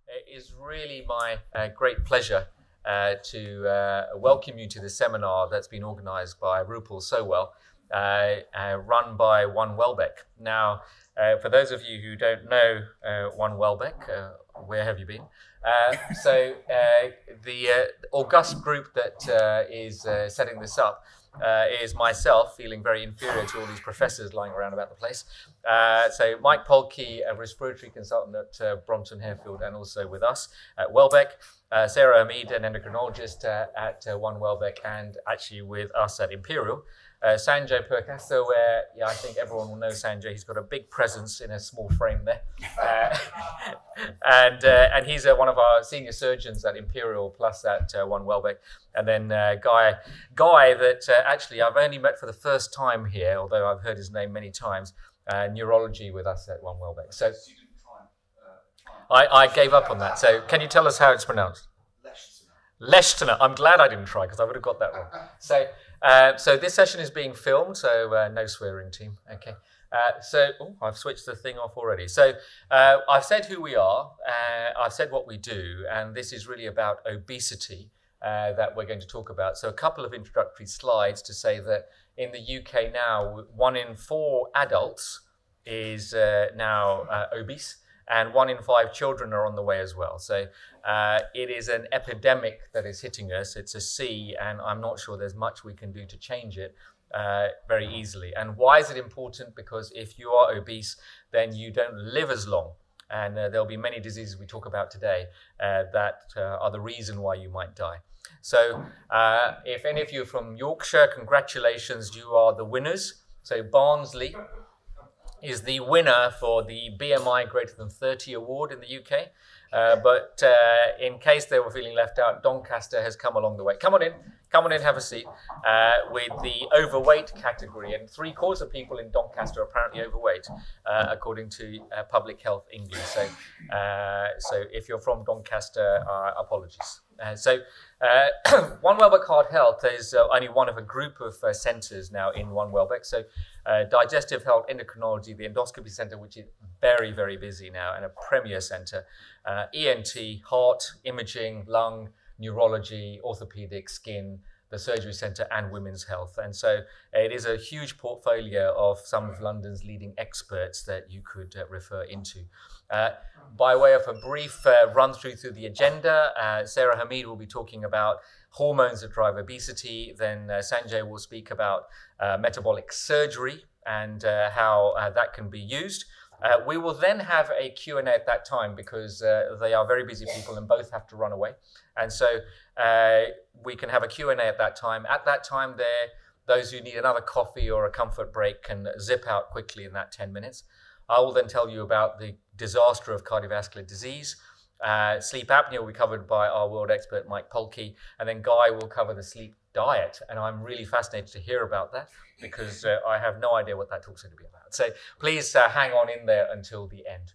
It is really my great pleasure to welcome you to this seminar that's been organised by Rupal Sowell, run by OneWelbeck. Now, for those of you who don't know OneWelbeck, where have you been? The august group that is setting this up is myself, feeling very inferior to all these professors lying around about the place. So Mike Polkey, a respiratory consultant at Brompton Harefield, and also with us at Welbeck. Saira, Hameed, an endocrinologist at OneWelbeck, and actually with us at Imperial. Sanjay, Purkayastha, where I think everyone will know Sanjay. He's got a big presence in a small frame there. And he's one of our senior surgeons at Imperial, plus at OneWelbeck. And then Guy that actually I've only met for the first time here, although I've heard his name many times, Neurology with us at OneWelbeck. So I gave up on that. So can you tell us how it's pronounced? Leschziner. I'm glad I didn't try, because I would have got that wrong. So this session is being filmed, so no swearing, team. Okay. I've switched the thing off already. So I've said who we are, I've said what we do, and this is really about obesity that we're going to talk about. So a couple of introductory slides to say that in the UK now, 1 in 4 adults is now obese, and 1 in 5 children are on the way as well. So it is an epidemic that is hitting us. It's a C, and I'm not sure there's much we can do to change it very easily. And why is it important? Because if you are obese, then you don't live as long. And there'll be many diseases we talk about today that are the reason why you might die. So if any of you are from Yorkshire, congratulations, you are the winners. So Barnsley is the winner for the BMI greater than 30 award in the UK. But in case they were feeling left out, Doncaster has come along the way. Come on in, have a seat, with the overweight category. And 3/4 of people in Doncaster are apparently overweight, according to Public Health England. So if you're from Doncaster, apologies. OneWelbeck Heart Health is only one of a group of centres now in OneWelbeck. So Digestive Health, Endocrinology, the Endoscopy Centre, which is very, very busy now, and a premier centre. ENT, heart, imaging, lung, neurology, orthopaedic, skin, the surgery centre, and women's health. And so it is a huge portfolio of some of London's leading experts that you could refer into. By way of a brief run through the agenda, Saira Hameed will be talking about hormones that drive obesity. Then Sanjay will speak about metabolic surgery and how that can be used. We will then have a Q&A at that time, because they are very busy people and both have to run away. And so we can have a Q&A at that time. At that time, those who need another coffee or a comfort break can zip out quickly in that 10 minutes. I will then tell you about the disaster of cardiovascular disease. Sleep apnea will be covered by our world expert, Mike Polkey, and then Guy will cover the sleep diet. And I'm really fascinated to hear about that, because I have no idea what that talk's going to be about. So please hang on in there until the end.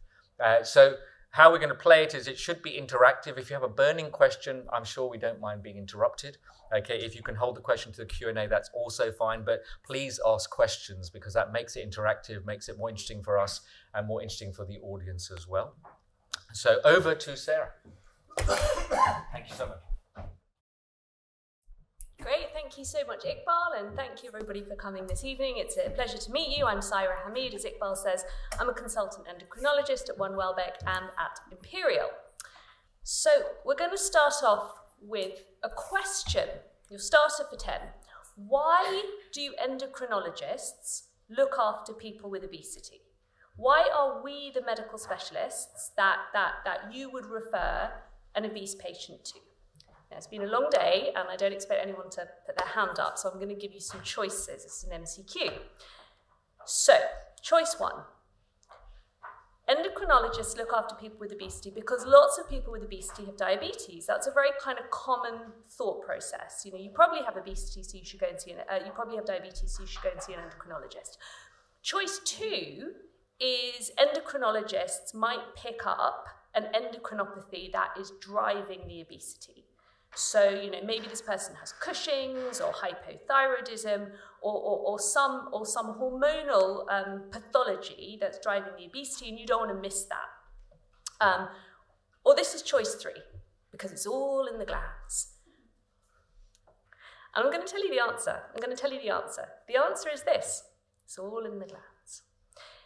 So how we're going to play it is it should be interactive. If you have a burning question, I'm sure we don't mind being interrupted. Okay, if you can hold the question to the Q&A, that's also fine. But please ask questions, because that makes it interactive, makes it more interesting for us and more interesting for the audience as well. So over to Sarah. Thank you so much. Great, thank you so much, Iqbal, and thank you everybody for coming this evening. It's a pleasure to meet you. I'm Saira Hameed. As Iqbal says, I'm a consultant endocrinologist at OneWelbeck and at Imperial. So we're going to start off with a question. Your starter for 10. Why do endocrinologists look after people with obesity? Why are we the medical specialists that you would refer an obese patient to? Now, it's been a long day, and I don't expect anyone to put their hand up, so I'm going to give you some choices. It's an MCQ. So, choice 1. Endocrinologists look after people with obesity because lots of people with obesity have diabetes. That's a very kind of common thought process. You know, you probably have obesity, so you should go and see you probably have diabetes, so you should go and see an endocrinologist. Choice 2 is endocrinologists might pick up an endocrinopathy that is driving the obesity. So, you know, maybe this person has Cushing's or hypothyroidism or some hormonal pathology that's driving the obesity, and you don't want to miss that. Or this is choice 3, because it's all in the glands. And I'm going to tell you the answer. The answer is this. It's all in the glands.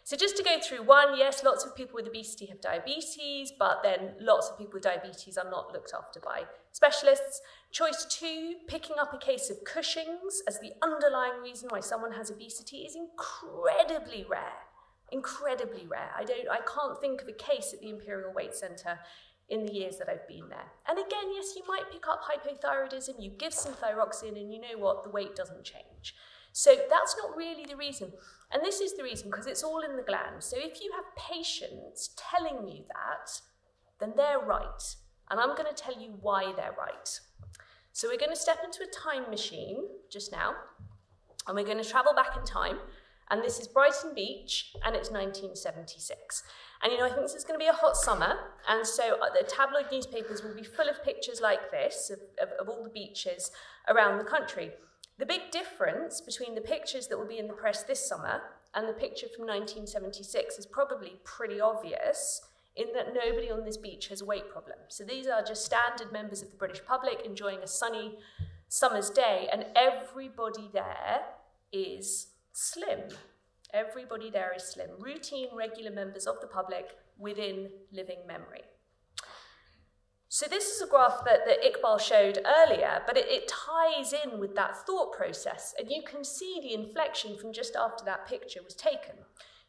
So just to go through one, yes, lots of people with obesity have diabetes, but then lots of people with diabetes are not looked after by specialists. Choice 2, picking up a case of Cushing's as the underlying reason why someone has obesity is incredibly rare. Incredibly rare. I can't think of a case at the Imperial Weight Centre in the years that I've been there. And again, yes, you might pick up hypothyroidism, you give some thyroxine, and you know what, the weight doesn't change. So that's not really the reason. And this is the reason, because it's all in the glands. So if you have patients telling you that, then they're right. And I'm going to tell you why they're right. So we're going to step into a time machine just now, and we're going to travel back in time. And this is Brighton Beach, and it's 1976. And I think this is going to be a hot summer, and so the tabloid newspapers will be full of pictures like this of all the beaches around the country. The big difference between the pictures that will be in the press this summer and the picture from 1976 is probably pretty obvious, in that nobody on this beach has a weight problem. So these are just standard members of the British public enjoying a sunny summer's day, and everybody there is slim. Everybody there is slim. Routine, regular members of the public within living memory. So this is a graph that Iqbal showed earlier, but it ties in with that thought process, and you can see the inflection from just after that picture was taken.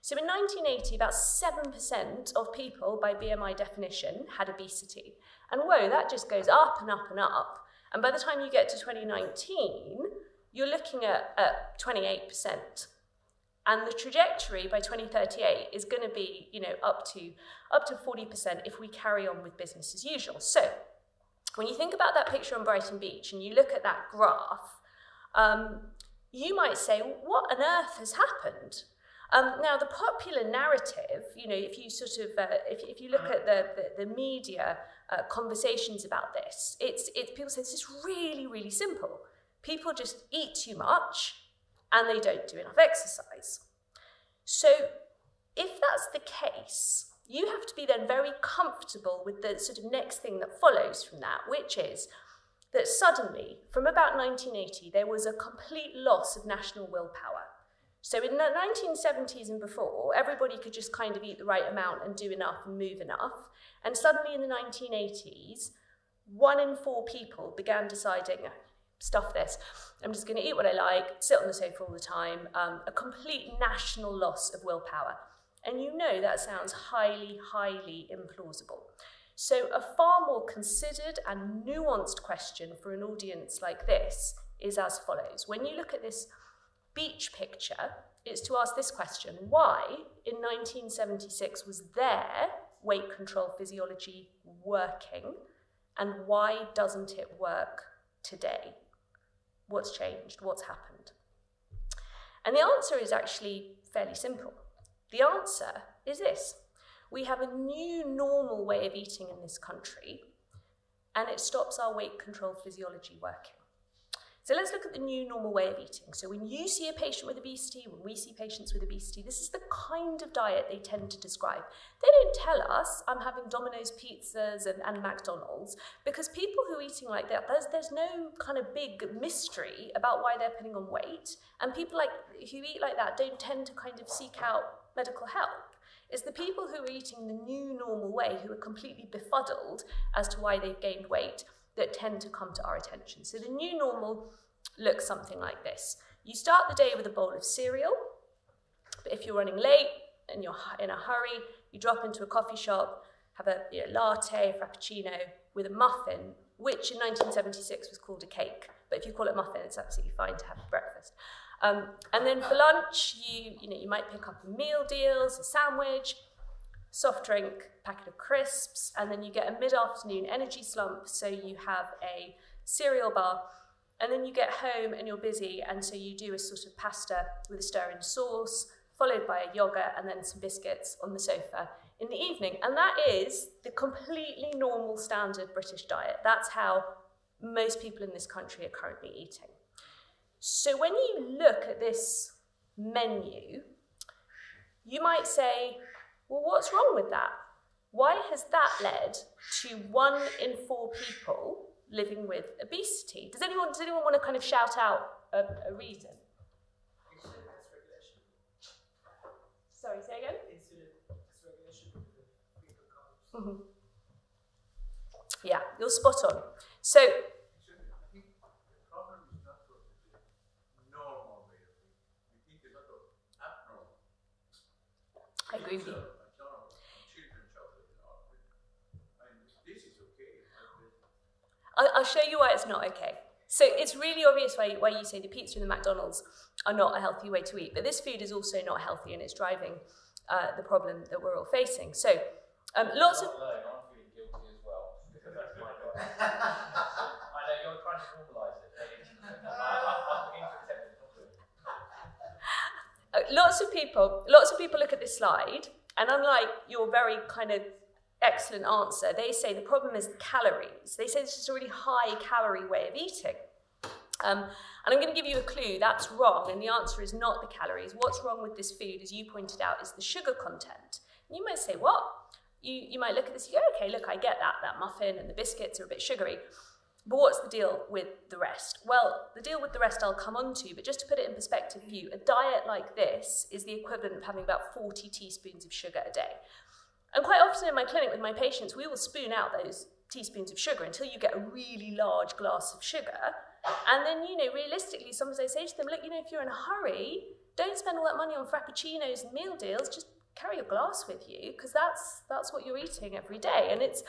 So in 1980, about 7% of people, by BMI definition, had obesity. And whoa, that just goes up and up and up. And by the time you get to 2019, you're looking at 28%. And the trajectory by 2038 is going to be, up to 40% if we carry on with business as usual. So when you think about that picture on Brighton Beach and you look at that graph, you might say, what on earth has happened? Now, the popular narrative, if you sort of, if you look at the media conversations about this, it's people say this is really, really simple. People just eat too much and they don't do enough exercise. So if that's the case, you have to be then very comfortable with the sort of next thing that follows from that, which is that suddenly, from about 1980, there was a complete loss of national willpower. So in the 1970s and before, everybody could just kind of eat the right amount and do enough and move enough. And suddenly in the 1980s, 1 in 4 people began deciding, stuff this, I'm just going to eat what I like, sit on the sofa all the time, a complete national loss of willpower. And that sounds highly, highly implausible. So a far more considered and nuanced question for an audience like this is as follows. When you look at this beach picture, it's to ask this question: why in 1976 was their weight control physiology working, and why doesn't it work today? What's changed? What's happened? And the answer is actually fairly simple. The answer is this: we have a new normal way of eating in this country, and it stops our weight control physiology working. So let's look at the new normal way of eating. So when you see a patient with obesity, when we see patients with obesity, this is the kind of diet they tend to describe. They don't tell us, I'm having Domino's pizzas and McDonald's, because people who are eating like that, there's no kind of big mystery about why they're putting on weight. And people who eat like that don't tend to kind of seek out medical help. It's the people who are eating the new normal way, who are completely befuddled as to why they've gained weight, that tend to come to our attention. So the new normal looks something like this. You start the day with a bowl of cereal, but if you're running late and you're in a hurry, you drop into a coffee shop, have a latte, a frappuccino with a muffin, which in 1976 was called a cake. But if you call it muffin, it's absolutely fine to have for breakfast. And then for lunch, you might pick up a meal deals, a sandwich, soft drink, packet of crisps, and then you get a mid-afternoon energy slump, so you have a cereal bar, and then you get home and you're busy, and so you do a sort of pasta with a stir-in sauce, followed by a yogurt and then some biscuits on the sofa in the evening. And that is the completely normal standard British diet. That's how most people in this country are currently eating. So when you look at this menu, you might say, well, what's wrong with that? Why has that led to 1 in 4 people living with obesity? Does anyone want to kind of shout out a reason? Insulin dysregulation. Sorry, say again? Insulin dysregulation with the fecal carbs. Mm-hmm. Yeah, you're spot on. So, I think the problem is not what the normal way of thinking. We think a lot of abnormal. I agree with you. Children chocolate and all. I mean, this is okay. I'll show you why it's not okay. So it's really obvious why you say the pizza and the McDonald's are not a healthy way to eat, but this food is also not healthy and it's driving the problem that we're all facing. So lots of... I'm feeling guilty as well, because that's my diet. I know you're trying to normalise it. Lots of people look at this slide, and unlike your very kind of excellent answer, they say the problem is the calories. They say this is a really high calorie way of eating. And I'm going to give you a clue, that's wrong, and the answer is not the calories. What's wrong with this food, as you pointed out, is the sugar content. And you might say, what? You might look at this and go, okay, look, I get that muffin and the biscuits are a bit sugary. But what's the deal with the rest? Well, the deal with the rest I'll come on to, but just to put it in perspective for you, a diet like this is the equivalent of having about 40 teaspoons of sugar a day. And quite often in my clinic with my patients, we will spoon out those teaspoons of sugar until you get a really large glass of sugar. And then, realistically, sometimes I say to them, look, if you're in a hurry, don't spend all that money on frappuccinos and meal deals, just carry a glass with you, because that's what you're eating every day. And it's,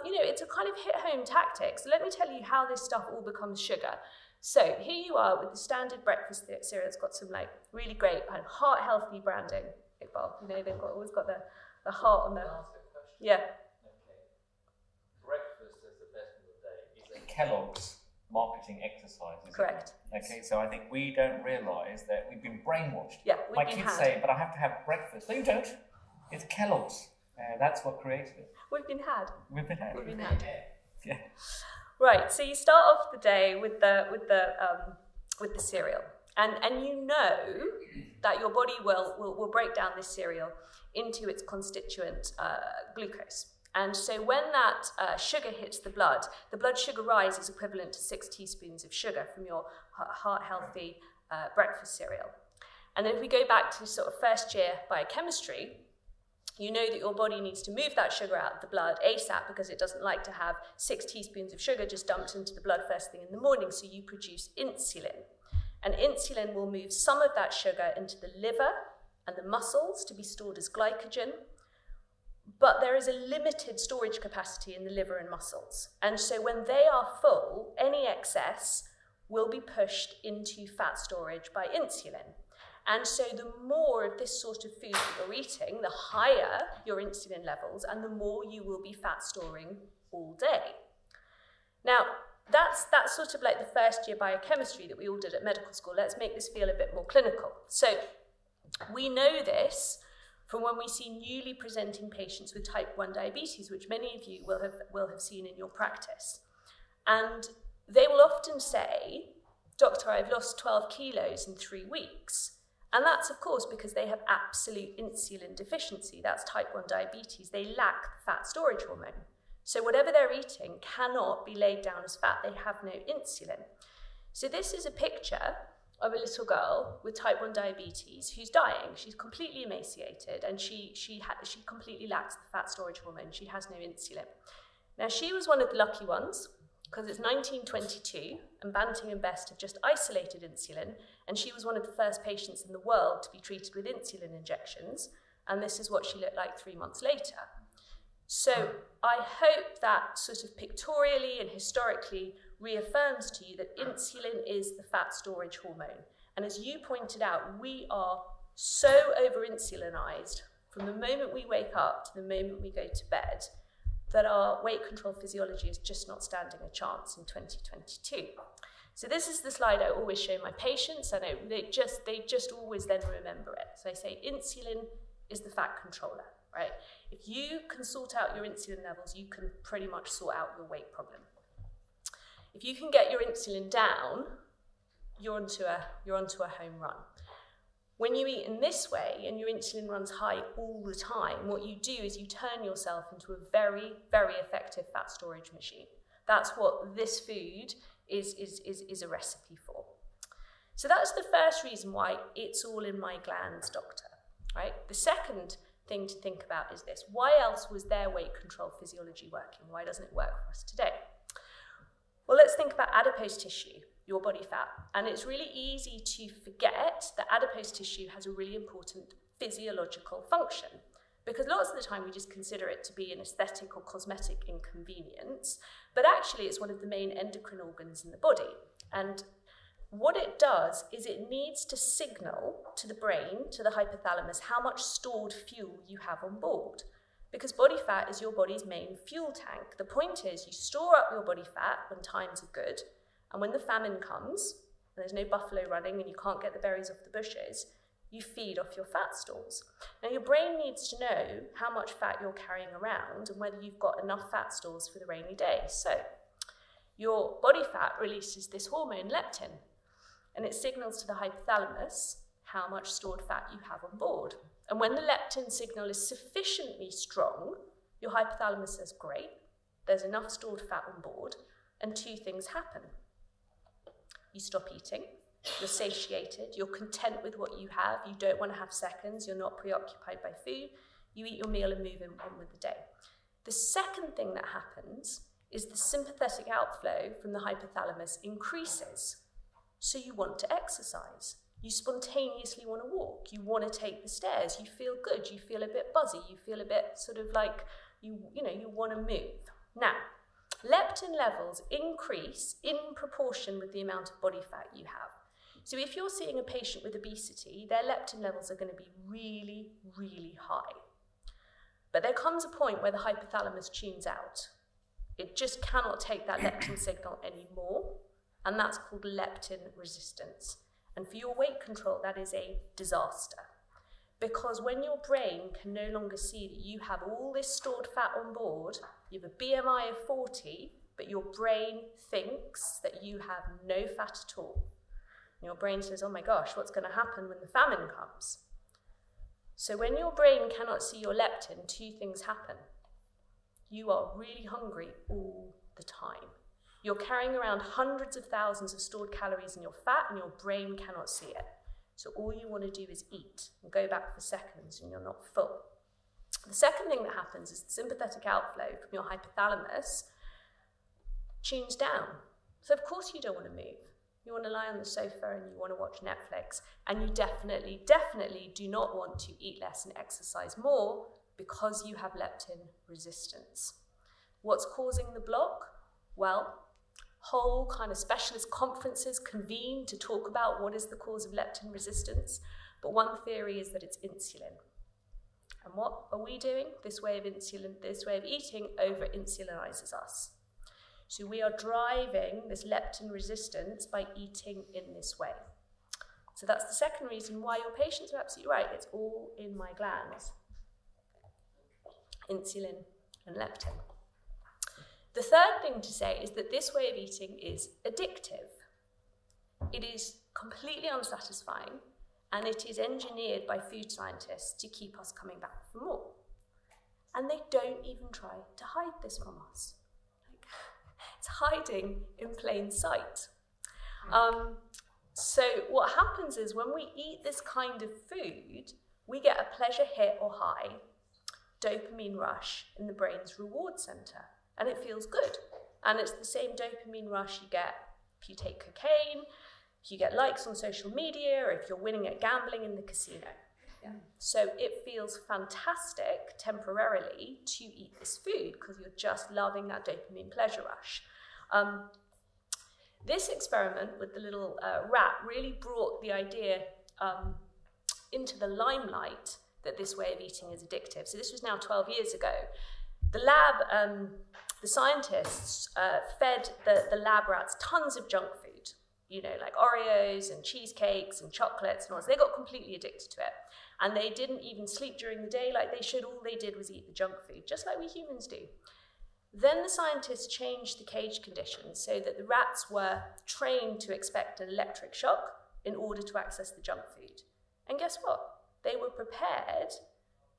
it's a kind of hit-home tactic. So let me tell you how this stuff all becomes sugar. So here you are with the standard breakfast cereal. It's got some really great kind of heart-healthy branding, Iqbal. They've always got the heart on there. Can I ask a question? Yeah. Okay. Breakfast is the best of the day. Is it Kellogg's marketing exercise, isn't Correct. it? Okay, so I think we don't realise that we've been brainwashed. Yeah, My kids say, but I have to have breakfast. No, you don't. It's Kellogg's. That's what created it. We've been had. We've been had. We've been had. Yeah. Right. So you start off the day with the cereal, and you know that your body will break down this cereal into its constituent glucose. And so when that sugar hits the blood sugar rise is equivalent to 6 teaspoons of sugar from your heart-healthy breakfast cereal. And then if we go back to sort of first year biochemistry, you know that your body needs to move that sugar out of the blood ASAP because it doesn't like to have 6 teaspoons of sugar just dumped into the blood first thing in the morning, so you produce insulin. And insulin will move some of that sugar into the liver and the muscles to be stored as glycogen. But there is a limited storage capacity in the liver and muscles. And so when they are full, any excess will be pushed into fat storage by insulin. And so the more of this sort of food that you're eating, the higher your insulin levels and the more you will be fat storing all day. Now, that's sort of like the first year biochemistry that we all did at medical school. Let's make this feel a bit more clinical. So we know this from when we see newly presenting patients with type 1 diabetes, which many of you will have seen in your practice. And they will often say, Doctor, I've lost 12 kilos in 3 weeks. And that's, of course, because they have absolute insulin deficiency. That's type 1 diabetes. They lack the fat storage hormone. So whatever they're eating cannot be laid down as fat. They have no insulin. So this is a picture of a little girl with type 1 diabetes who's dying. She's completely emaciated and she completely lacks the fat storage hormone. She has no insulin. Now, she was one of the lucky ones because it's 1922 and Banting and Best have just isolated insulin, and she was one of the first patients in the world to be treated with insulin injections, and this is what she looked like 3 months later. So I hope that sort of pictorially and historically reaffirms to you that insulin is the fat storage hormone. And as you pointed out, we are so over-insulinized from the moment we wake up to the moment we go to bed that our weight control physiology is just not standing a chance in 2022. So this is the slide I always show my patients, and they just always then remember it. So I say insulin is the fat controller, right? If you can sort out your insulin levels, you can pretty much sort out your weight problem. If you can get your insulin down, you're onto a home run. When you eat in this way and your insulin runs high all the time, what you do is you turn yourself into a very, very effective fat storage machine. That's what this food is a recipe for. So that's the first reason why it's all in my glands, doctor, right? The second thing to think about is this. Why else was their weight control physiology working? Why doesn't it work for us today? Well, let's think about adipose tissue, your body fat. And it's really easy to forget that adipose tissue has a really important physiological function, because lots of the time we just consider it to be an aesthetic or cosmetic inconvenience, but actually it's one of the main endocrine organs in the body. And what it does is it needs to signal to the brain, to the hypothalamus, how much stored fuel you have on board. Because body fat is your body's main fuel tank. The point is you store up your body fat when times are good, and when the famine comes, and there's no buffalo running and you can't get the berries off the bushes, you feed off your fat stores. Now your brain needs to know how much fat you're carrying around and whether you've got enough fat stores for the rainy day. So your body fat releases this hormone, leptin, and it signals to the hypothalamus how much stored fat you have on board. And when the leptin signal is sufficiently strong, your hypothalamus says, great, there's enough stored fat on board, and two things happen. You stop eating, you're satiated, you're content with what you have, you don't want to have seconds, you're not preoccupied by food, you eat your meal and move on with the day. The second thing that happens is the sympathetic outflow from the hypothalamus increases. So you want to exercise. You spontaneously want to walk. You want to take the stairs. You feel good. You feel a bit buzzy. You feel a bit sort of like you want to move. Now, leptin levels increase in proportion with the amount of body fat you have. So if you're seeing a patient with obesity, their leptin levels are going to be really, really high. But there comes a point where the hypothalamus tunes out. It just cannot take that leptin signal anymore. And that's called leptin resistance. And for your weight control, that is a disaster. Because when your brain can no longer see that you have all this stored fat on board, you have a BMI of 40, but your brain thinks that you have no fat at all. And your brain says, oh my gosh, what's going to happen when the famine comes? So when your brain cannot see your leptin, two things happen. You are really hungry all the time. You're carrying around hundreds of thousands of stored calories in your fat and your brain cannot see it. So all you want to do is eat and go back for seconds and you're not full. The second thing that happens is the sympathetic outflow from your hypothalamus tunes down. So of course you don't want to move. You want to lie on the sofa and you want to watch Netflix, and you definitely do not want to eat less and exercise more because you have leptin resistance. What's causing the block? Well, whole kind of specialist conferences convene to talk about what is the cause of leptin resistance, but one theory is that it's insulin. And what are we doing? This way of eating over-insulinizes us. So we are driving this leptin resistance by eating in this way. So that's the second reason why your patients are absolutely right. It's all in my glands. Insulin and leptin. The third thing to say is that this way of eating is addictive. It is completely unsatisfying, and it is engineered by food scientists to keep us coming back for more. And they don't even try to hide this from us. It's hiding in plain sight. So what happens is when we eat this kind of food, we get a pleasure hit or high, dopamine rush in the brain's reward center. And it feels good. And it's the same dopamine rush you get if you take cocaine, if you get likes on social media, or if you're winning at gambling in the casino. Yeah. So it feels fantastic temporarily to eat this food because you're just loving that dopamine pleasure rush. This experiment with the little rat really brought the idea into the limelight that this way of eating is addictive. So this was now 12 years ago. The lab, the scientists fed the lab rats tons of junk food, like Oreos and cheesecakes and chocolates and all. So they got completely addicted to it. And they didn't even sleep during the day like they should. All they did was eat the junk food, just like we humans do. Then the scientists changed the cage conditions so that the rats were trained to expect an electric shock in order to access the junk food. And guess what? They were prepared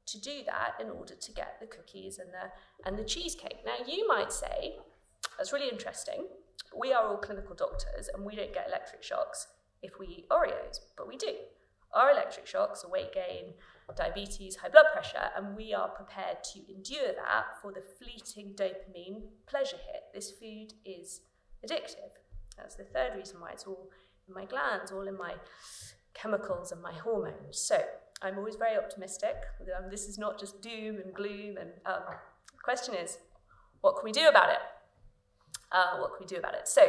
to do that in order to get the cookies and the cheesecake. Now, you might say, that's really interesting, but we are all clinical doctors and we don't get electric shocks if we eat Oreos, but we do. Our electric shocks are weight gain, diabetes, high blood pressure, and we are prepared to endure that for the fleeting dopamine pleasure hit. This food is addictive. That's the third reason why it's all in my glands, all in my chemicals and my hormones. So I'm always very optimistic. This is not just doom and gloom. And the question is, what can we do about it? What can we do about it? So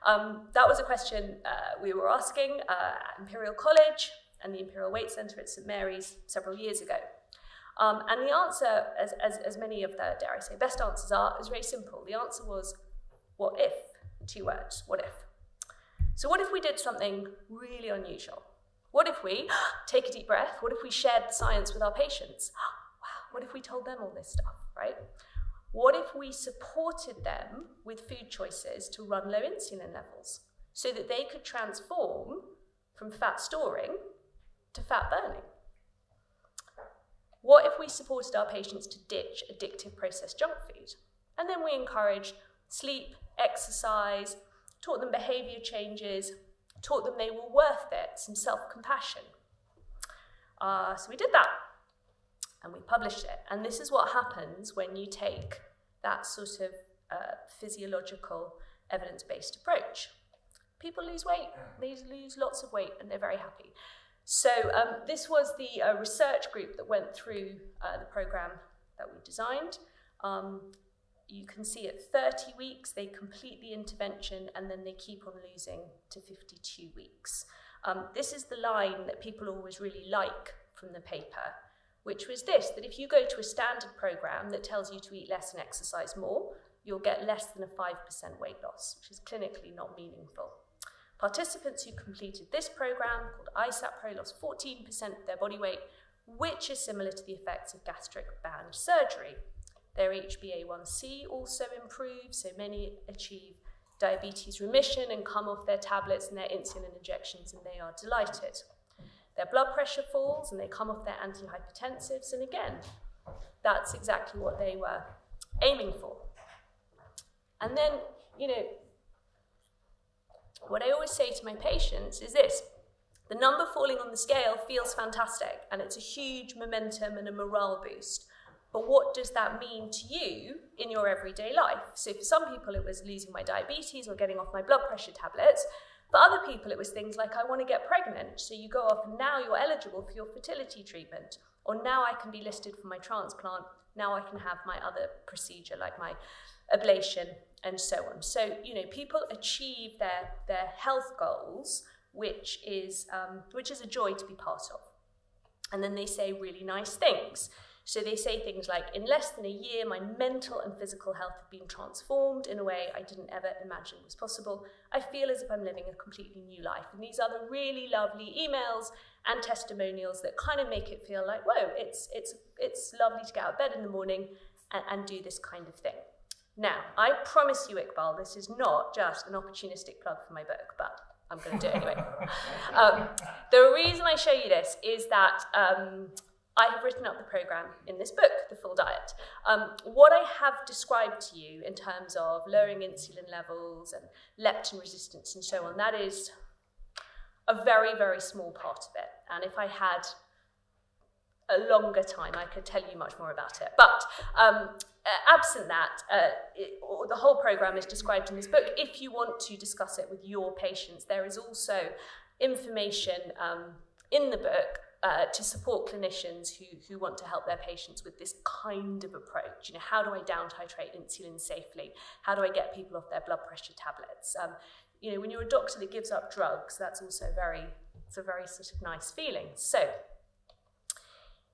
that was a question we were asking at Imperial College and the Imperial Weight Centre at St Mary's several years ago. And the answer, as many of the, dare I say, best answers are, is very simple. The answer was, what if? 2 words, what if? So what if we did something really unusual? What if we take a deep breath? What if we shared the science with our patients? Wow, what if we told them all this stuff, right? What if we supported them with food choices to run low insulin levels so that they could transform from fat storing to fat burning? What if we supported our patients to ditch addictive processed junk food? And then we encouraged sleep, exercise, taught them behavior changes, taught them they were worth it, some self-compassion. So we did that and we published it. And this is what happens when you take that sort of physiological evidence-based approach. People lose weight, they lose lots of weight, and they're very happy. So this was the research group that went through the program that we designed. You can see at 30 weeks, they complete the intervention and then they keep on losing to 52 weeks. This is the line that people always really like from the paper, which was this, that if you go to a standard program that tells you to eat less and exercise more, you'll get less than a 5% weight loss, which is clinically not meaningful. Participants who completed this program, called ISAP Pro, lost 14% of their body weight, which is similar to the effects of gastric band surgery. Their HbA1c also improves, so many achieve diabetes remission and come off their tablets and their insulin injections, and they are delighted. Their blood pressure falls and they come off their antihypertensives, and again, that's exactly what they were aiming for. And then, you know, what I always say to my patients is this: the number falling on the scale feels fantastic and it's a huge momentum and a morale boost. But what does that mean to you in your everyday life? So for some people, it was losing my diabetes or getting off my blood pressure tablets. For other people, it was things like, I want to get pregnant. So you go off and now you're eligible for your fertility treatment. Or now I can be listed for my transplant. Now I can have my other procedure like my ablation and so on. So, you know, people achieve their health goals, which is a joy to be part of. And then they say really nice things. So they say things like, in less than a year, my mental and physical health have been transformed in a way I didn't ever imagine was possible. I feel as if I'm living a completely new life. And these are the really lovely emails and testimonials that kind of make it feel like, whoa, it's lovely to get out of bed in the morning and do this kind of thing. Now, I promise you, Iqbal, this is not just an opportunistic plug for my book, but I'm going to do it anyway. The reason I show you this is that I have written up the program in this book, The Full Diet. What I have described to you in terms of lowering insulin levels and leptin resistance and so on, that is a very, very small part of it. And if I had a longer time, I could tell you much more about it. But absent that, the whole program is described in this book. If you want to discuss it with your patients, there is also information in the book to support clinicians who want to help their patients with this kind of approach. You know, how do I down titrate insulin safely? How do I get people off their blood pressure tablets? You know, when you're a doctor that gives up drugs, that's also it's a very sort of nice feeling. So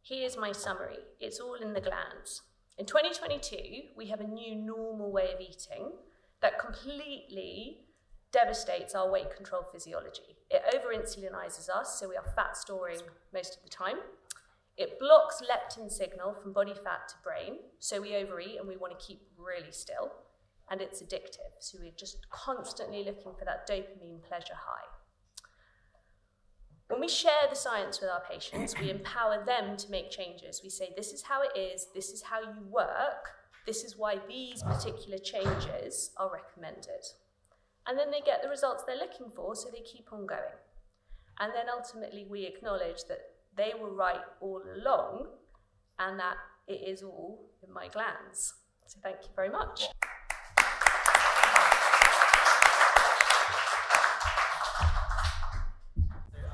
here's my summary. It's all in the glands. In 2022, we have a new normal way of eating that completely devastates our weight control physiology. It over-insulinizes us, so we are fat storing most of the time. It blocks leptin signal from body fat to brain, so we overeat and we want to keep really still. And it's addictive, so we're just constantly looking for that dopamine pleasure high. When we share the science with our patients, we empower them to make changes. We say, this is how it is, this is how you work, this is why these particular changes are recommended. And then they get the results they're looking for, so they keep on going. And then ultimately we acknowledge that they were right all along and that it is all in my glands. So thank you very much.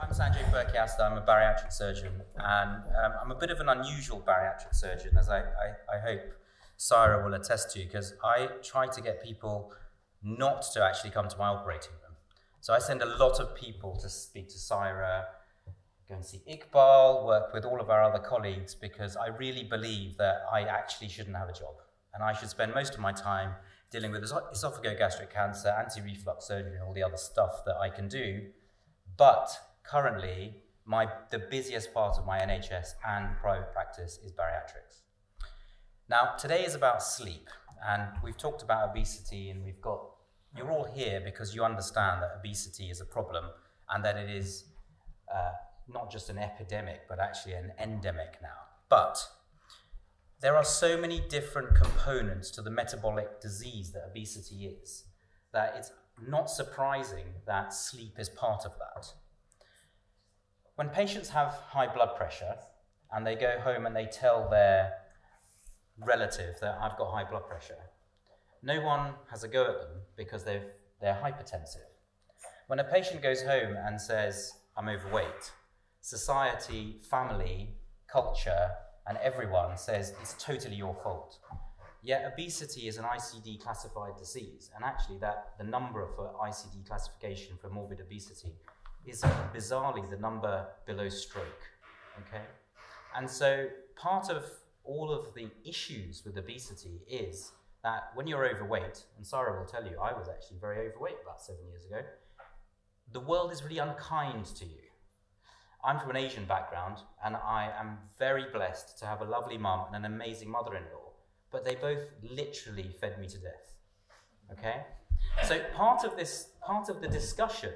I'm Sanjay Purkayastha. I'm a bariatric surgeon, and I'm a bit of an unusual bariatric surgeon, as I hope Saira will attest to, because I try to get people not to actually come to my operating room. So I send a lot of people to speak to Saira, go and see Iqbal, work with all of our other colleagues, because I really believe that I actually shouldn't have a job. And I should spend most of my time dealing with esophagogastric cancer, anti-reflux surgery, and all the other stuff that I can do. But currently, the busiest part of my NHS and private practice is bariatrics. Now, today is about sleep, and we've talked about obesity, and you're all here because you understand that obesity is a problem and that it is not just an epidemic, but actually an endemic now. But there are so many different components to the metabolic disease that obesity is, that it's not surprising that sleep is part of that. When patients have high blood pressure and they go home and they tell their relative that I've got high blood pressure, no one has a go at them because they're hypertensive. When a patient goes home and says, I'm overweight, society, family, culture, and everyone says it's totally your fault. Yet obesity is an ICD classified disease, and actually the number for ICD classification for morbid obesity is bizarrely the number below stroke, okay? And so part of all of the issues with obesity is that when you're overweight, and Saira will tell you, I was actually very overweight about 7 years ago, the world is really unkind to you. I'm from an Asian background, and I am very blessed to have a lovely mum and an amazing mother-in-law, but they both literally fed me to death, okay? So part of the discussion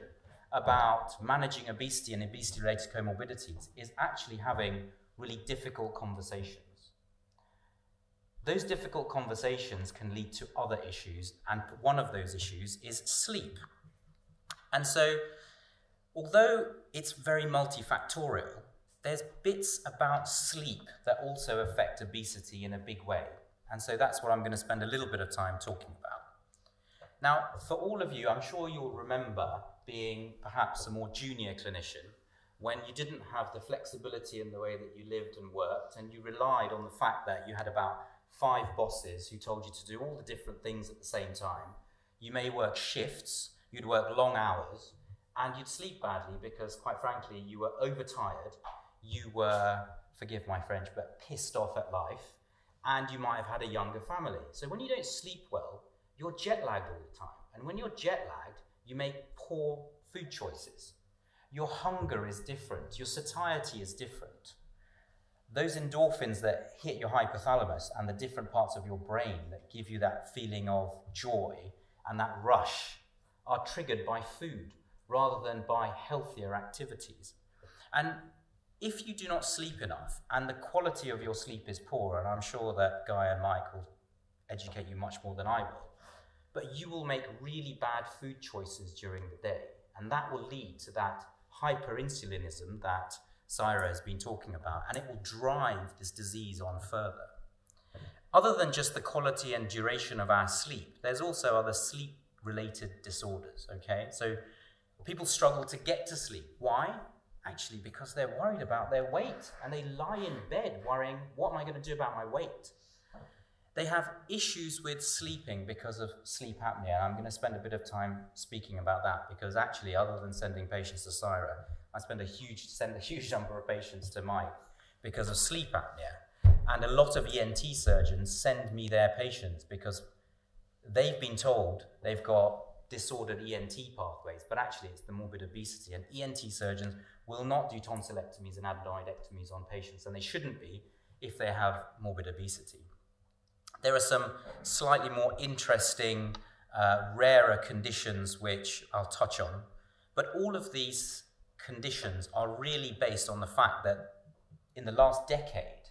about managing obesity and obesity-related comorbidities is actually having really difficult conversations. Those difficult conversations can lead to other issues, and one of those issues is sleep. And so, although it's very multifactorial, there's bits about sleep that also affect obesity in a big way. And so that's what I'm going to spend a little bit of time talking about. Now, for all of you, I'm sure you'll remember being perhaps a more junior clinician when you didn't have the flexibility in the way that you lived and worked, and you relied on the fact that you had about 5 bosses who told you to do all the different things at the same time. You may work shifts, you'd work long hours, and you'd sleep badly because, quite frankly, you were overtired, you were, forgive my French, but pissed off at life, and you might have had a younger family. So when you don't sleep well, you're jet lagged all the time. And when you're jet lagged, you make poor food choices. Your hunger is different, your satiety is different. Those endorphins that hit your hypothalamus and the different parts of your brain that give you that feeling of joy and that rush are triggered by food rather than by healthier activities. And if you do not sleep enough and the quality of your sleep is poor, and I'm sure that Guy and Mike will educate you much more than I will, but you will make really bad food choices during the day, and that will lead to that hyperinsulinism that Saira has been talking about, and it will drive this disease on further. Other than just the quality and duration of our sleep, there's also other sleep-related disorders, okay? So people struggle to get to sleep. Why? Actually, because they're worried about their weight, and they lie in bed worrying, what am I going to do about my weight? They have issues with sleeping because of sleep apnea. I'm going to spend a bit of time speaking about that because actually, other than sending patients to Saira, I send a huge number of patients to Mike because of sleep apnea. And a lot of ENT surgeons send me their patients because they've been told they've got disordered ENT pathways, but actually it's the morbid obesity. And ENT surgeons will not do tonsillectomies and adenoidectomies on patients, and they shouldn't be if they have morbid obesity. There are some slightly more interesting, rarer conditions which I'll touch on, but all of these conditions are really based on the fact that in the last decade,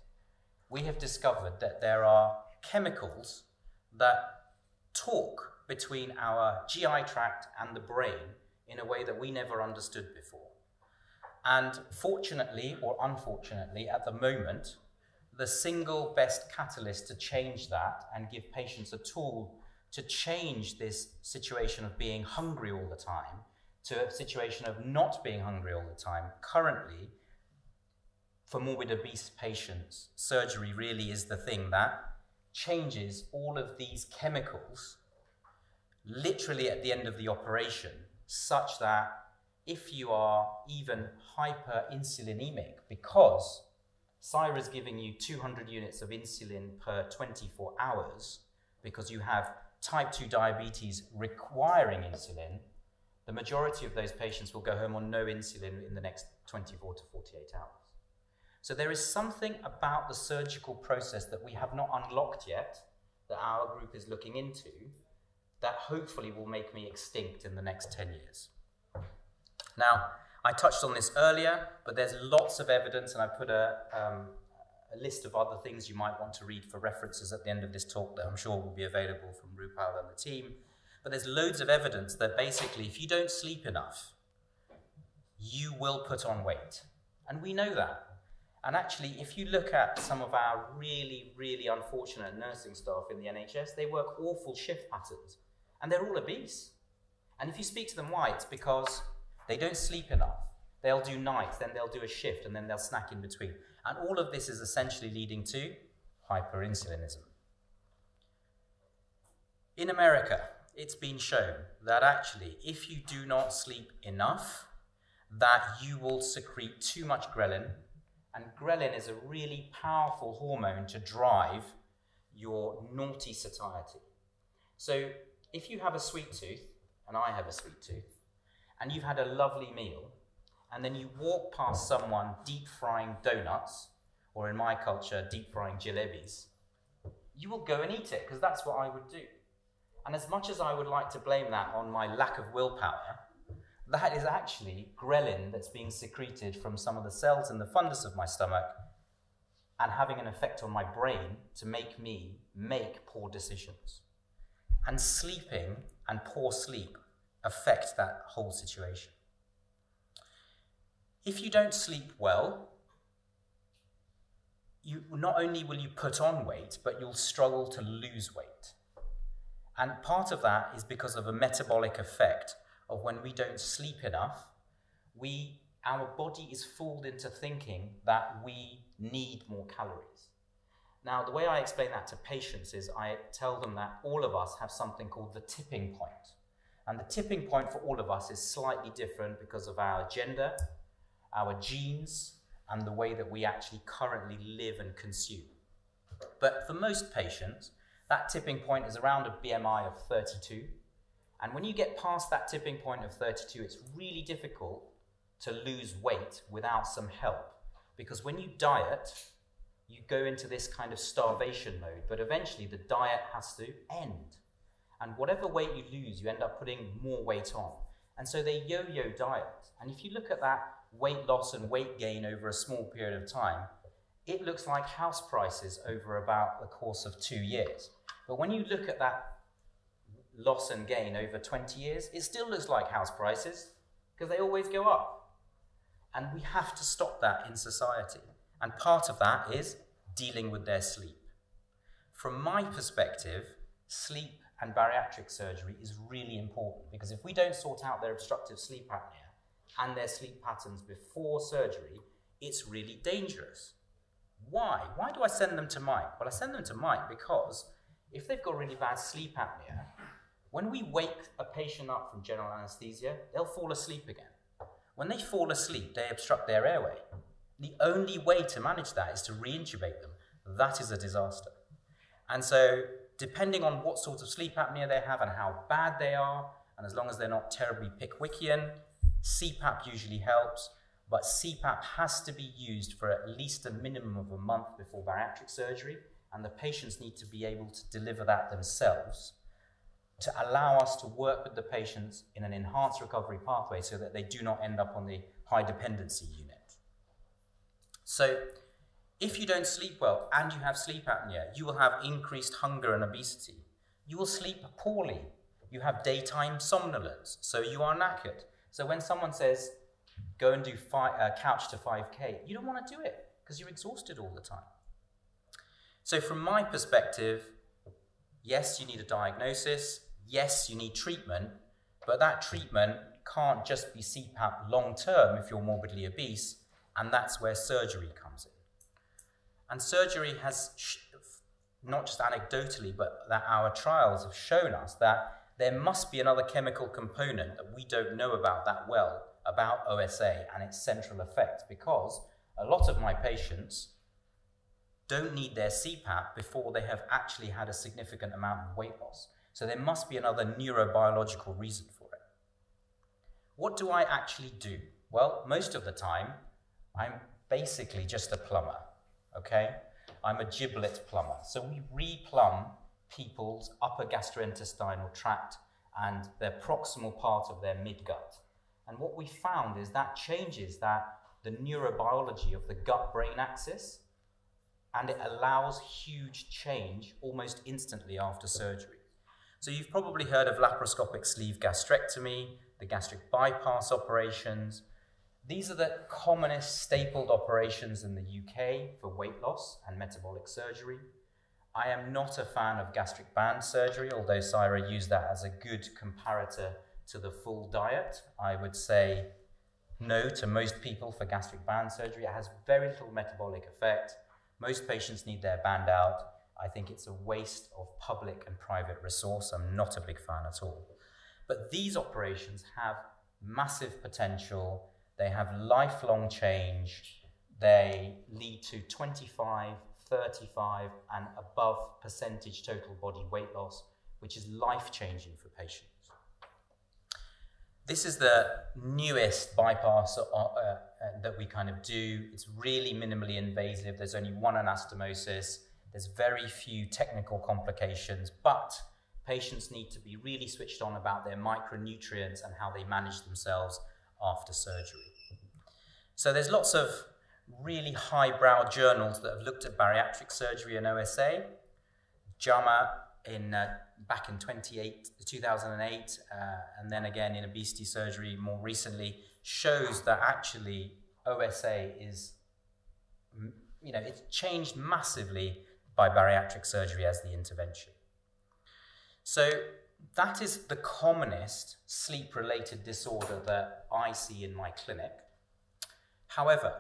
we have discovered that there are chemicals that talk between our GI tract and the brain in a way that we never understood before. And fortunately or unfortunately, at the moment, the single best catalyst to change that and give patients a tool to change this situation of being hungry all the time to a situation of not being hungry all the time, currently, for morbid obese patients, surgery really is the thing that changes all of these chemicals literally at the end of the operation, such that if you are even hyperinsulinemic, because Saira is giving you 200 units of insulin per 24 hours because you have type 2 diabetes requiring insulin, the majority of those patients will go home on no insulin in the next 24 to 48 hours. So there is something about the surgical process that we have not unlocked yet, that our group is looking into, that hopefully will make me extinct in the next 10 years. Now, I touched on this earlier, but there's lots of evidence, and I put a list of other things you might want to read for references at the end of this talk that I'm sure will be available from Rupal and the team. But there's loads of evidence that basically if you don't sleep enough, you will put on weight. And we know that. And actually, if you look at some of our really, really unfortunate nursing staff in the NHS, they work awful shift patterns, and they're all obese. And if you speak to them why, it's because they don't sleep enough. They'll do nights, then they'll do a shift, and then they'll snack in between. And all of this is essentially leading to hyperinsulinism. In America, it's been shown that actually, if you do not sleep enough, that you will secrete too much ghrelin. And ghrelin is a really powerful hormone to drive your naughty satiety. So if you have a sweet tooth, and I have a sweet tooth, and you've had a lovely meal, and then you walk past someone deep frying donuts, or in my culture, deep frying jalebis, you will go and eat it, because that's what I would do. And as much as I would like to blame that on my lack of willpower, that is actually ghrelin that's being secreted from some of the cells in the fundus of my stomach and having an effect on my brain to make me make poor decisions. And sleeping and poor sleep affect that whole situation. If you don't sleep well, not only will you put on weight, but you'll struggle to lose weight. And part of that is because of a metabolic effect of when we don't sleep enough, our body is fooled into thinking that we need more calories. Now, the way I explain that to patients is I tell them that all of us have something called the tipping point. And the tipping point for all of us is slightly different because of our gender, our genes, and the way that we actually currently live and consume. But for most patients, that tipping point is around a BMI of 32. And when you get past that tipping point of 32, it's really difficult to lose weight without some help. Because when you diet, you go into this kind of starvation mode, but eventually the diet has to end. And whatever weight you lose, you end up putting more weight on. And so they yo-yo diet. And if you look at that weight loss and weight gain over a small period of time, it looks like house prices over about the course of 2 years. But when you look at that loss and gain over 20 years, it still looks like house prices because they always go up. And we have to stop that in society. And part of that is dealing with their sleep. From my perspective, sleep and bariatric surgery is really important because if we don't sort out their obstructive sleep apnea and their sleep patterns before surgery, it's really dangerous. Why? Why do I send them to Mike? Well, I send them to Mike because if they've got really bad sleep apnea, when we wake a patient up from general anesthesia, they'll fall asleep again. When they fall asleep, they obstruct their airway. The only way to manage that is to re-intubate them. That is a disaster. And so, depending on what sort of sleep apnea they have and how bad they are, and as long as they're not terribly Pickwickian, CPAP usually helps, but CPAP has to be used for at least a minimum of a month before bariatric surgery, and the patients need to be able to deliver that themselves to allow us to work with the patients in an enhanced recovery pathway so that they do not end up on the high dependency unit. So if you don't sleep well and you have sleep apnea, you will have increased hunger and obesity. You will sleep poorly. You have daytime somnolence, so you are knackered. So when someone says, go and do couch to 5K, you don't want to do it because you're exhausted all the time. So from my perspective, yes, you need a diagnosis. Yes, you need treatment, but that treatment can't just be CPAP long-term if you're morbidly obese, and that's where surgery comes in. And surgery has, not just anecdotally, but that our trials have shown us that there must be another chemical component that we don't know about that well, about OSA and its central effect, because a lot of my patients don't need their CPAP before they have actually had a significant amount of weight loss. So there must be another neurobiological reason for it. What do I actually do? Well, most of the time, I'm basically just a plumber, okay? I'm a giblet plumber. So we replumb people's upper gastrointestinal tract and their proximal part of their midgut. And what we found is that changes the neurobiology of the gut-brain axis, and it allows huge change almost instantly after surgery. So you've probably heard of laparoscopic sleeve gastrectomy, the gastric bypass operations. These are the commonest stapled operations in the UK for weight loss and metabolic surgery. I am not a fan of gastric band surgery, although Saira used that as a good comparator to the full diet. I would say no to most people for gastric band surgery. It has very little metabolic effect. Most patients need their band out. I think it's a waste of public and private resource. I'm not a big fan at all. But these operations have massive potential. They have lifelong change. They lead to 25, 35 and above percentage total body weight loss, which is life-changing for patients. This is the newest bypass that we kind of do. It's really minimally invasive. There's only one anastomosis. There's very few technical complications, but patients need to be really switched on about their micronutrients and how they manage themselves after surgery. So there's lots of really highbrow journals that have looked at bariatric surgery and OSA. JAMA back in 2008, and then again in obesity surgery more recently, shows that actually OSA is, it's changed massively by bariatric surgery as the intervention. So that is the commonest sleep-related disorder that I see in my clinic. However,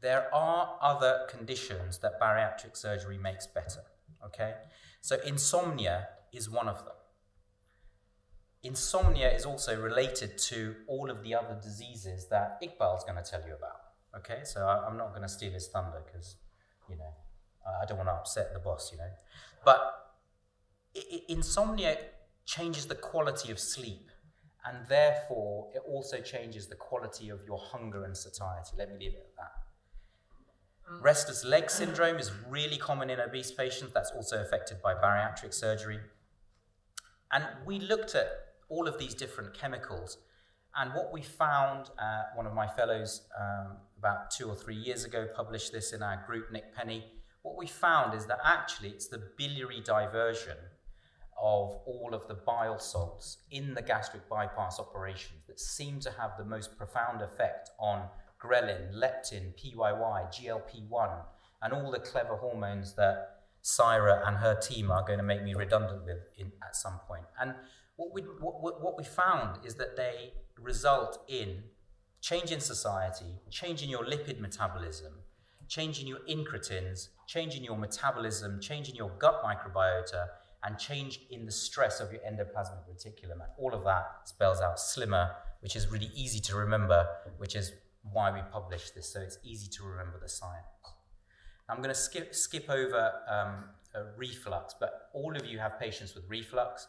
there are other conditions that bariatric surgery makes better, okay? So insomnia is one of them. Insomnia is also related to all of the other diseases that Iqbal's going to tell you about, okay? So I'm not going to steal his thunder because, I don't want to upset the boss, But insomnia changes the quality of sleep, and therefore it also changes the quality of your hunger and satiety. Let me leave it at that. Restless leg syndrome is really common in obese patients. That's also affected by bariatric surgery. And we looked at all of these different chemicals, and what we found, one of my fellows about 2 or 3 years ago published this in our group, Nick Penny. What we found is that actually it's the biliary diversion of all of the bile salts in the gastric bypass operations that seem to have the most profound effect on Ghrelin, leptin, PYY, GLP-1, and all the clever hormones that Saira and her team are going to make me redundant with at some point. And what we found is that they result in change in satiety, change in your lipid metabolism, change in your incretins, change in your metabolism, change in your gut microbiota, and change in the stress of your endoplasmic reticulum. And all of that spells out slimmer, which is really easy to remember, which is why we published this, so it's easy to remember the science. I'm going to skip over reflux, but all of you have patients with reflux.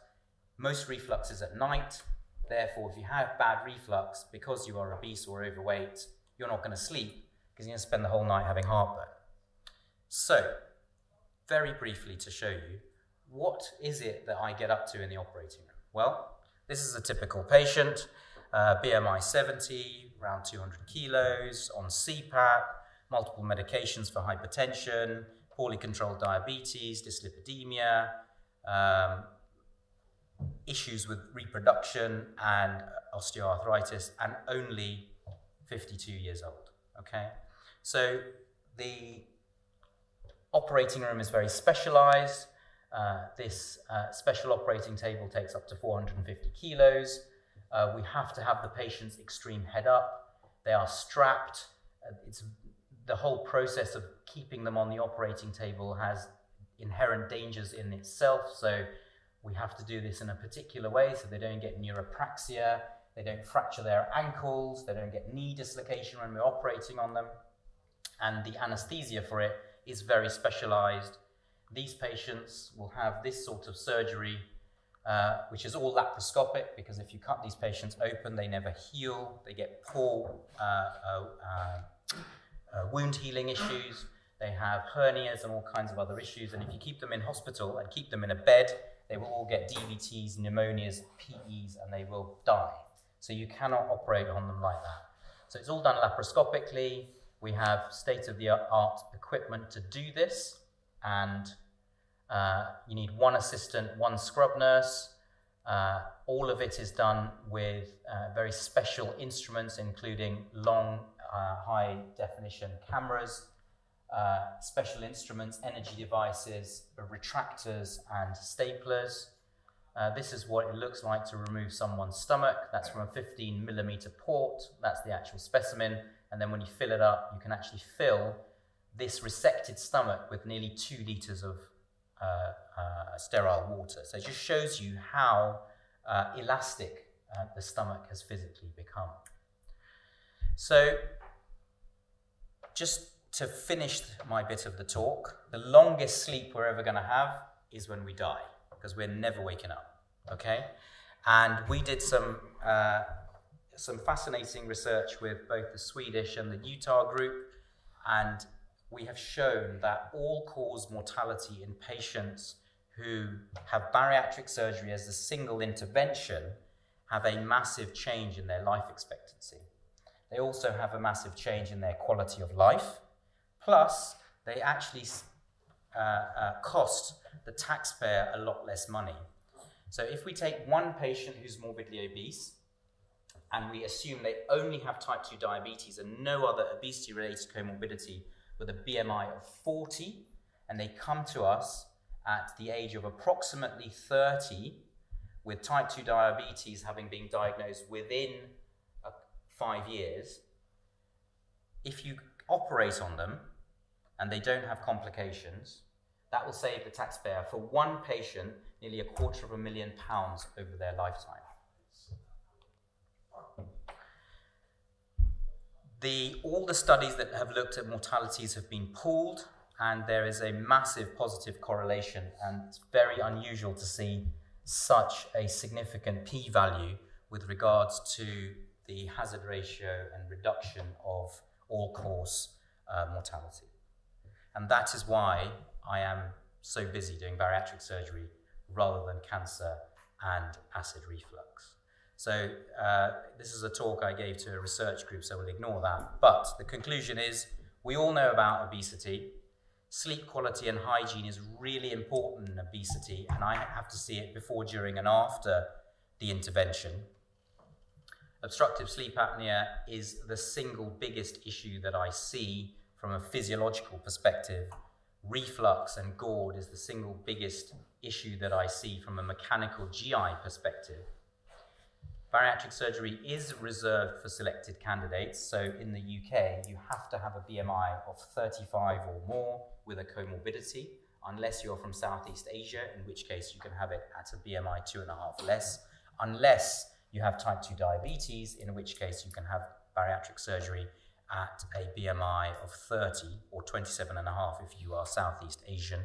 Most reflux is at night. Therefore, if you have bad reflux, because you are obese or overweight, you're not going to sleep because you're going to spend the whole night having heartburn. So, very briefly to show you, what is it that I get up to in the operating room? Well, this is a typical patient. BMI 70, around 200 kilos, on CPAP, multiple medications for hypertension, poorly controlled diabetes, dyslipidemia, issues with reproduction and osteoarthritis, and only 52 years old, okay? So the operating room is very specialized. This special operating table takes up to 450 kilos. We have to have the patient's extreme head up. They are strapped. It's the whole process of keeping them on the operating table has inherent dangers in itself. So we have to do this in a particular way so they don't get neuropraxia, they don't fracture their ankles, they don't get knee dislocation when we're operating on them. And the anesthesia for it is very specialized. These patients will have this sort of surgery, which is all laparoscopic, because if you cut these patients open, they never heal. They get poor wound healing issues. They have hernias and all kinds of other issues. And if you keep them in hospital and keep them in a bed, they will all get DVTs, pneumonias, PEs, and they will die. So you cannot operate on them like that. So it's all done laparoscopically. We have state-of-the-art equipment to do this. And you need one assistant, one scrub nurse. All of it is done with very special instruments, including long, high-definition cameras, special instruments, energy devices, retractors, and staplers. This is what it looks like to remove someone's stomach. That's from a 15mm port. That's the actual specimen. And then when you fill it up, you can actually fill this resected stomach with nearly 2 liters of sterile water. So it just shows you how elastic the stomach has physically become. So just to finish my bit of the talk, the longest sleep we're ever going to have is when we die, because we're never waking up, okay? And we did some fascinating research with both the Swedish and the Utah group, and we have shown that all-cause mortality in patients who have bariatric surgery as a single intervention have a massive change in their life expectancy. They also have a massive change in their quality of life, plus they actually cost the taxpayer a lot less money. So if we take one patient who's morbidly obese, and we assume they only have type 2 diabetes and no other obesity-related comorbidity with a BMI of 40, and they come to us at the age of approximately 30 with type 2 diabetes having been diagnosed within 5 years, if you operate on them and they don't have complications, that will save the taxpayer, for one patient, nearly £250,000 over their lifetime. All the studies that have looked at mortalities have been pooled, and there is a massive positive correlation, and it's very unusual to see such a significant p-value with regards to the hazard ratio and reduction of all-cause mortality. And that is why I am so busy doing bariatric surgery rather than cancer and acid reflux. So this is a talk I gave to a research group, so we'll ignore that. But the conclusion is, we all know about obesity. Sleep quality and hygiene is really important in obesity, and I have to see it before, during, and after the intervention. Obstructive sleep apnea is the single biggest issue that I see from a physiological perspective. Reflux and GORD is the single biggest issue that I see from a mechanical GI perspective. Bariatric surgery is reserved for selected candidates, so in the UK you have to have a BMI of 35 or more with a comorbidity, unless you're from Southeast Asia, in which case you can have it at a BMI 2.5 less, unless you have type 2 diabetes, in which case you can have bariatric surgery at a BMI of 30 or 27.5 if you are Southeast Asian.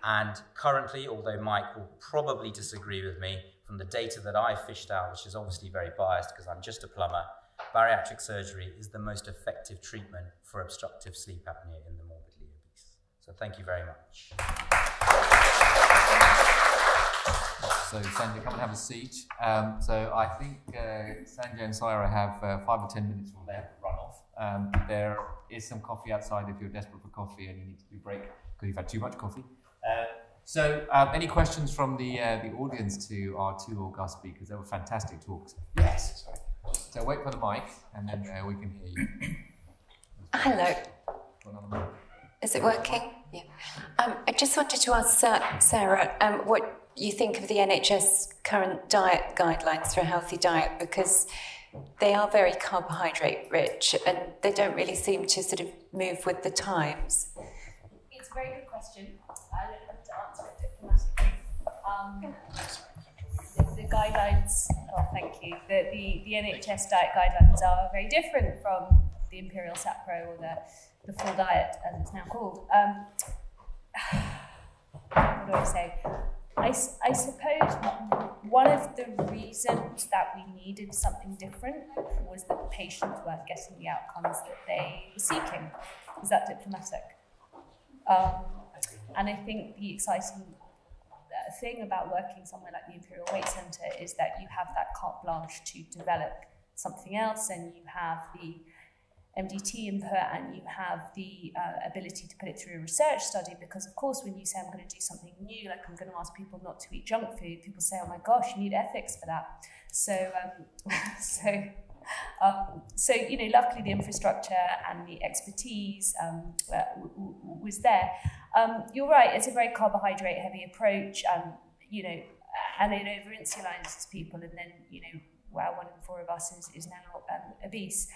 And currently, although Mike will probably disagree with me, from the data that I fished out, which is obviously very biased because I'm just a plumber, bariatric surgery is the most effective treatment for obstructive sleep apnea in the morbidly obese. So thank you very much. So So Sanjay, come and have a seat. So I think Sanjay and Saira have 5 or 10 minutes before they have to run off. There is some coffee outside if you're desperate for coffee and you need to do a break because you've had too much coffee. So any questions from the audience to our 2 august speakers? They were fantastic talks. Yes, sorry. So wait for the mic and then we can hear you. Hello. Is it working? Yeah. I just wanted to ask Sarah what you think of the NHS current diet guidelines for a healthy diet, because they are very carbohydrate rich and they don't really seem to sort of move with the times. It's a very good question. I don't have to answer it diplomatically. The guidelines, thank you. The NHS diet guidelines are very different from the Imperial SAPRO or the full diet, as it's now called. What do I say? I suppose one of the reasons that we needed something different was that patients weren't getting the outcomes that they were seeking. Is that diplomatic? And I think the exciting thing about working somewhere like the Imperial Weight Centre is that you have that carte blanche to develop something else, and you have the MDT input, and you have the ability to put it through a research study, because of course when you say I'm going to do something new, like I'm going to ask people not to eat junk food, people say, oh my gosh, you need ethics for that. So you know, luckily the infrastructure and the expertise was there. You're right, it's a very carbohydrate heavy approach, you know, and it over insulinizes people, and then, you know, wow, 1 in 4 of us is now obese.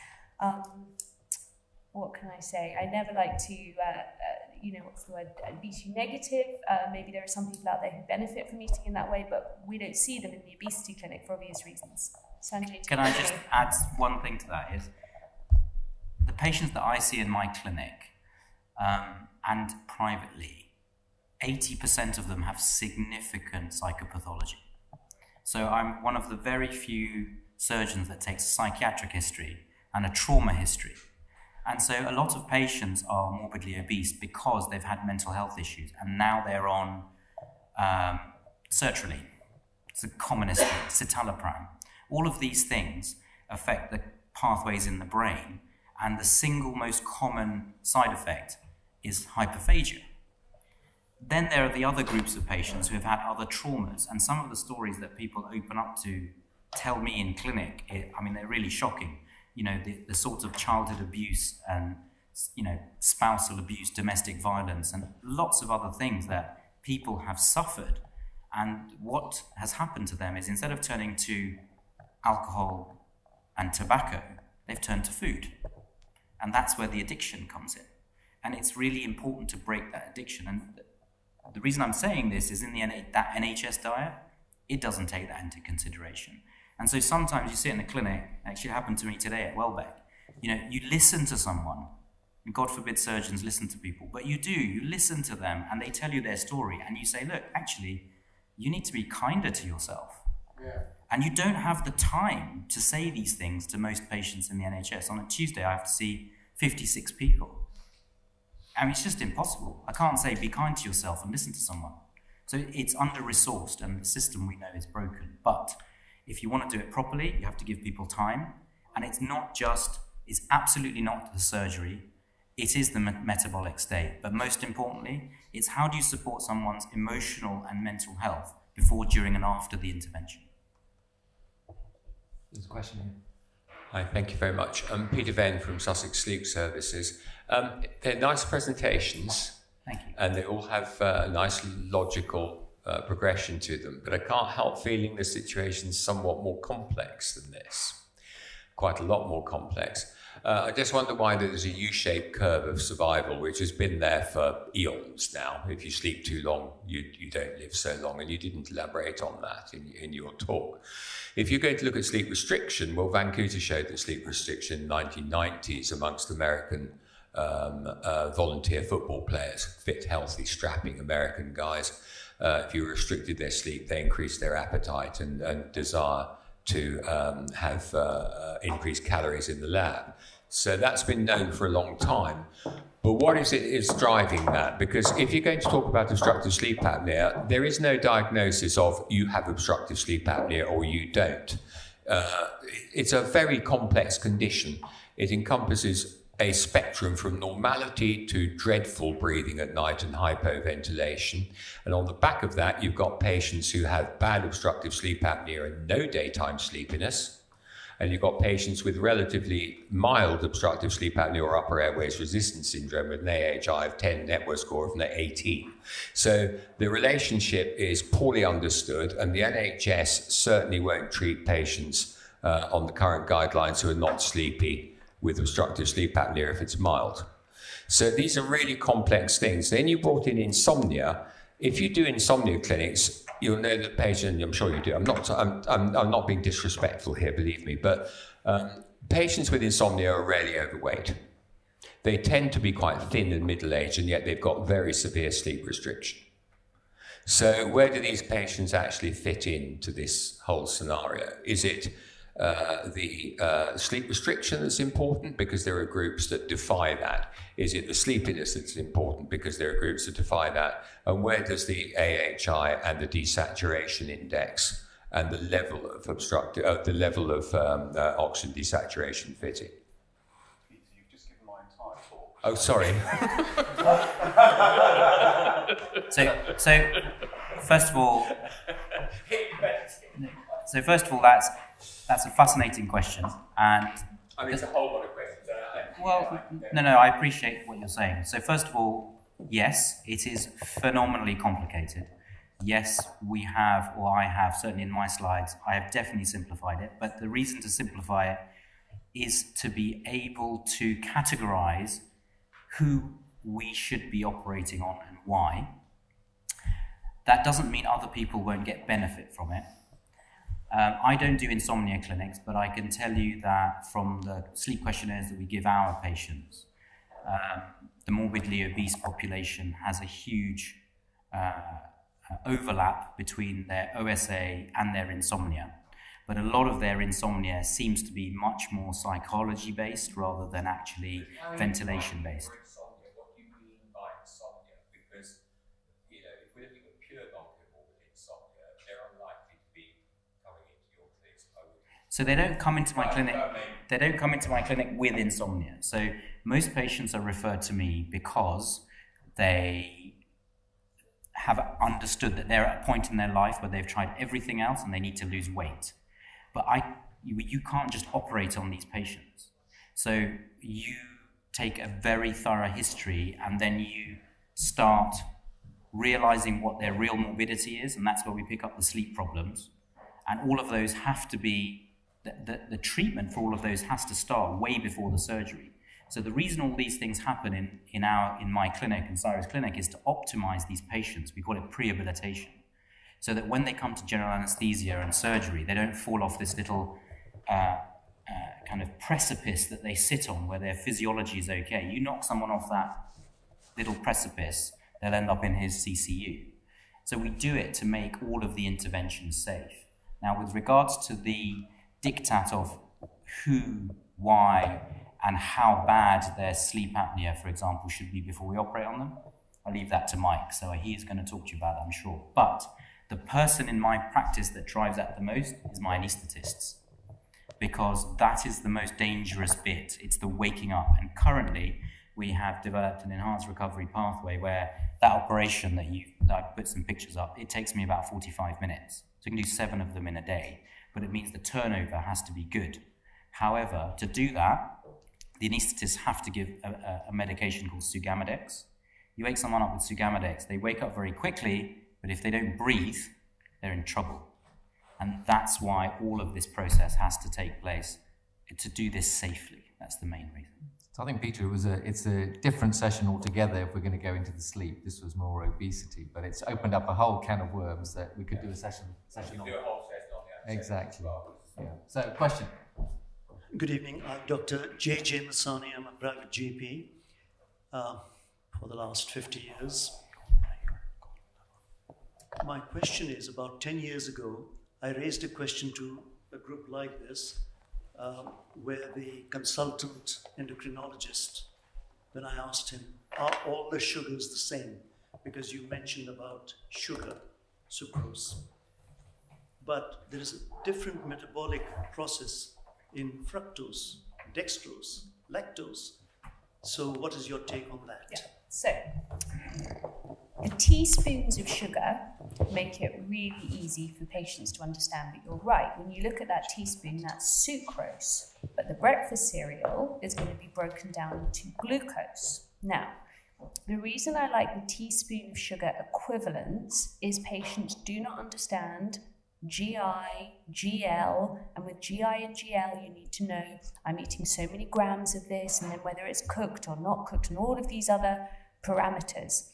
What can I say? I never like to, you know, what's the word, be too negative. Maybe there are some people out there who benefit from eating in that way, but we don't see them in the obesity clinic for obvious reasons. Sanjay, can I just add one thing to that? Is the patients that I see in my clinic and privately, 80% of them have significant psychopathology. So I'm one of the very few surgeons that takes a psychiatric history and a trauma history. And so a lot of patients are morbidly obese because they've had mental health issues, and now they're on sertraline. It's a commonest thing, citalopram. All of these things affect the pathways in the brain, and the single most common side effect is hyperphagia. Then there are the other groups of patients who have had other traumas, and some of the stories that people open up to tell me in clinic, I mean, they're really shocking. You know, the sorts of childhood abuse and, you know, spousal abuse, domestic violence, and lots of other things that people have suffered. And what has happened to them is, instead of turning to alcohol and tobacco, they've turned to food. And that's where the addiction comes in. And it's really important to break that addiction. And the reason I'm saying this is, in that NHS diet, it doesn't take that into consideration. And so sometimes you sit in a clinic, actually happened to me today at Welbeck, you know, you listen to someone, and God forbid surgeons listen to people, but you listen to them and they tell you their story, and you say, look, actually, you need to be kinder to yourself. Yeah. And you don't have the time to say these things to most patients in the NHS. On a Tuesday, I have to see 56 people. I mean, it's just impossible. I can't say be kind to yourself and listen to someone. So it's under-resourced, and the system we know is broken. But if you want to do it properly, you have to give people time. And it's absolutely not the surgery. It is the metabolic state. But most importantly, it's how do you support someone's emotional and mental health before, during, and after the intervention. There's a question here. Hi, thank you very much. I'm Peter Venn from Sussex Sleep Services. They're nice presentations. Thank you. And they all have a nice logical progression to them, but I can't help feeling the situation's somewhat more complex than this. Quite a lot more complex. I just wonder why there's a U-shaped curve of survival, which has been there for eons now. If you sleep too long, you don't live so long, and you didn't elaborate on that in your talk. If you're going to look at sleep restriction, well, Van Cooter showed that sleep restriction in the 1990s amongst American volunteer football players, fit, healthy, strapping American guys, if you restricted their sleep, they increased their appetite and desire to have increased calories in the lab. So that's been known for a long time. But what is it is driving that? Because if you're going to talk about obstructive sleep apnea, there is no diagnosis of you have obstructive sleep apnea or you don't. It's a very complex condition. It encompasses a spectrum from normality to dreadful breathing at night and hypoventilation. And on the back of that, you've got patients who have bad obstructive sleep apnea and no daytime sleepiness. And you've got patients with relatively mild obstructive sleep apnea or upper airways resistance syndrome with an AHI of 10, Epworth Score of 18. So the relationship is poorly understood, and the NHS certainly won't treat patients on the current guidelines who are not sleepy with obstructive sleep apnea if it's mild. So these are really complex things. Then you brought in insomnia. If you do insomnia clinics, you'll know that patient, I'm sure you do, I'm not being disrespectful here, believe me, but patients with insomnia are rarely overweight. They tend to be quite thin and middle-aged, and yet they've got very severe sleep restriction. So where do these patients actually fit into this whole scenario? Is it the sleep restriction that's important because there are groups that defy that? Is it the sleepiness that's important because there are groups that defy that? And where does the AHI and the desaturation index and the level of obstructive, oxygen desaturation fit in? You've just given my entire talk. Oh, sorry. So first of all, that's a fascinating question, and I mean, it's a whole lot of questions. Well, no, I appreciate what you're saying. So first of all, yes, it is phenomenally complicated. Yes, we have, or I have, certainly in my slides, I have definitely simplified it, but the reason to simplify it is to be able to categorize who we should be operating on and why. That doesn't mean other people won't get benefit from it. I don't do insomnia clinics, but I can tell you that from the sleep questionnaires that we give our patients, the morbidly obese population has a huge overlap between their OSA and their insomnia. But a lot of their insomnia seems to be much more psychology-based rather than actually ventilation-based. What do you mean by insomnia? Because, you know, if we're looking at pure non-morbid insomnia, they're unlikely to be coming into your clinics. So they don't come into my clinic. They don't come into my clinic with insomnia. So most patients are referred to me because they have understood that they're at a point in their life where they've tried everything else and they need to lose weight. But you can't just operate on these patients. So you take a very thorough history and then you start realizing what their real morbidity is, and that's where we pick up the sleep problems. And all of those have to be, the treatment for all of those has to start way before the surgery. So the reason all these things happen in my clinic, in Saira's clinic, is to optimize these patients. We call it prehabilitation. So that when they come to general anesthesia and surgery, they don't fall off this little kind of precipice that they sit on where their physiology is okay. You knock someone off that little precipice, they'll end up in his CCU. So we do it to make all of the interventions safe. Now, with regards to the diktat of who, why, and how bad their sleep apnea, for example, should be before we operate on them, I'll leave that to Mike. So he's going to talk to you about that, I'm sure. But the person in my practice that drives that the most is my anaesthetists, because that is the most dangerous bit. It's the waking up. And currently, we have developed an enhanced recovery pathway where that operation that I put some pictures up, it takes me about 45 minutes. So I can do 7 of them in a day, but it means the turnover has to be good. However, to do that, the anaesthetists have to give a medication called Sugamadex. You wake someone up with Sugamadex, they wake up very quickly, but if they don't breathe, they're in trouble. And that's why all of this process has to take place, to do this safely. That's the main reason. So I think, Peter, it's a different session altogether if we're going to go into the sleep. This was more obesity, but it's opened up a whole can of worms that we could do a session on. Do a whole session on the exactly. Yeah. So, question. Good evening. I'm Dr. J.J. Masani. I'm a private GP for the last 50 years. My question is, about 10 years ago, I raised a question to a group like this where the consultant endocrinologist, when I asked him, are all the sugars the same? Because you mentioned about sugar, sucrose. But there is a different metabolic process in fructose, dextrose, lactose. So what is your take on that? Yeah. So the teaspoons of sugar make it really easy for patients to understand, but you're right. When you look at that teaspoon, that's sucrose, but the breakfast cereal is going to be broken down into glucose. Now, the reason I like the teaspoon of sugar equivalents is patients do not understand GI, GL, and with GI and GL, you need to know I'm eating so many grams of this, and then whether it's cooked or not cooked, and all of these other parameters.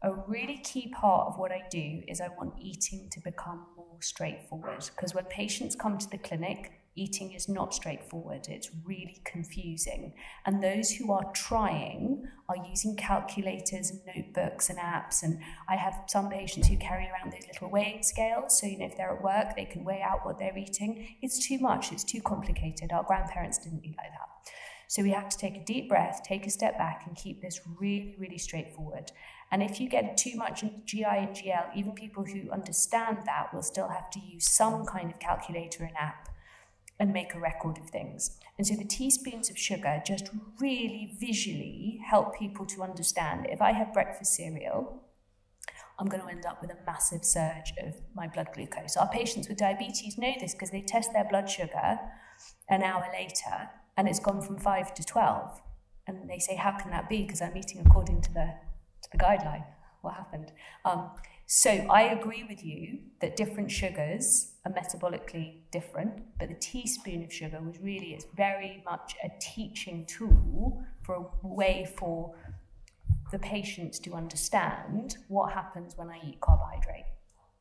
A really key part of what I do is I want eating to become more straightforward, because when patients come to the clinic, eating is not straightforward. It's really confusing. And those who are trying are using calculators and notebooks and apps. And I have some patients who carry around those little weighing scales. So, if they're at work, they can weigh out what they're eating. It's too much. It's too complicated. Our grandparents didn't eat like that. So we have to take a deep breath, take a step back, and keep this really, really straightforward. And if you get too much into GI and GL, even people who understand that will still have to use some kind of calculator and app and make a record of things. And so the teaspoons of sugar just really visually help people to understand, if I have breakfast cereal, I'm going to end up with a massive surge of my blood glucose. Our patients with diabetes know this because they test their blood sugar an hour later and it's gone from 5 to 12. And they say, how can that be? Because I'm eating according to the guideline. What happened? So I agree with you that different sugars are metabolically different, but the teaspoon of sugar was really, it's very much a teaching tool for a way for the patients to understand what happens when I eat carbohydrate.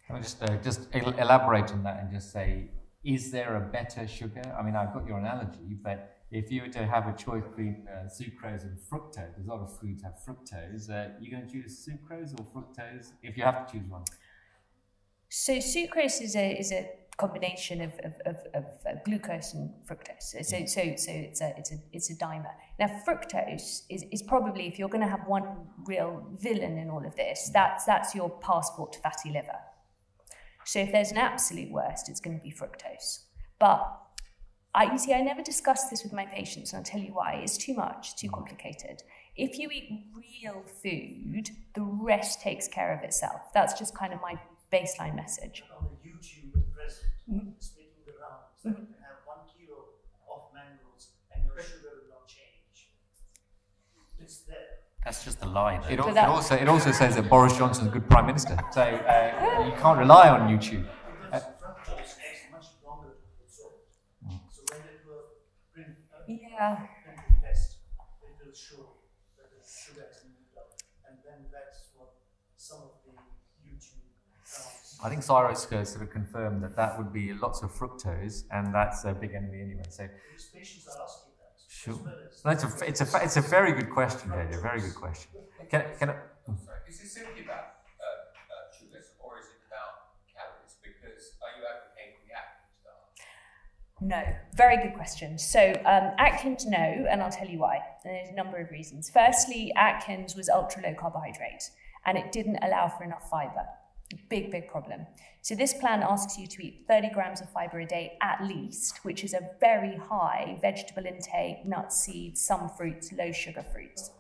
Can I just elaborate on that and just say, is there a better sugar? I mean, I've got your analogy, but if you were to have a choice between sucrose and fructose, a lot of foods have fructose, you're going to choose sucrose or fructose if you have to choose one? So sucrose is a combination of glucose and fructose. So it's a dimer. Now fructose is probably, if you're going to have one real villain in all of this, that's your passport to fatty liver. So if there's an absolute worst, it's going to be fructose. But you see, I never discuss this with my patients, and I'll tell you why. It's too much, too complicated. If you eat real food, the rest takes care of itself. That's just kind of my baseline message. On the YouTube at present, it's making the rounds that you can have 1 kilo of mangoes and your sugar will not change. It's there. That's just a lie. It also says that Boris Johnson's a good Prime Minister. So you can't rely on YouTube. Fructose takes much longer to absorb. So when they do a print test, it will show that the sugar has moved up. And then that's what some of the YouTube I think Saira sort of confirmed that would be lots of fructose, and that's a big enemy anyway. So these patients are asking that. Sure. No, it's a very good question, JJ. A very good question. Can I? Sorry, is it simply about sugars, or is it about calories? Because are you advocating the Atkins diet? No, very good question. So Atkins, no, and I'll tell you why. And there's a number of reasons. Firstly, Atkins was ultra low carbohydrate, and it didn't allow for enough fiber. Big, big problem. So this plan asks you to eat 30 grams of fiber a day at least, which is a very high vegetable intake, nuts, seeds, some fruits, low sugar fruits.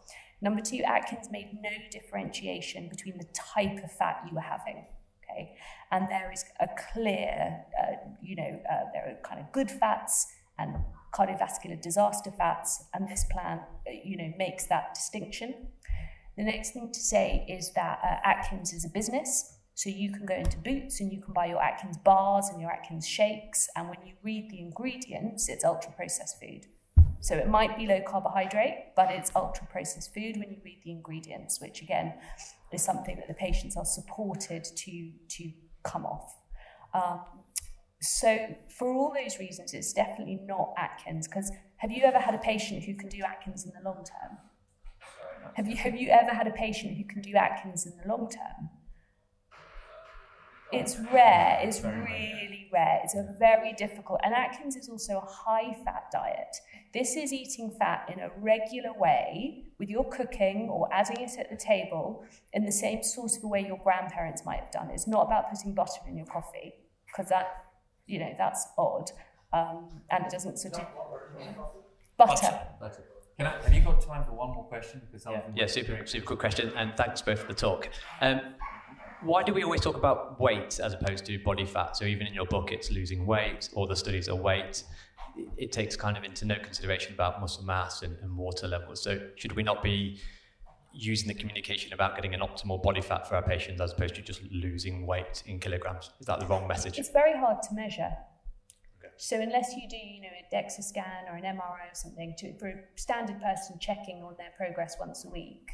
Number two, Atkins made no differentiation between the type of fat you were having. Okay, and there is a clear, there are kind of good fats and cardiovascular disaster fats, and this plan, makes that distinction. The next thing to say is that Atkins is a business. So you can go into Boots and you can buy your Atkins bars and your Atkins shakes, and when you read the ingredients, it's ultra-processed food. So it might be low carbohydrate, but it's ultra-processed food when you read the ingredients, which again is something that the patients are supported to come off. So for all those reasons, it's definitely not Atkins, because have you ever had a patient who can do Atkins in the long term? Have you ever had a patient who can do Atkins in the long term? It's rare. It's really rare. It's a very difficult. And Atkins is also a high-fat diet. This is eating fat in a regular way with your cooking or adding it at the table in the same sort of a way your grandparents might have done. It's not about putting butter in your coffee, because that, you know, that's odd. And it doesn't sort of... Butter. Have you got time for one more question? Yeah, super quick question, and thanks both for the talk. Why do we always talk about weight as opposed to body fat? So even in your book, it's losing weight, all the studies are weight. It takes kind of into no consideration about muscle mass and water levels. So should we not be using the communication about getting an optimal body fat for our patients as opposed to just losing weight in kilograms? Is that the wrong message? It's very hard to measure. So unless you do, you know, a DEXA scan or an MRI or something, for a standard person checking on their progress once a week,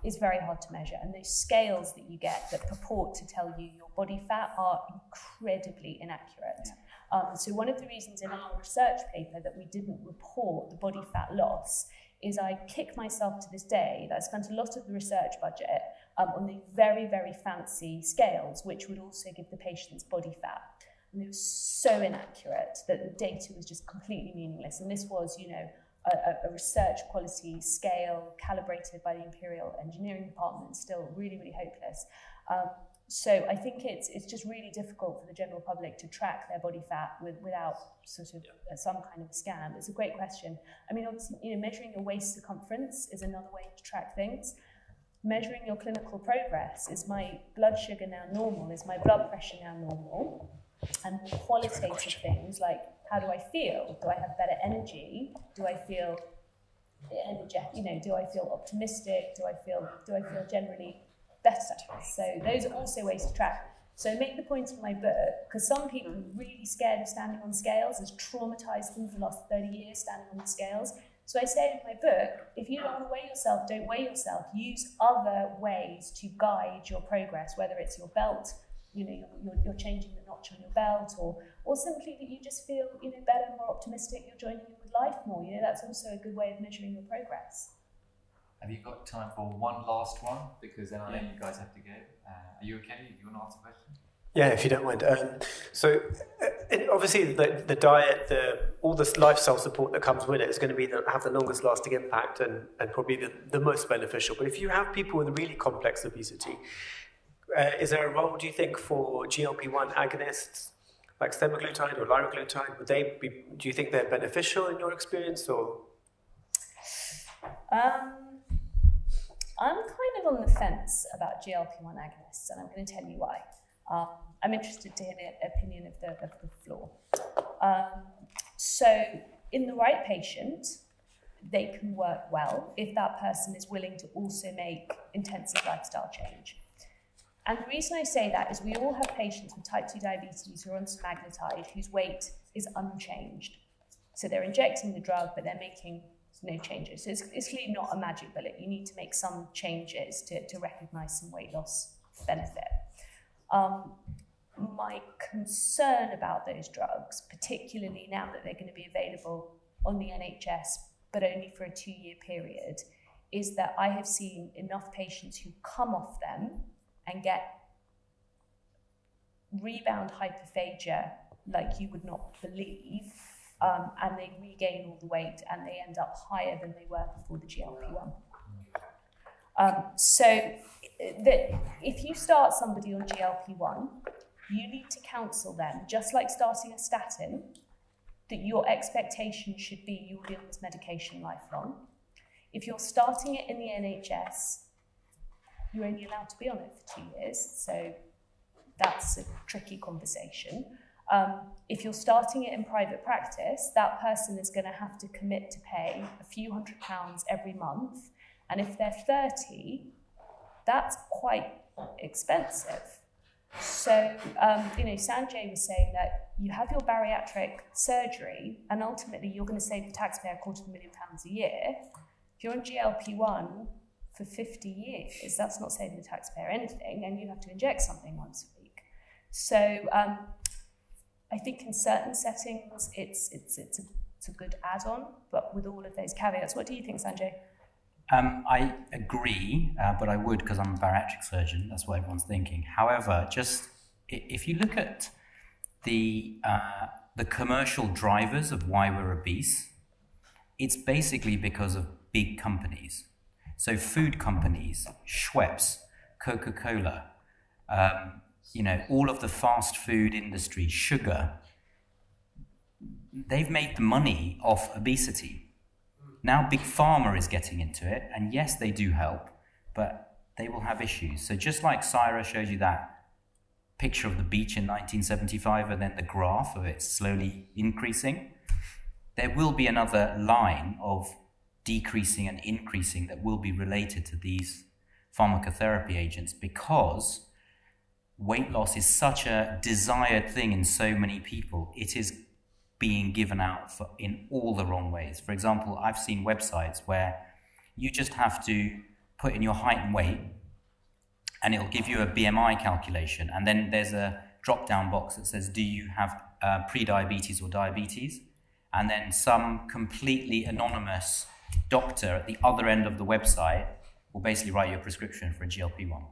is very hard to measure. And those scales that you get that purport to tell you your body fat are incredibly inaccurate. So one of the reasons in our research paper that we didn't report the body fat loss is I kick myself to this day that I spent a lot of the research budget on the very, very fancy scales, which would also give the patient's body fat. And it was so inaccurate that the data was just completely meaningless. And this was, you know, a research quality scale calibrated by the Imperial Engineering Department, still really, really hopeless. So I think it's just really difficult for the general public to track their body fat without sort of some kind of a scan. It's a great question. I mean, obviously, you know, measuring your waist circumference is another way to track things. Measuring your clinical progress, is my blood sugar now normal? Is my blood pressure now normal? And qualitative things like, how do I feel? Do I have better energy? Do I feel energetic? You know, do I feel optimistic? Do I feel generally better? So those are also ways to track. So I make the point in my book, because some people are really scared of standing on scales. It's traumatized them for the last 30 years standing on the scales. So I say in my book, if you don't want to weigh yourself, don't weigh yourself. Use other ways to guide your progress, whether it's your belt, you know, you're changing the notch on your belt, or simply that you just feel, you know, better, more optimistic, you're joining in with life more. You know, that's also a good way of measuring your progress. Have you got time for one last one? Because then I know you guys have to go. Are you okay? Do you want to answer the question? Yeah, if you don't mind. Obviously the diet, all the lifestyle support that comes with it is going to have the longest lasting impact and probably the most beneficial. But if you have people with really complex obesity, is there a role, do you think, for GLP-1 agonists like semaglutide or liraglutide? Do you think they're beneficial in your experience, or? I'm kind of on the fence about GLP-1 agonists, and I'm going to tell you why. I'm interested to hear the opinion of the floor. So in the right patient, they can work well if that person is willing to also make intensive lifestyle change. And the reason I say that is we all have patients with type 2 diabetes who are on semaglutide whose weight is unchanged. So they're injecting the drug, but they're making no changes. So it's clearly not a magic bullet. You need to make some changes to recognize some weight loss benefit. My concern about those drugs, particularly now that they're going to be available on the NHS, but only for a 2-year period, is that I have seen enough patients who come off them and get rebound hyperphagia like you would not believe, and they regain all the weight and they end up higher than they were before the GLP-1. So if you start somebody on GLP-1, you need to counsel them, just like starting a statin, that your expectation should be you will be on this medication lifelong. If you're starting it in the NHS, you're only allowed to be on it for 2 years, so that's a tricky conversation. If you're starting it in private practice, that person is going to have to commit to pay a few £100 every month, and if they're 30, that's quite expensive. So, you know, Sanjay was saying that you have your bariatric surgery, and ultimately you're going to save the taxpayer £250,000 a year. If you're on GLP-1 for 50 years, that's not saving the taxpayer anything, and you have to inject something once a week. So I think in certain settings it's a good add-on, but with all of those caveats. What do you think, Sanjay? I agree, but I would, because I'm a bariatric surgeon, that's what everyone's thinking. However, just if you look at the commercial drivers of why we're obese, it's basically because of big companies. So food companies, Schweppes, Coca-Cola, all of the fast food industry, sugar, they've made the money off obesity. Now Big Pharma is getting into it, and yes, they do help, but they will have issues. So just like Saira showed you that picture of the beach in 1975 and then the graph of it slowly increasing, there will be another line of decreasing and increasing that will be related to these pharmacotherapy agents, because weight loss is such a desired thing in so many people. It is being given out in all the wrong ways. For example, I've seen websites where you just have to put in your height and weight, and it'll give you a BMI calculation, and then there's a drop-down box that says, do you have pre-diabetes or diabetes? And then some completely anonymous doctor at the other end of the website will basically write you a prescription for a GLP-1.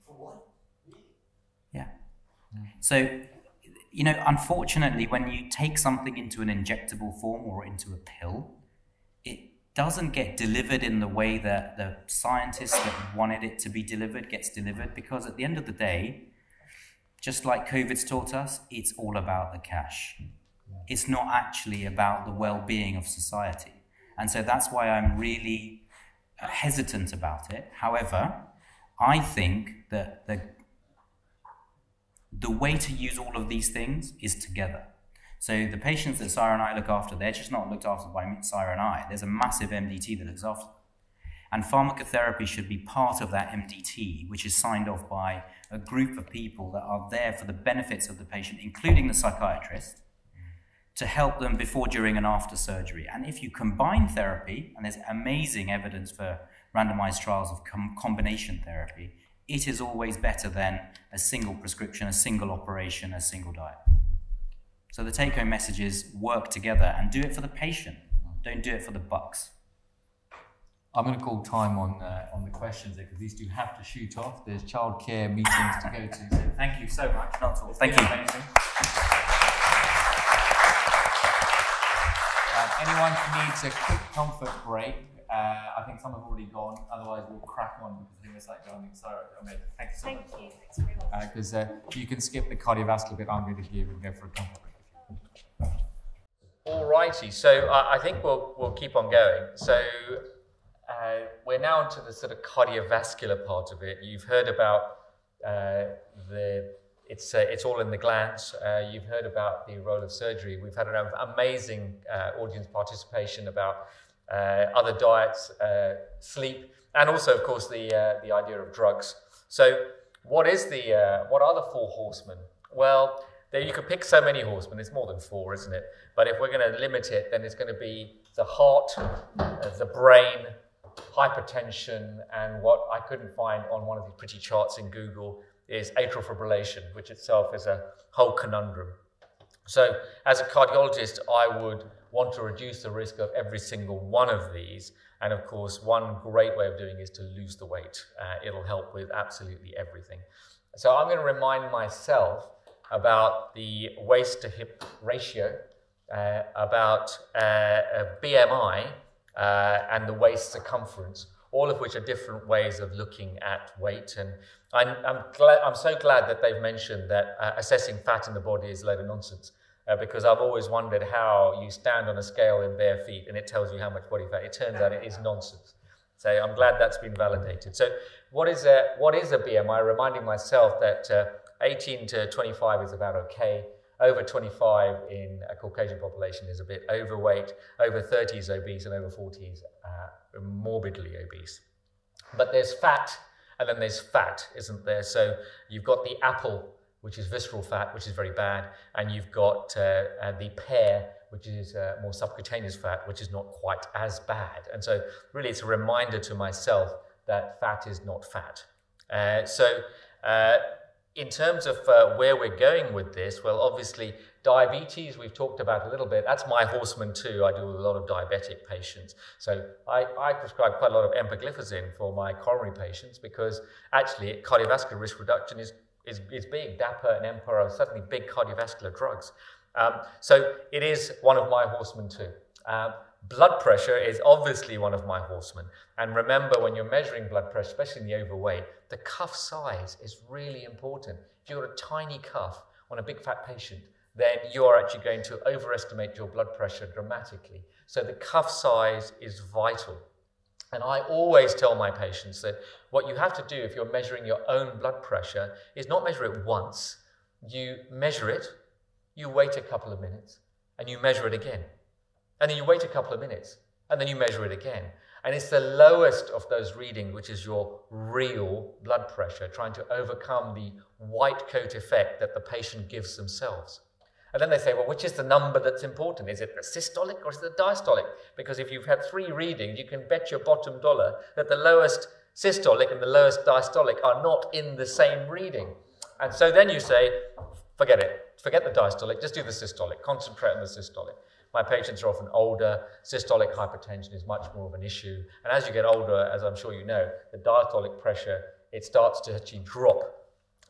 For what? Yeah. So, unfortunately, when you take something into an injectable form or into a pill, it doesn't get delivered in the way that the scientists that wanted it to be delivered gets delivered, because at the end of the day, just like COVID's taught us, it's all about the cash. It's not actually about the well-being of society. And so that's why I'm really hesitant about it. However, I think that the way to use all of these things is together. So the patients that Saira and I look after, they're just not looked after by Saira and I. There's a massive MDT that looks after them. And pharmacotherapy should be part of that MDT, which is signed off by a group of people that are there for the benefits of the patient, including the psychiatrist, to help them before, during, and after surgery. And if you combine therapy, and there's amazing evidence for randomized trials of combination therapy, it is always better than a single prescription, a single operation, a single diet. So the take-home message is work together and do it for the patient. Don't do it for the bucks. I'm going to call time on the questions there, because these two have to shoot off. There's childcare meetings to go to. So thank you so much. Not at all. Thank you. Amazing. Anyone who needs a quick comfort break, I think some have already gone. Otherwise, we'll crack on, because I think it's like going. Sorry, Hameed. Thank you so much. Thank you. Thanks very much. Because you can skip the cardiovascular bit I'm going to give and go for a comfort break. Alrighty, so I think we'll keep on going. So we're now into the sort of cardiovascular part of it. You've heard about it's all in the glands. You've heard about the role of surgery. We've had an amazing audience participation about other diets, sleep, and also, of course, the idea of drugs. So, what are the four horsemen? Well, you could pick so many horsemen. It's more than four, isn't it? But if we're going to limit it, then it's going to be the heart, the brain, hypertension, and what I couldn't find on one of these pretty charts in Google is atrial fibrillation, which itself is a whole conundrum. So as a cardiologist, I would want to reduce the risk of every single one of these. And of course, one great way of doing it is to lose the weight. It'll help with absolutely everything. So I'm going to remind myself about the waist to hip ratio, about BMI, and the waist circumference, all of which are different ways of looking at weight. And I'm so glad that they've mentioned that assessing fat in the body is a load of nonsense, because I've always wondered how you stand on a scale in bare feet and it tells you how much body fat. It turns out it is nonsense. So I'm glad that's been validated. So what is a BMI? Reminding myself that 18 to 25 is about okay. Over 25 in a Caucasian population is a bit overweight. Over 30 is obese, and over 40 is morbidly obese. But there's fat, and then there's fat, isn't there? So you've got the apple, which is visceral fat, which is very bad, and you've got the pear, which is more subcutaneous fat, which is not quite as bad. And so really it's a reminder to myself that fat is not fat. In terms of where we're going with this, well, obviously, diabetes, we've talked about a little bit. That's my horseman too. I do a lot of diabetic patients. So I prescribe quite a lot of empagliflozin for my coronary patients, because actually cardiovascular risk reduction is is big. DAPA and EMPA are certainly big cardiovascular drugs. So it is one of my horsemen too. Blood pressure is obviously one of my horsemen. And remember, when you're measuring blood pressure, especially in the overweight, the cuff size is really important. If you've got a tiny cuff on a big fat patient, then you're actually going to overestimate your blood pressure dramatically. So the cuff size is vital. And I always tell my patients that what you have to do if you're measuring your own blood pressure is not measure it once. You measure it, you wait a couple of minutes, and you measure it again. And then you wait a couple of minutes, and then you measure it again. And it's the lowest of those readings, which is your real blood pressure, trying to overcome the white coat effect that the patient gives themselves. And then they say, well, which is the number that's important? Is it the systolic or is it the diastolic? Because if you've had 3 readings, you can bet your bottom dollar that the lowest systolic and the lowest diastolic are not in the same reading. And so then you say, forget it. Forget the diastolic, just do the systolic. Concentrate on the systolic. My patients are often older. Systolic hypertension is much more of an issue. And as you get older, as I'm sure you know, the diastolic pressure, it starts to actually drop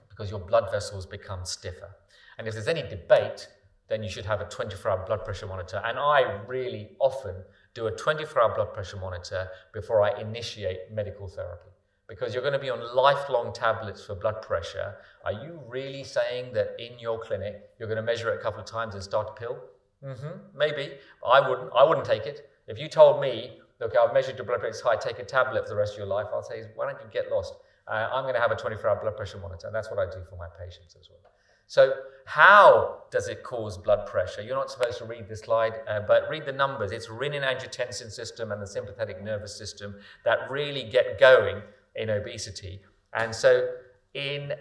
because your blood vessels become stiffer. And if there's any debate, then you should have a 24-hour blood pressure monitor. And I really often do a 24-hour blood pressure monitor before I initiate medical therapy. Because you're going to be on lifelong tablets for blood pressure. Are you really saying that in your clinic, you're going to measure it a couple of times and start a pill? Maybe. I wouldn't take it. If you told me, look, I've measured your blood pressure, it's high, take a tablet for the rest of your life, I'll say, why don't you get lost? I'm going to have a 24-hour blood pressure monitor. And that's what I do for my patients as well. So how does it cause blood pressure? You're not supposed to read this slide, but read the numbers. It's renin-angiotensin system and the sympathetic nervous system that really get going in obesity. And so in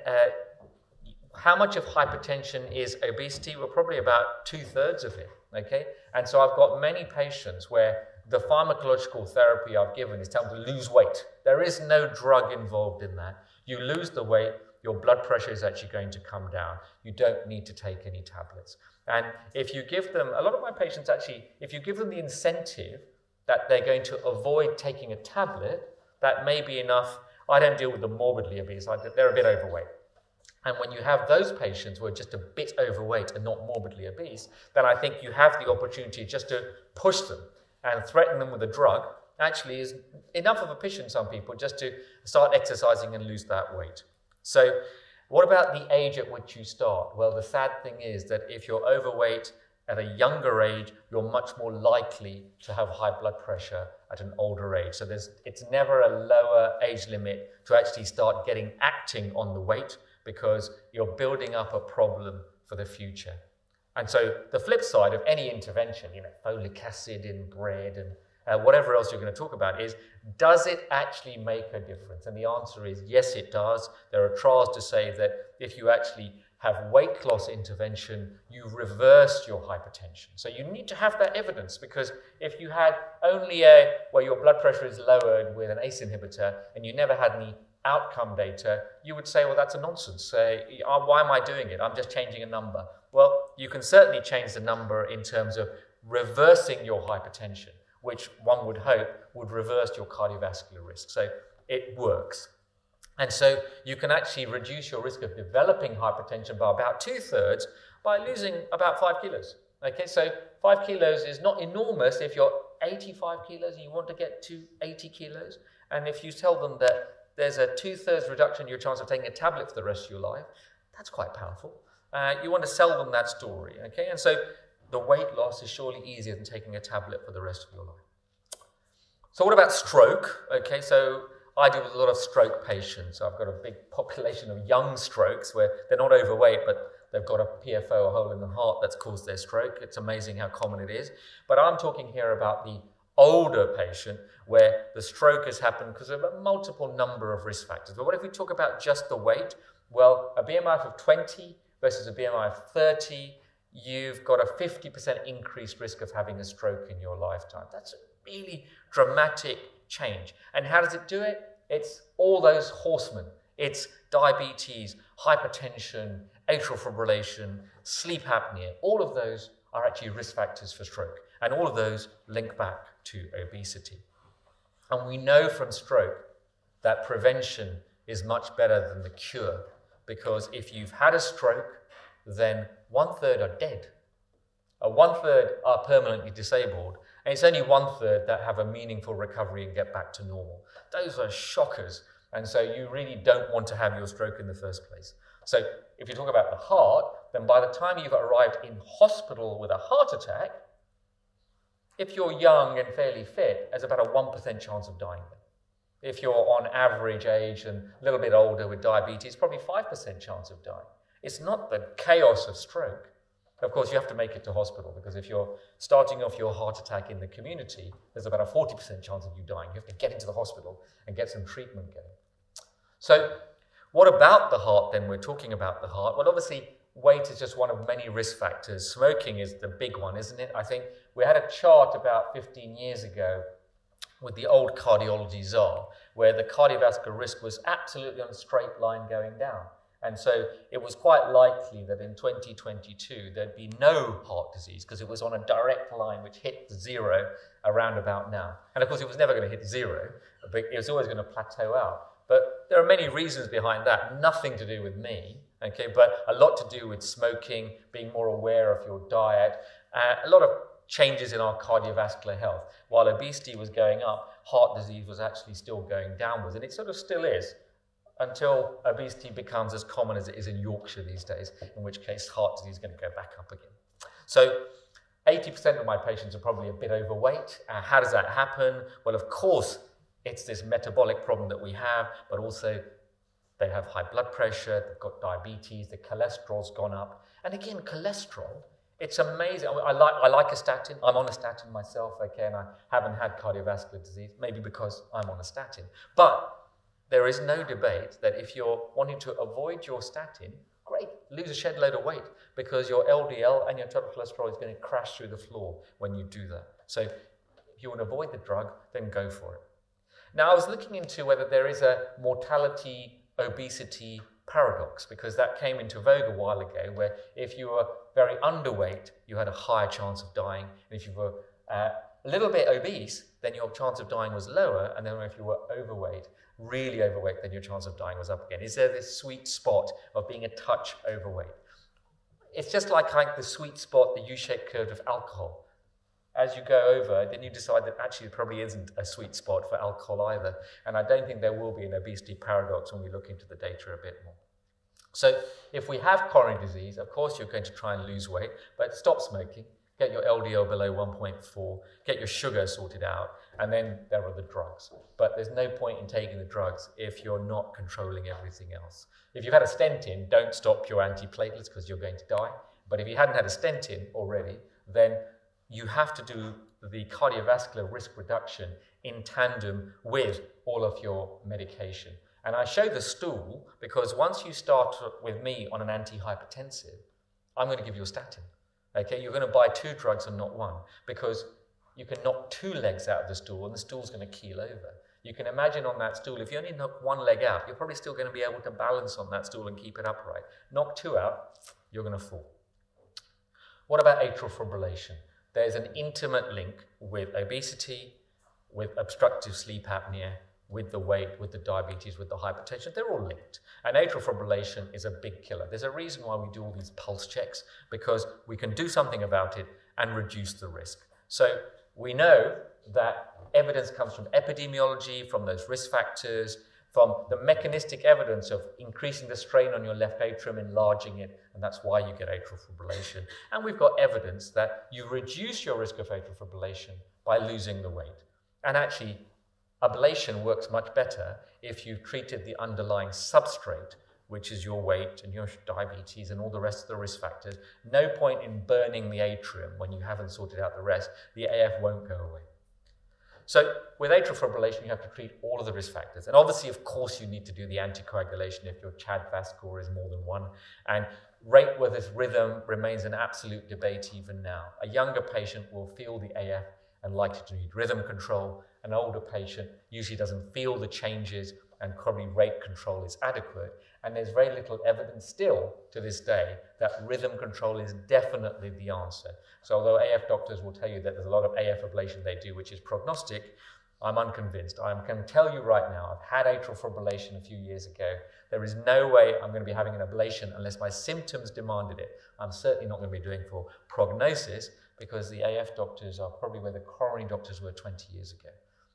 how much of hypertension is obesity? Well, probably about 2/3 of it, okay? And so I've got many patients where the pharmacological therapy I've given is telling them to lose weight. There is no drug involved in that. You lose the weight, your blood pressure is actually going to come down. You don't need to take any tablets. And if you give them, a lot of my patients actually, if you give them the incentive that they're going to avoid taking a tablet, that may be enough. I don't deal with the morbidly obese, they're a bit overweight. And when you have those patients who are just a bit overweight and not morbidly obese, then I think you have the opportunity just to push them and threaten them with a drug. Actually is enough of a push in some people just to start exercising and lose that weight. So what about the age at which you start? Well, the sad thing is that if you're overweight at a younger age, you're much more likely to have high blood pressure at an older age. So it's never a lower age limit to actually start acting on the weight, because you're building up a problem for the future. And so the flip side of any intervention, folic acid in bread and whatever else you're going to talk about is, does it actually make a difference? And the answer is yes, it does. There are trials to say that if you actually have weight loss intervention, you reverse your hypertension. So you need to have that evidence, because if you had only where your blood pressure is lowered with an ACE inhibitor and you never had any outcome data, you would say, well, that's a nonsense. Why am I doing it? I'm just changing a number. Well, you can certainly change the number in terms of reversing your hypertension, which one would hope would reverse your cardiovascular risk. So it works. And so you can actually reduce your risk of developing hypertension by about 2/3 by losing about 5 kilos. Okay, so 5 kilos is not enormous if you're 85 kilos and you want to get to 80 kilos. And if you tell them that there's a 2/3 reduction in your chance of taking a tablet for the rest of your life, that's quite powerful. You want to sell them that story, okay? And so the weight loss is surely easier than taking a tablet for the rest of your life. So what about stroke? Okay, so I deal with a lot of stroke patients. I've got a big population of young strokes where they're not overweight, but they've got a PFO, a hole in the heart, that's caused their stroke. It's amazing how common it is. But I'm talking here about the older patient where the stroke has happened because of a multiple number of risk factors. But what if we talk about just the weight? Well, a BMI of 20 versus a BMI of 30, you've got a 50% increased risk of having a stroke in your lifetime. That's a really dramatic change. And how does it do it? It's all those horsemen. It's diabetes, hypertension, atrial fibrillation, sleep apnea. All of those are actually risk factors for stroke. And all of those link back to obesity. And we know from stroke that prevention is much better than the cure. because if you've had a stroke, then 1/3 are dead. 1/3 are permanently disabled, and it's only 1/3 that have a meaningful recovery and get back to normal. Those are shockers, and so you really don't want to have your stroke in the first place. So if you talk about the heart, then by the time you've arrived in hospital with a heart attack, if you're young and fairly fit, there's about a 1% chance of dying. If you're on average age and a little bit older with diabetes, probably 5% chance of dying. It's not the chaos of stroke. Of course, you have to make it to hospital, because if you're starting off your heart attack in the community, there's about a 40% chance of you dying. You have to get into the hospital and get some treatment going. So what about the heart then? We're talking about the heart. Well, obviously, weight is just one of many risk factors. Smoking is the big one, isn't it? I think we had a chart about 15 years ago with the old cardiology czar, where the cardiovascular risk was absolutely on a straight line going down. And so it was quite likely that in 2022 there'd be no heart disease, because it was on a direct line which hit zero around about now. And of course it was never going to hit zero, but it was always going to plateau out. But there are many reasons behind that, nothing to do with me, okay, but a lot to do with smoking, being more aware of your diet, a lot of changes in our cardiovascular health. While obesity was going up, heart disease was actually still going downwards, and it sort of still is, until obesity becomes as common as it is in Yorkshire these days, in which case heart disease is going to go back up again. So 80% of my patients are probably a bit overweight. How does that happen? Well, of course, it's this metabolic problem that we have, but also they have high blood pressure, they've got diabetes, the cholesterol's gone up. And again, cholesterol, it's amazing. I like a statin. I'm on a statin myself, okay, and I haven't had cardiovascular disease, maybe because I'm on a statin. But there is no debate that if you're wanting to avoid your statin, great, lose a shed load of weight, because your LDL and your total cholesterol is going to crash through the floor when you do that. So if you want to avoid the drug, then go for it. Now, I was looking into whether there is a mortality-obesity paradox, because that came into vogue a while ago, where if you were very underweight, you had a higher chance of dying. And if you were a little bit obese, then your chance of dying was lower. And then if you were overweight, really overweight, then your chance of dying was up again. Is there this sweet spot of being a touch overweight? It's just like the sweet spot, the U-shaped curve of alcohol. As you go over, then you decide that actually there probably isn't a sweet spot for alcohol either. And I don't think there will be an obesity paradox when we look into the data a bit more. So if we have coronary disease, of course you're going to try and lose weight, but stop smoking, get your LDL below 1.4, get your sugar sorted out, and then there are the drugs. But there's no point in taking the drugs if you're not controlling everything else. If you've had a stent in, don't stop your antiplatelets because you're going to die. But if you hadn't had a stent in already, then you have to do the cardiovascular risk reduction in tandem with all of your medication. And I show the stool because once you start with me on an antihypertensive, I'm going to give you a statin. Okay, you're going to buy 2 drugs and not 1, because you can knock 2 legs out of the stool and the stool's going to keel over. You can imagine on that stool, if you only knock 1 leg out, you're probably still going to be able to balance on that stool and keep it upright. Knock 2 out, you're going to fall. What about atrial fibrillation? There's an intimate link with obesity, with obstructive sleep apnea, with the weight, with the diabetes, with the hypertension. They're all linked. And atrial fibrillation is a big killer. There's a reason why we do all these pulse checks, because we can do something about it and reduce the risk. So we know that evidence comes from epidemiology, from those risk factors, from the mechanistic evidence of increasing the strain on your left atrium, enlarging it, and that's why you get atrial fibrillation. And we've got evidence that you reduce your risk of atrial fibrillation by losing the weight. And actually, ablation works much better if you've treated the underlying substrate, which is your weight and your diabetes and all the rest of the risk factors. No point in burning the atrium when you haven't sorted out the rest. The AF won't go away. So with atrial fibrillation, you have to treat all of the risk factors. And obviously, of course, you need to do the anticoagulation if your CHA2DS2-VASc score is more than 1. And rate versus rhythm remains an absolute debate even now. A younger patient will feel the AF and likely to need rhythm control. An older patient usually doesn't feel the changes and probably rate control is adequate. And there's very little evidence still to this day that rhythm control is definitely the answer. So although AF doctors will tell you that there's a lot of AF ablation they do, which is prognostic, I'm unconvinced. I can tell you right now, I've had atrial fibrillation a few years ago. There is no way I'm going to be having an ablation unless my symptoms demanded it. I'm certainly not going to be doing for prognosis, because the AF doctors are probably where the coronary doctors were 20 years ago.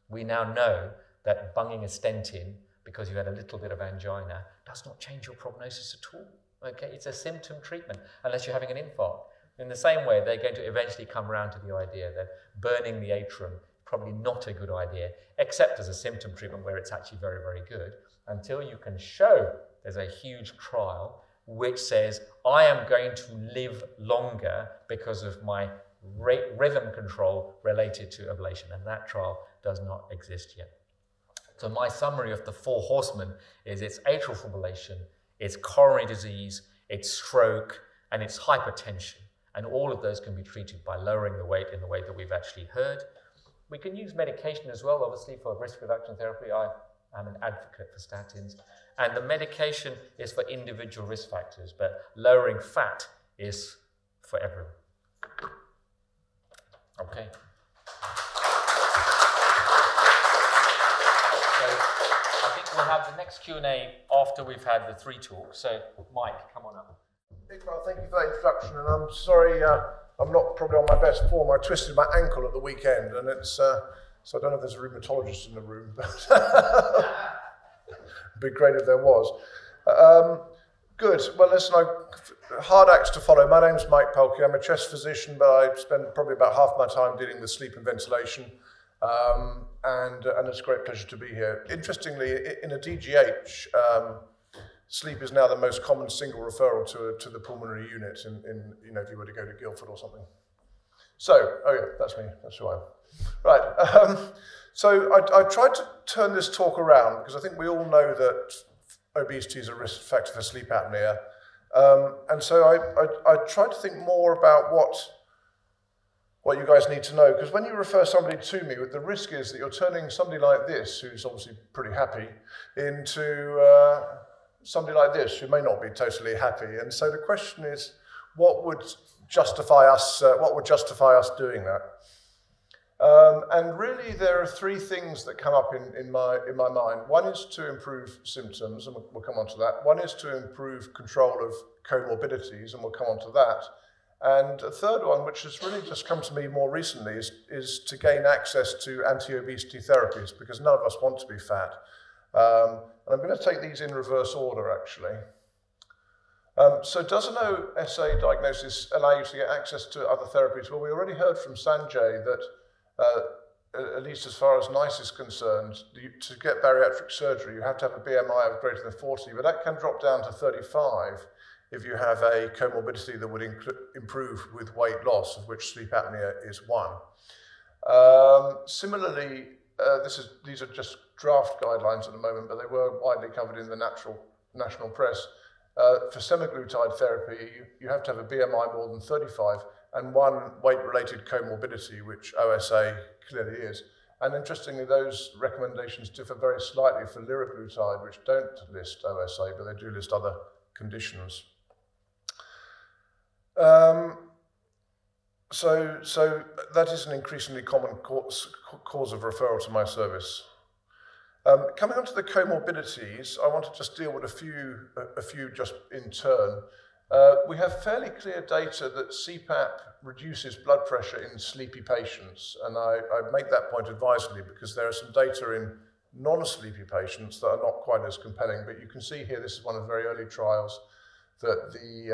We now know that bunging a stent in because you had a little bit of angina does not change your prognosis at all. Okay, it's a symptom treatment unless you're having an infarct. In the same way, they're going to eventually come around to the idea that burning the atrium is probably not a good idea, except as a symptom treatment where it's actually very, very good, until you can show there's a huge trial which says, I am going to live longer because of my rhythm control related to ablation, and that trial does not exist yet. So my summary of the 4 horsemen is it's atrial fibrillation, it's coronary disease, it's stroke, and it's hypertension. And all of those can be treated by lowering the weight in the way that we've actually heard. We can use medication as well, obviously, for risk reduction therapy. I am an advocate for statins. And the medication is for individual risk factors, but lowering fat is for everyone. Okay. So I think we'll have the next Q&A after we've had the 3 talks. So Mike, come on up. Iqbal, thank you for that introduction, and I'm sorry I'm not probably on my best form. I twisted my ankle at the weekend, and it's so I don't know if there's a rheumatologist in the room, but it'd be great if there was. Good. Well, listen, hard acts to follow. My name's Mike Polkey. I'm a chest physician, but I spend probably about half my time dealing with sleep and ventilation, and it's a great pleasure to be here. Interestingly, in a DGH, sleep is now the most common single referral to the pulmonary unit in if you were to go to Guildford or something. So, oh yeah, that's me, that's who I am. Right, so I tried to turn this talk around because I think we all know that obesity is a risk factor for sleep apnea. And so I tried to think more about what you guys need to know, because when you refer somebody to me, the risk is that you're turning somebody like this, who's obviously pretty happy, into somebody like this who may not be totally happy. And so the question is, what would justify us doing that? And really there are 3 things that come up in my mind. One is to improve symptoms, and we'll come on to that. One is to improve control of comorbidities, and we'll come on to that. And a third one, which has really just come to me more recently, is to gain access to anti-obesity therapies, because none of us want to be fat. And I'm going to take these in reverse order, actually. So does an OSA diagnosis allow you to get access to other therapies? Well, we already heard from Sanjay that, at least as far as Nhs is concerned, to get bariatric surgery, you have to have a BMI of greater than 40, but that can drop down to 35 if you have a comorbidity that would improve with weight loss, of which sleep apnea is one. Similarly, these are just draft guidelines at the moment, but they were widely covered in the national press. For semaglutide therapy, you have to have a BMI more than 35 and one weight-related comorbidity, which OSA clearly is. And interestingly, those recommendations differ very slightly for liraglutide, which don't list OSA, but they do list other conditions. So that is an increasingly common cause of referral to my service. Coming on to the comorbidities, I want to just deal with a few just in turn. We have fairly clear data that CPAP reduces blood pressure in sleepy patients, and I make that point advisedly because there are some data in non-sleepy patients that are not quite as compelling, but you can see here, this is one of the very early trials, that the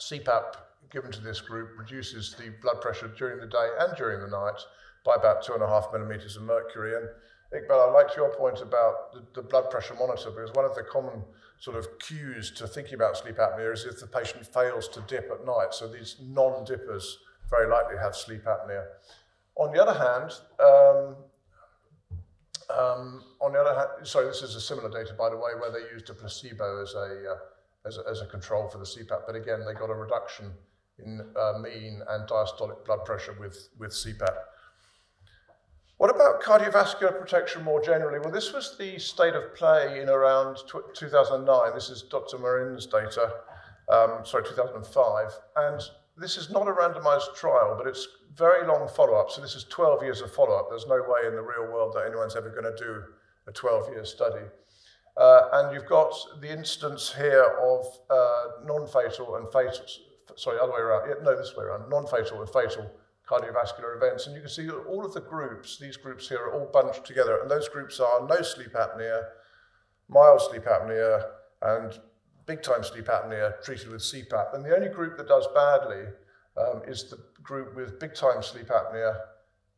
CPAP given to this group reduces the blood pressure during the day and during the night by about 2.5 millimeters of mercury. And Iqbal, I liked your point about the blood pressure monitor, because one of the common sort of cues to thinking about sleep apnea is if the patient fails to dip at night. So these non-dippers very likely have sleep apnea. On the other hand, sorry, this is a similar data, by the way, where they used a placebo as a control for the CPAP, but again, they got a reduction in mean and diastolic blood pressure with CPAP. What about cardiovascular protection more generally? Well, this was the state of play in around 2009. This is Dr. Marin's data, 2005. And this is not a randomized trial, but it's very long follow-up. So this is 12 years of follow-up. There's no way in the real world that anyone's ever going to do a 12-year study. And you've got the instance here of non-fatal and fatal, sorry, other way around, no, this way around, non-fatal and fatal cardiovascular events. And you can see that all of the groups, these groups here are all bunched together, and those groups are no sleep apnea, mild sleep apnea, and big-time sleep apnea treated with CPAP. And the only group that does badly is the group with big-time sleep apnea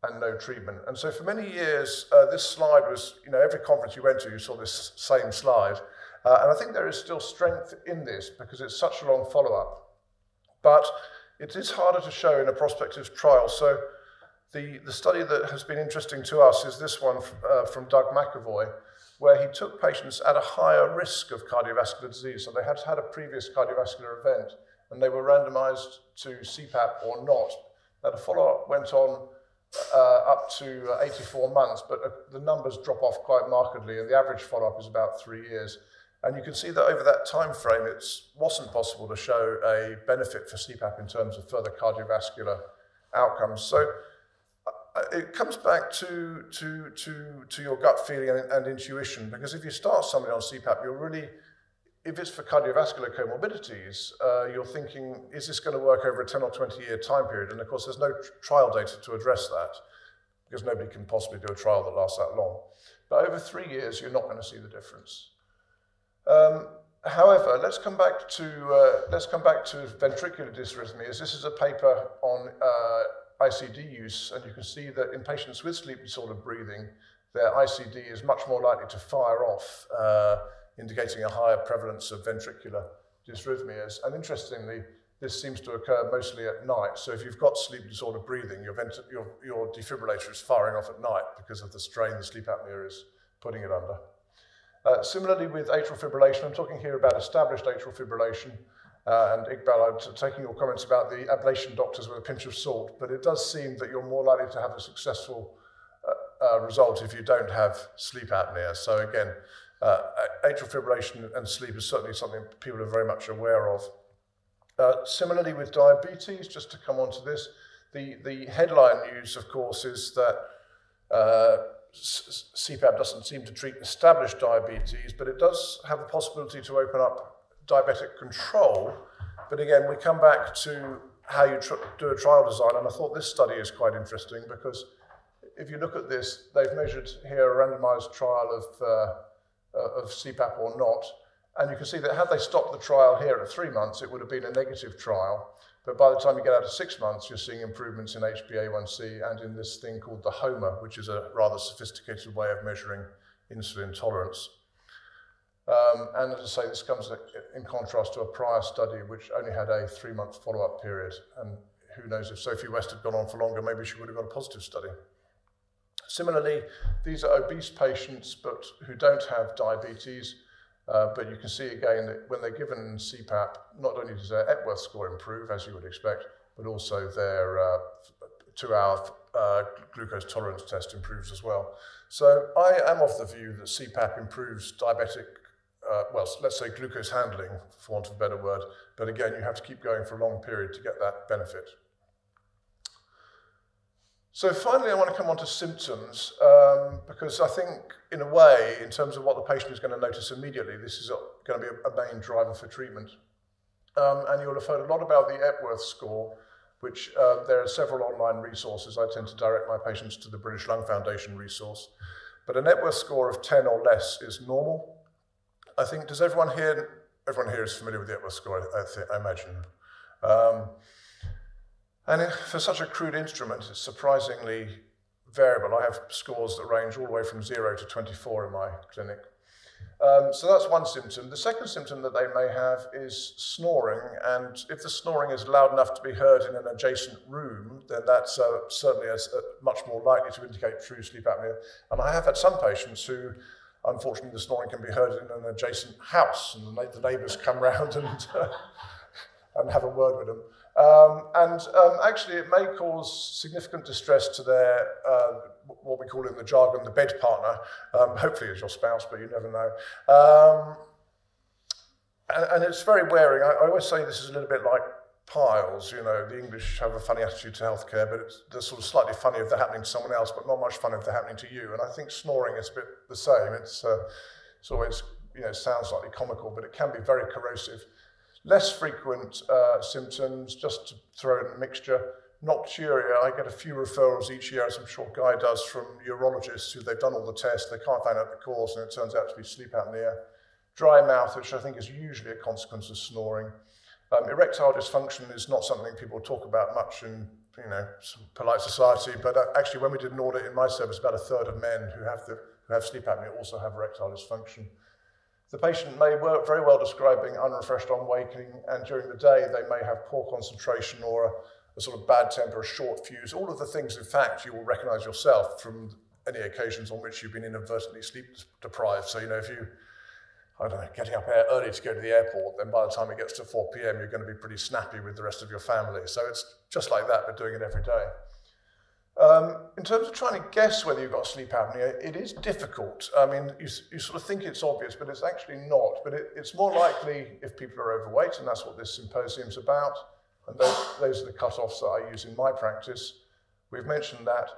and no treatment. And so for many years, this slide was, every conference you went to, you saw this same slide. And I think there is still strength in this because it's such a long follow-up. But it is harder to show in a prospective trial. So the study that has been interesting to us is this one from Doug McAvoy, where he took patients at a higher risk of cardiovascular disease. So they had had a previous cardiovascular event, and they were randomized to CPAP or not. Now, the follow-up went on up to 84 months, but the numbers drop off quite markedly, and the average follow-up is about 3 years. And you can see that over that time frame, it wasn't possible to show a benefit for CPAP in terms of further cardiovascular outcomes. So it comes back to your gut feeling and intuition, because if you start somebody on CPAP, you're really, if it's for cardiovascular comorbidities, you're thinking, is this going to work over a 10 or 20-year time period? And of course, there's no trial data to address that, because nobody can possibly do a trial that lasts that long. But over 3 years, you're not going to see the difference. However, let's come back to ventricular dysrhythmias. This is a paper on ICD use, and you can see that in patients with sleep-disordered breathing, their ICD is much more likely to fire off, indicating a higher prevalence of ventricular dysrhythmias. And interestingly, this seems to occur mostly at night. So if you've got sleep-disordered breathing, your defibrillator is firing off at night because of the strain the sleep apnea is putting it under. Similarly with atrial fibrillation, I'm talking here about established atrial fibrillation, and Iqbal, I'm taking your comments about the ablation doctors with a pinch of salt, but it does seem that you're more likely to have a successful result if you don't have sleep apnea. So again, atrial fibrillation and sleep is certainly something people are very much aware of. Similarly with diabetes, just to come on to this, the headline news, of course, is that CPAP doesn't seem to treat established diabetes, but it does have the possibility to open up diabetic control. But again, we come back to how you do a trial design, and I thought this study is quite interesting because if you look at this, they've measured here a randomized trial of CPAP or not, and you can see that had they stopped the trial here at 3 months, it would have been a negative trial. But by the time you get out to 6 months, you're seeing improvements in HbA1c and in this thing called the HOMA, which is a rather sophisticated way of measuring insulin tolerance. And as I say, this comes in contrast to a prior study which only had a 3-month follow-up period. And who knows, if Sophie West had gone on for longer, maybe she would have got a positive study. Similarly, these are obese patients but who don't have diabetes. But you can see again that when they're given CPAP, not only does their Epworth score improve, as you would expect, but also their 2-hour glucose tolerance test improves as well. So I am of the view that CPAP improves diabetic, well, let's say glucose handling, for want of a better word. But again, you have to keep going for a long period to get that benefit. So finally, I want to come on to symptoms, because I think, in a way, in terms of what the patient is going to notice immediately, this is going to be a main driver for treatment. And you'll have heard a lot about the Epworth Score, which there are several online resources. I tend to direct my patients to the British Lung Foundation resource. But an Epworth score of 10 or less is normal. I think, does everyone here is familiar with the Epworth score, I imagine. And for such a crude instrument, it's surprisingly variable. I have scores that range all the way from 0 to 24 in my clinic. So that's one symptom. The second symptom that they may have is snoring, and if the snoring is loud enough to be heard in an adjacent room, then that's certainly much more likely to indicate true sleep apnea. And I have had some patients who, unfortunately, the snoring can be heard in an adjacent house, and the neighbours come round and have a word with them. Actually, it may cause significant distress to their, what we call in the jargon, the bed partner. Hopefully it's your spouse, but you never know. And it's very wearing. I always say this is a little bit like piles. You know, the English have a funny attitude to healthcare, but they're sort of slightly funny if they're happening to someone else, but not much fun if they're happening to you. And I think snoring is a bit the same. It's always, you know, sounds slightly comical, but it can be very corrosive. Less frequent symptoms, just to throw in a mixture. Nocturia, I get a few referrals each year, as I'm sure Guy does, from neurologists who they've done all the tests, they can't find out the cause, and it turns out to be sleep apnea. Dry mouth, which I think is usually a consequence of snoring. Erectile dysfunction is not something people talk about much in, you know, polite society, but actually when we did an audit in my service, about a third of men who have sleep apnea also have erectile dysfunction. The patient may very well describe being unrefreshed on waking, and during the day they may have poor concentration or a sort of bad temper, a short fuse, all of the things, in fact, you will recognize yourself from any occasions on which you've been inadvertently sleep deprived. So, you know, if you, I don't know, getting up early to go to the airport, then by the time it gets to 4 p.m., you're going to be pretty snappy with the rest of your family. So it's just like that, but doing it every day. In terms of trying to guess whether you've got sleep apnea, it is difficult. I mean, you sort of think it's obvious, but it's actually not. But it's more likely if people are overweight, and that's what this symposium's about. And those are the cut-offs that I use in my practice. We've mentioned that.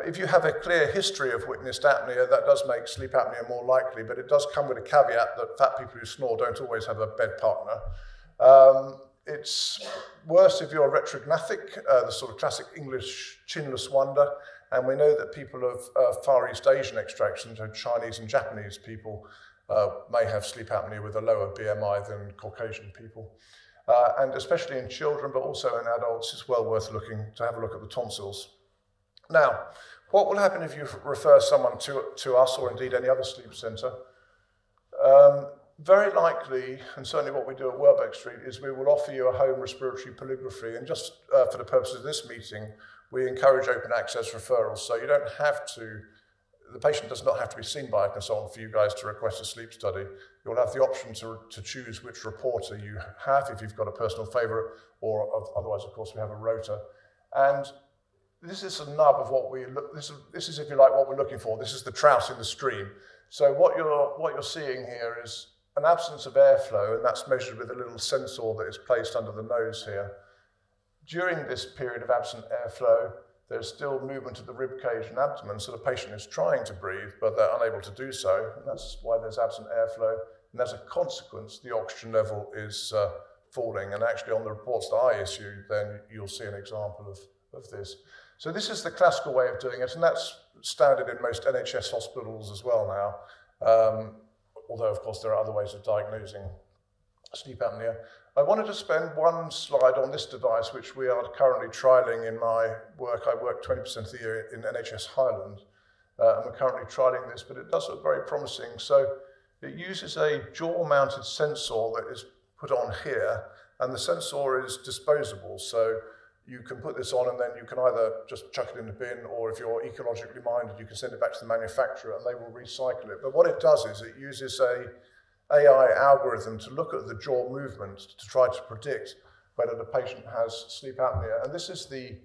If you have a clear history of witnessed apnea, that does make sleep apnea more likely, but it does come with a caveat that fat people who snore don't always have a bed partner. It's worse if you're retrognathic, the sort of classic English chinless wonder, and we know that people of Far East Asian extraction, so Chinese and Japanese people, may have sleep apnea with a lower BMI than Caucasian people. And especially in children, but also in adults, it's well worth to have a look at the tonsils. Now, what will happen if you refer someone to us, or indeed any other sleep centre? Very likely, and certainly what we do at Welbeck Street, is we will offer you a home respiratory polygraphy, and just for the purposes of this meeting, we encourage open access referrals, so you don't have to, the patient does not have to be seen by a consultant for you guys to request a sleep study. You'll have the option to choose which reporter you have, if you've got a personal favourite, or otherwise, of course, we have a rota. And this is a nub of what we look, this is, if you like, what we're looking for. This is the trout in the stream. So what you're seeing here is an absence of airflow, and that's measured with a little sensor that is placed under the nose here. During this period of absent airflow, there's still movement of the rib cage and abdomen, so the patient is trying to breathe, but they're unable to do so, and that's why there's absent airflow. And as a consequence, the oxygen level is falling, and actually on the reports that I issue, then you'll see an example of this. So this is the classical way of doing it, and that's standard in most NHS hospitals as well now, although of course there are other ways of diagnosing sleep apnea. I wanted to spend one slide on this device, which we are currently trialling in my work. I work 20% of the year in NHS Highland, and we're currently trialling this, but it does look very promising. So it uses a jaw-mounted sensor that is put on here, and the sensor is disposable, so you can put this on and then you can either just chuck it in the bin, or if you're ecologically minded, you can send it back to the manufacturer and they will recycle it. But what it does is it uses a AI algorithm to look at the jaw movement to try to predict whether the patient has sleep apnea. And this is the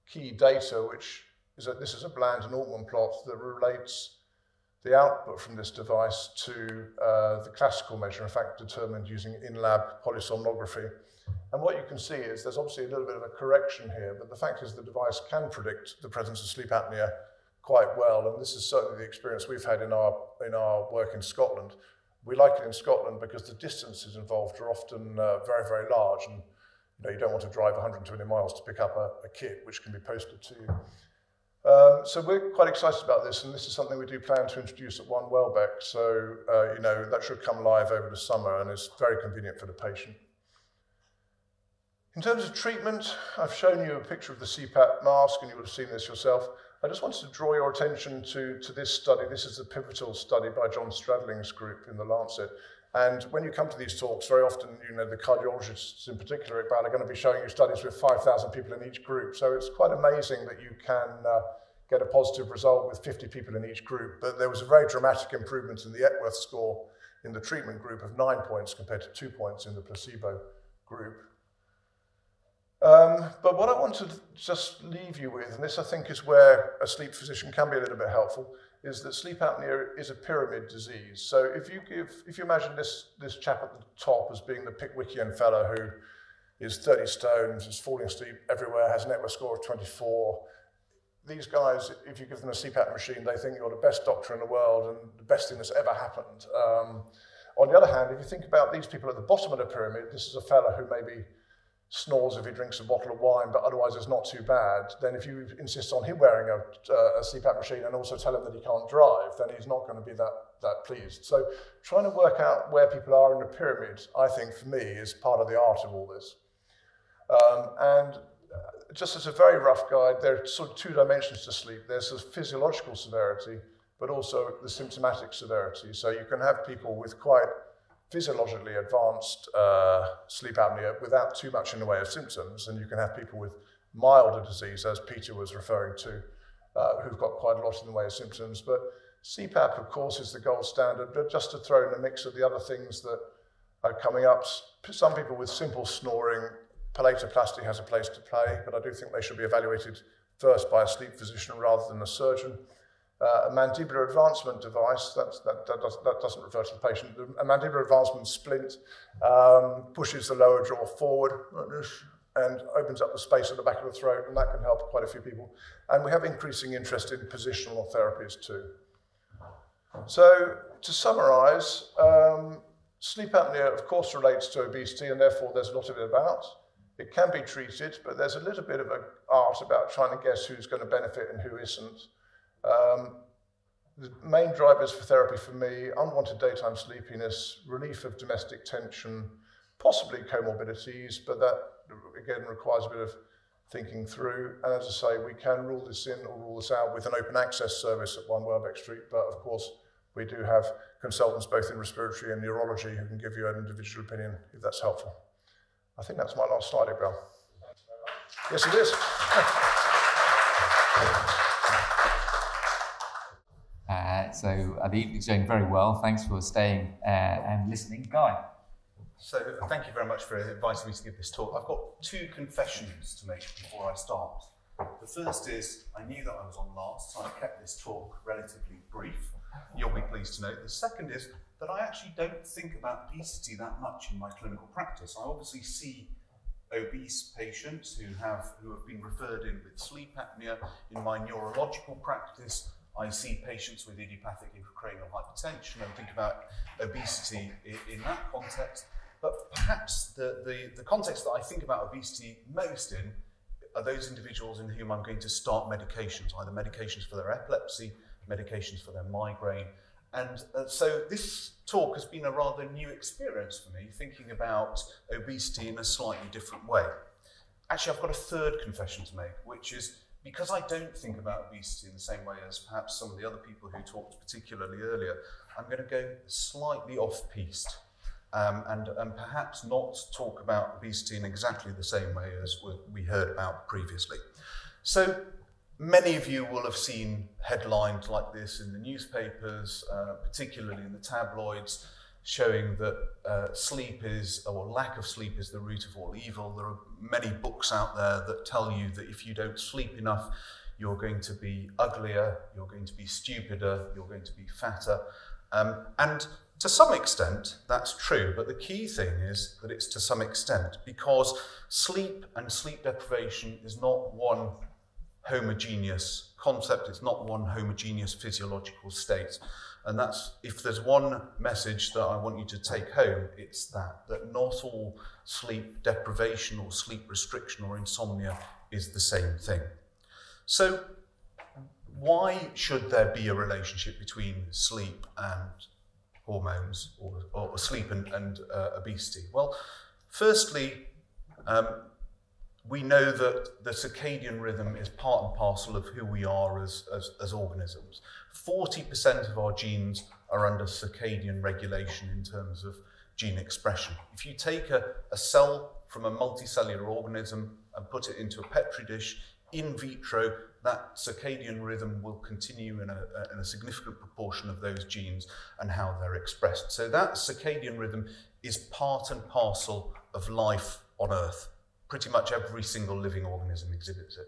key data, which is this is a Bland and Altman plot that relates the output from this device to the classical measure, in fact determined using in-lab polysomnography. And what you can see is there's obviously a little bit of a correction here, but the fact is the device can predict the presence of sleep apnea quite well, and this is certainly the experience we've had in our work in Scotland. We like it in Scotland because the distances involved are often very, very large, and you don't want to drive 120 miles to pick up a kit which can be posted to you. So we're quite excited about this, and this is something we do plan to introduce at OneWelbeck, so that should come live over the summer and is very convenient for the patient. In terms of treatment, I've shown you a picture of the CPAP mask, and you would have seen this yourself. I just wanted to draw your attention to this study. This is the pivotal study by John Stradling's group in the Lancet. And when you come to these talks, very often, the cardiologists in particular, Iqbal, are going to be showing you studies with 5,000 people in each group. So it's quite amazing that you can get a positive result with 50 people in each group. But there was a very dramatic improvement in the Epworth score in the treatment group of 9 points compared to 2 points in the placebo group. But what I want to just leave you with, and this I think is where a sleep physician can be a little bit helpful, is that sleep apnea is a pyramid disease. So if you imagine this chap at the top as being the Pickwickian fellow who is 30 stones, is falling asleep everywhere, has an Epworth score of 24. These guys, if you give them a CPAP machine, they think you're the best doctor in the world and the best thing that's ever happened. On the other hand, if you think about these people at the bottom of the pyramid, this is a fella who maybe snores if he drinks a bottle of wine, but otherwise it's not too bad. Then if you insist on him wearing a CPAP machine and also tell him that he can't drive, then he's not going to be that pleased. So trying to work out where people are in the pyramid, I think for me, is part of the art of all this. And just as a very rough guide, there are sort of two dimensions to sleep. There's the physiological severity, but also the symptomatic severity. So you can have people with quite physiologically advanced sleep apnea without too much in the way of symptoms, and you can have people with milder disease, as Peter was referring to, who've got quite a lot in the way of symptoms. But CPAP, of course, is the gold standard, but just to throw in a mix of the other things that are coming up, some people with simple snoring, palatoplasty has a place to play, but I do think they should be evaluated first by a sleep physician rather than a surgeon. A mandibular advancement device, that doesn't refer to the patient. A mandibular advancement splint pushes the lower jaw forward and opens up the space at the back of the throat, and that can help quite a few people. And we have increasing interest in positional therapies too. So to summarize, sleep apnea of course relates to obesity, and therefore there's a lot of it about. It can be treated, but there's a little bit of an art about trying to guess who's going to benefit and who isn't. The main drivers for therapy for me: unwanted daytime sleepiness, relief of domestic tension, possibly comorbidities, but that again requires a bit of thinking through. And as I say, we can rule this in or rule this out with an open access service at OneWelbeck Street, but of course we do have consultants both in respiratory and neurology who can give you an individual opinion if that's helpful. I think that's my last slide, Iqbal. Yes, it is. So the evening's going very well. Thanks for staying and listening. Guy. So thank you very much for inviting me to give this talk. I've got two confessions to make before I start. The first is, I knew that I was on last, so I kept this talk relatively brief. You'll be pleased to know. The second is that I actually don't think about obesity that much in my clinical practice. I obviously see obese patients who have been referred in with sleep apnea. In my neurological practice, I see patients with idiopathic intracranial hypertension and think about obesity in that context. But perhaps the context that I think about obesity most in are those individuals in whom I'm going to start medications, either medications for their epilepsy, medications for their migraine. And so this talk has been a rather new experience for me, thinking about obesity in a slightly different way. Actually, I've got a third confession to make, which is because I don't think about obesity in the same way as perhaps some of the other people who talked particularly earlier, I'm going to go slightly off-piste and perhaps not talk about obesity in exactly the same way as we heard about previously. So many of you will have seen headlines like this in the newspapers, particularly in the tabloids, showing that sleep is, or lack of sleep is the root of all evil. There are many books out there that tell you that if you don't sleep enough, you're going to be uglier, you're going to be stupider, you're going to be fatter. And to some extent, that's true, but the key thing is that it's to some extent, because sleep and sleep deprivation is not one homogeneous concept, it's not one homogeneous physiological state. And that's, if there's one message that I want you to take home, it's that not all sleep deprivation or sleep restriction or insomnia is the same thing. So why should there be a relationship between sleep and hormones, or sleep and obesity? Well, firstly, we know that the circadian rhythm is part and parcel of who we are as organisms. 40% of our genes are under circadian regulation in terms of gene expression. If you take a cell from a multicellular organism and put it into a petri dish, in vitro, that circadian rhythm will continue in a significant proportion of those genes and how they're expressed. So that circadian rhythm is part and parcel of life on Earth. Pretty much every single living organism exhibits it.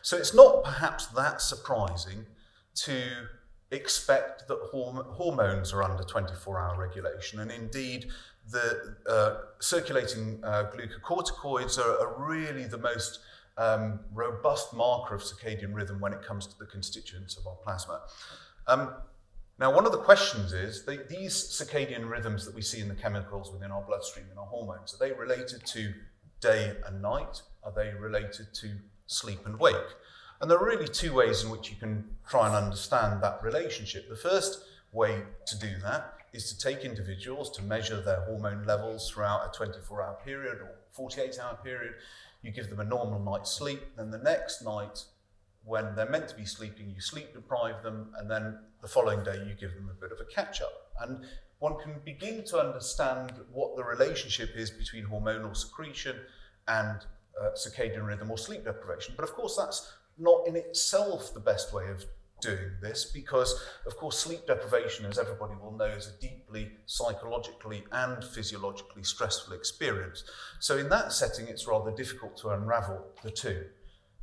So it's not perhaps that surprising to expect that hormones are under 24-hour regulation. And indeed, the circulating glucocorticoids are really the most robust marker of circadian rhythm when it comes to the constituents of our plasma. Now, one of the questions is, these circadian rhythms that we see in the chemicals within our bloodstream and our hormones, are they related to day and night? Are they related to sleep and wake? And there are really two ways in which you can try and understand that relationship. The first way to do that is to take individuals to measure their hormone levels throughout a 24-hour period or 48-hour period. You give them a normal night's sleep, then the next night, when they're meant to be sleeping, you sleep deprive them, and then the following day you give them a bit of a catch-up. And one can begin to understand what the relationship is between hormonal secretion and circadian rhythm or sleep deprivation. But of course that's not in itself the best way of doing this, because of course sleep deprivation, as everybody will know, is a deeply psychologically and physiologically stressful experience. So in that setting it's rather difficult to unravel the two.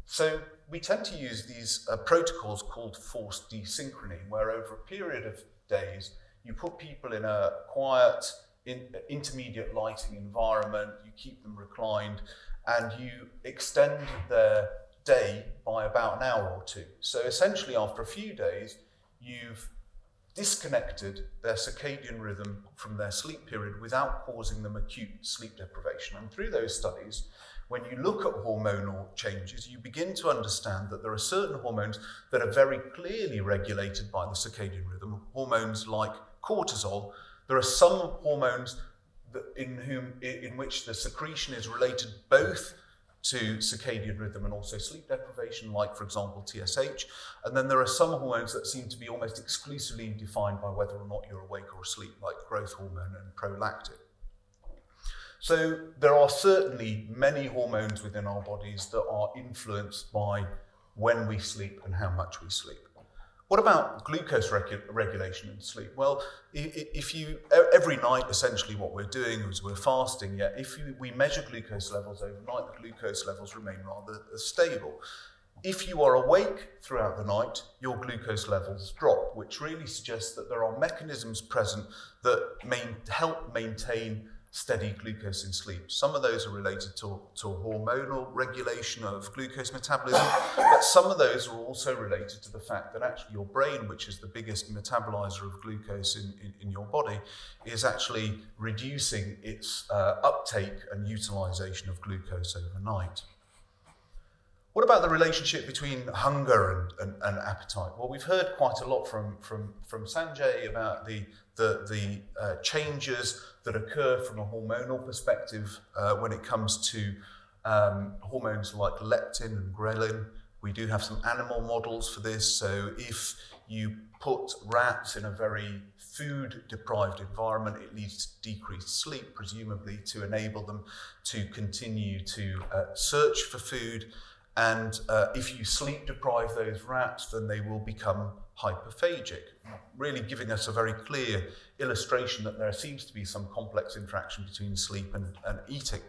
So we tend to use these protocols called forced desynchrony, where over a period of days you put people in a quiet, intermediate lighting environment, you keep them reclined, and you extend their day by about an hour or two. So essentially after a few days, you've disconnected their circadian rhythm from their sleep period without causing them acute sleep deprivation. And through those studies, when you look at hormonal changes, you begin to understand that there are certain hormones that are very clearly regulated by the circadian rhythm, hormones like cortisol. There are some hormones that in which the secretion is related both to circadian rhythm and also sleep deprivation, like, for example, TSH. And then there are some hormones that seem to be almost exclusively defined by whether or not you're awake or asleep, like growth hormone and prolactin. So there are certainly many hormones within our bodies that are influenced by when we sleep and how much we sleep. What about glucose regulation in sleep? Well, every night, essentially what we're doing is we're fasting, yet if we measure glucose levels overnight, the glucose levels remain rather stable. If you are awake throughout the night, your glucose levels drop, which really suggests that there are mechanisms present that help maintain steady glucose in sleep. Some of those are related to hormonal regulation of glucose metabolism, but some of those are also related to the fact that actually your brain, which is the biggest metabolizer of glucose in your body, is actually reducing its uptake and utilization of glucose overnight. What about the relationship between hunger and appetite? Well, we've heard quite a lot from Sanjay about the changes that occur from a hormonal perspective when it comes to hormones like leptin and ghrelin. We do have some animal models for this. So if you put rats in a very food-deprived environment, it leads to decreased sleep, presumably to enable them to continue to search for food. And if you sleep deprive those rats, then they will become hyperphagic, really giving us a very clear illustration that there seems to be some complex interaction between sleep and eating.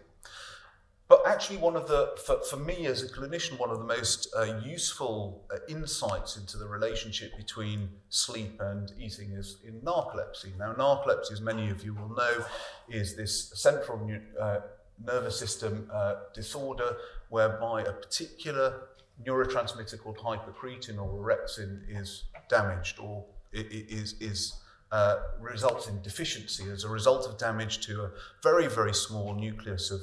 But actually for me as a clinician, one of the most useful insights into the relationship between sleep and eating is in narcolepsy. Now, narcolepsy, as many of you will know, is this central nervous system disorder whereby a particular neurotransmitter called hypocretin or orexin is damaged, or results in deficiency as a result of damage to a very, very small nucleus of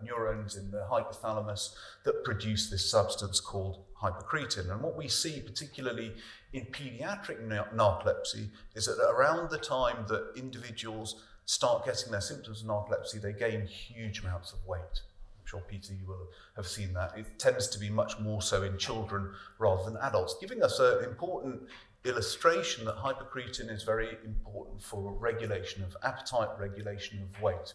neurons in the hypothalamus that produce this substance called hypocretin. And what we see particularly in pediatric narcolepsy is that around the time that individuals start getting their symptoms of narcolepsy, they gain huge amounts of weight. I'm sure, Peter, you will have seen that. It tends to be much more so in children rather than adults, giving us an important illustration that hypocretin is very important for regulation of appetite, regulation of weight.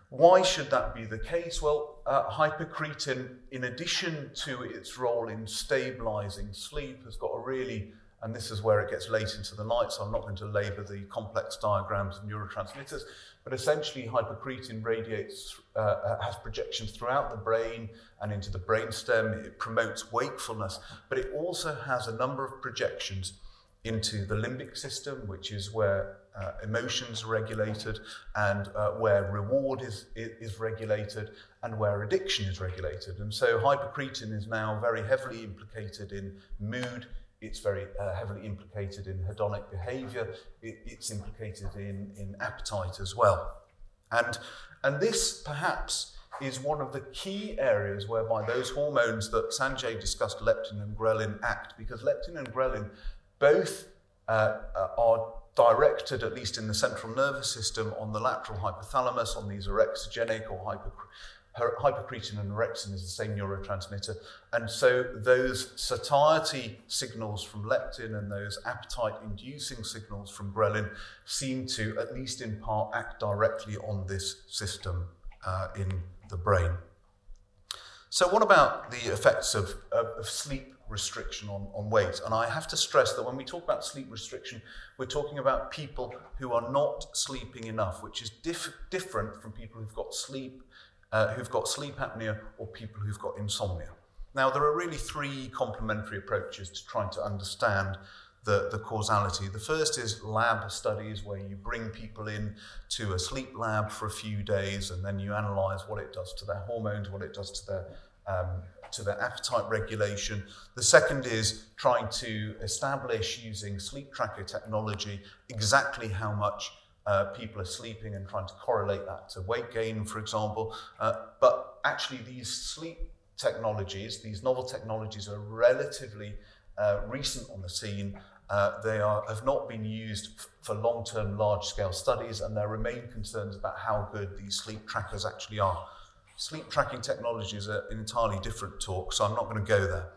Why should that be the case? Well, hypocretin, in addition to its role in stabilizing sleep, has got a really, and this is where it gets late into the night, so I'm not going to labour the complex diagrams of neurotransmitters, but essentially hypocretin radiates, has projections throughout the brain and into the brainstem. It promotes wakefulness, but it also has a number of projections into the limbic system, which is where emotions are regulated, and where reward is regulated, and where addiction is regulated. And so hypocretin is now very heavily implicated in mood. It's very heavily implicated in hedonic behavior. It's implicated in appetite as well. And this perhaps is one of the key areas whereby those hormones that Sanjay discussed, leptin and ghrelin, act, because leptin and ghrelin both are directed, at least in the central nervous system, on the lateral hypothalamus, on these orexigenic or hypocretin and orexin is the same neurotransmitter. And so those satiety signals from leptin and those appetite-inducing signals from ghrelin seem to, at least in part, act directly on this system in the brain. So what about the effects of sleep restriction on weight? And I have to stress that when we talk about sleep restriction, we're talking about people who are not sleeping enough, which is different from people who've got sleep apnea or people who've got insomnia. Now, there are really three complementary approaches to trying to understand the causality. The first is lab studies, where you bring people in to a sleep lab for a few days and then you analyse what it does to their hormones, what it does to their appetite regulation. The second is trying to establish, using sleep tracker technology, exactly how much people are sleeping and trying to correlate that to weight gain, for example. But actually these sleep technologies, these novel technologies, are relatively recent on the scene. They have not been used for long-term large-scale studies, and there remain concerns about how good these sleep trackers actually are. Sleep tracking technology is an entirely different talk, so I'm not going to go there.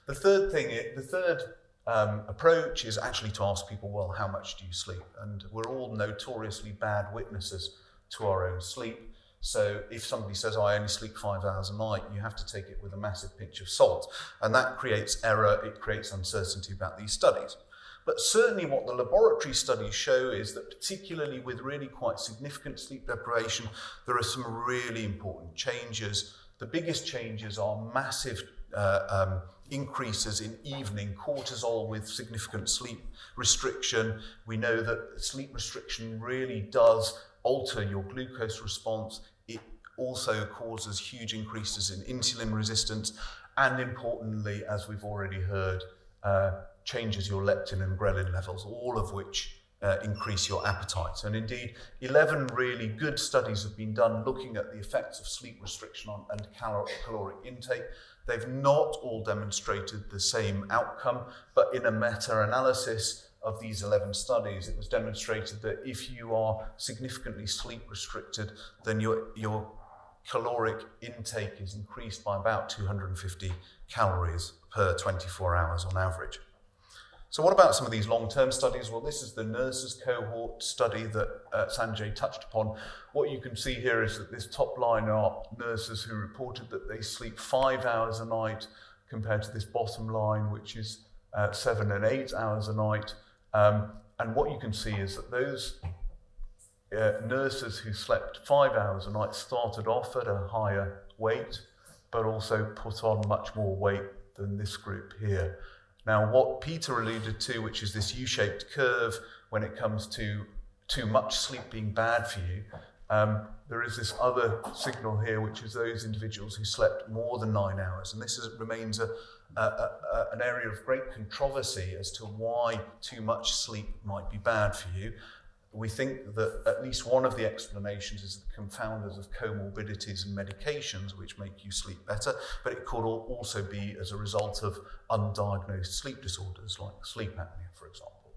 The third approach is actually to ask people, well, how much do you sleep? And we're all notoriously bad witnesses to our own sleep. So if somebody says, oh, I only sleep 5 hours a night, you have to take it with a massive pinch of salt. And that creates error, it creates uncertainty about these studies. But certainly what the laboratory studies show is that, particularly with really quite significant sleep deprivation, there are some really important changes. The biggest changes are massive increases in evening cortisol with significant sleep restriction. We know that sleep restriction really does alter your glucose response. It also causes huge increases in insulin resistance, and importantly, as we've already heard, changes your leptin and ghrelin levels, all of which increase your appetite. And indeed, 11 really good studies have been done looking at the effects of sleep restriction on and caloric intake. They've not all demonstrated the same outcome, but in a meta-analysis of these 11 studies, it was demonstrated that if you are significantly sleep restricted, then your caloric intake is increased by about 250 calories per 24 hours on average. So what about some of these long-term studies? Well, this is the nurses cohort study that Sanjay touched upon. What you can see here is that this top line are nurses who reported that they sleep 5 hours a night, compared to this bottom line, which is 7 and 8 hours a night. And what you can see is that those nurses who slept 5 hours a night started off at a higher weight, but also put on much more weight than this group here. Now, what Peter alluded to, which is this U-shaped curve when it comes to too much sleep being bad for you, there is this other signal here, which is those individuals who slept more than 9 hours. And this remains an area of great controversy as to why too much sleep might be bad for you. We think that at least one of the explanations is the confounders of comorbidities and medications which make you sleep better, but it could also be as a result of undiagnosed sleep disorders like sleep apnea, for example.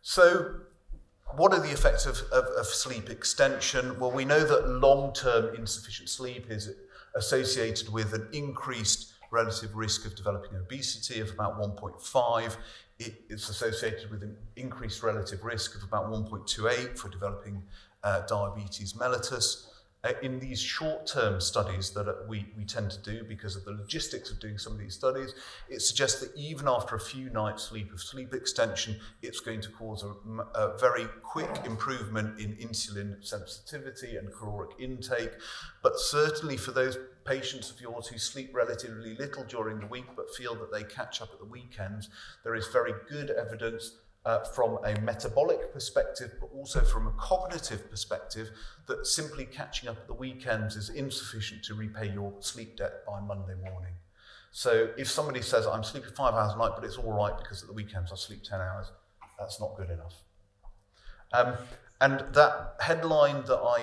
So what are the effects of sleep extension? Well, we know that long-term insufficient sleep is associated with an increased relative risk of developing obesity of about 1.5. It's associated with an increased relative risk of about 1.28 for developing diabetes mellitus. in these short-term studies that we tend to do because of the logistics of doing some of these studies, it suggests that even after a few nights sleep of sleep extension, it's going to cause a very quick improvement in insulin sensitivity and caloric intake. But certainly for those patients of yours who sleep relatively little during the week but feel that they catch up at the weekends, there is very good evidence from a metabolic perspective, but also from a cognitive perspective, that simply catching up at the weekends is insufficient to repay your sleep debt by Monday morning. So if somebody says, I'm sleeping 5 hours a night, but it's all right because at the weekends I sleep 10 hours, that's not good enough. And that headline that I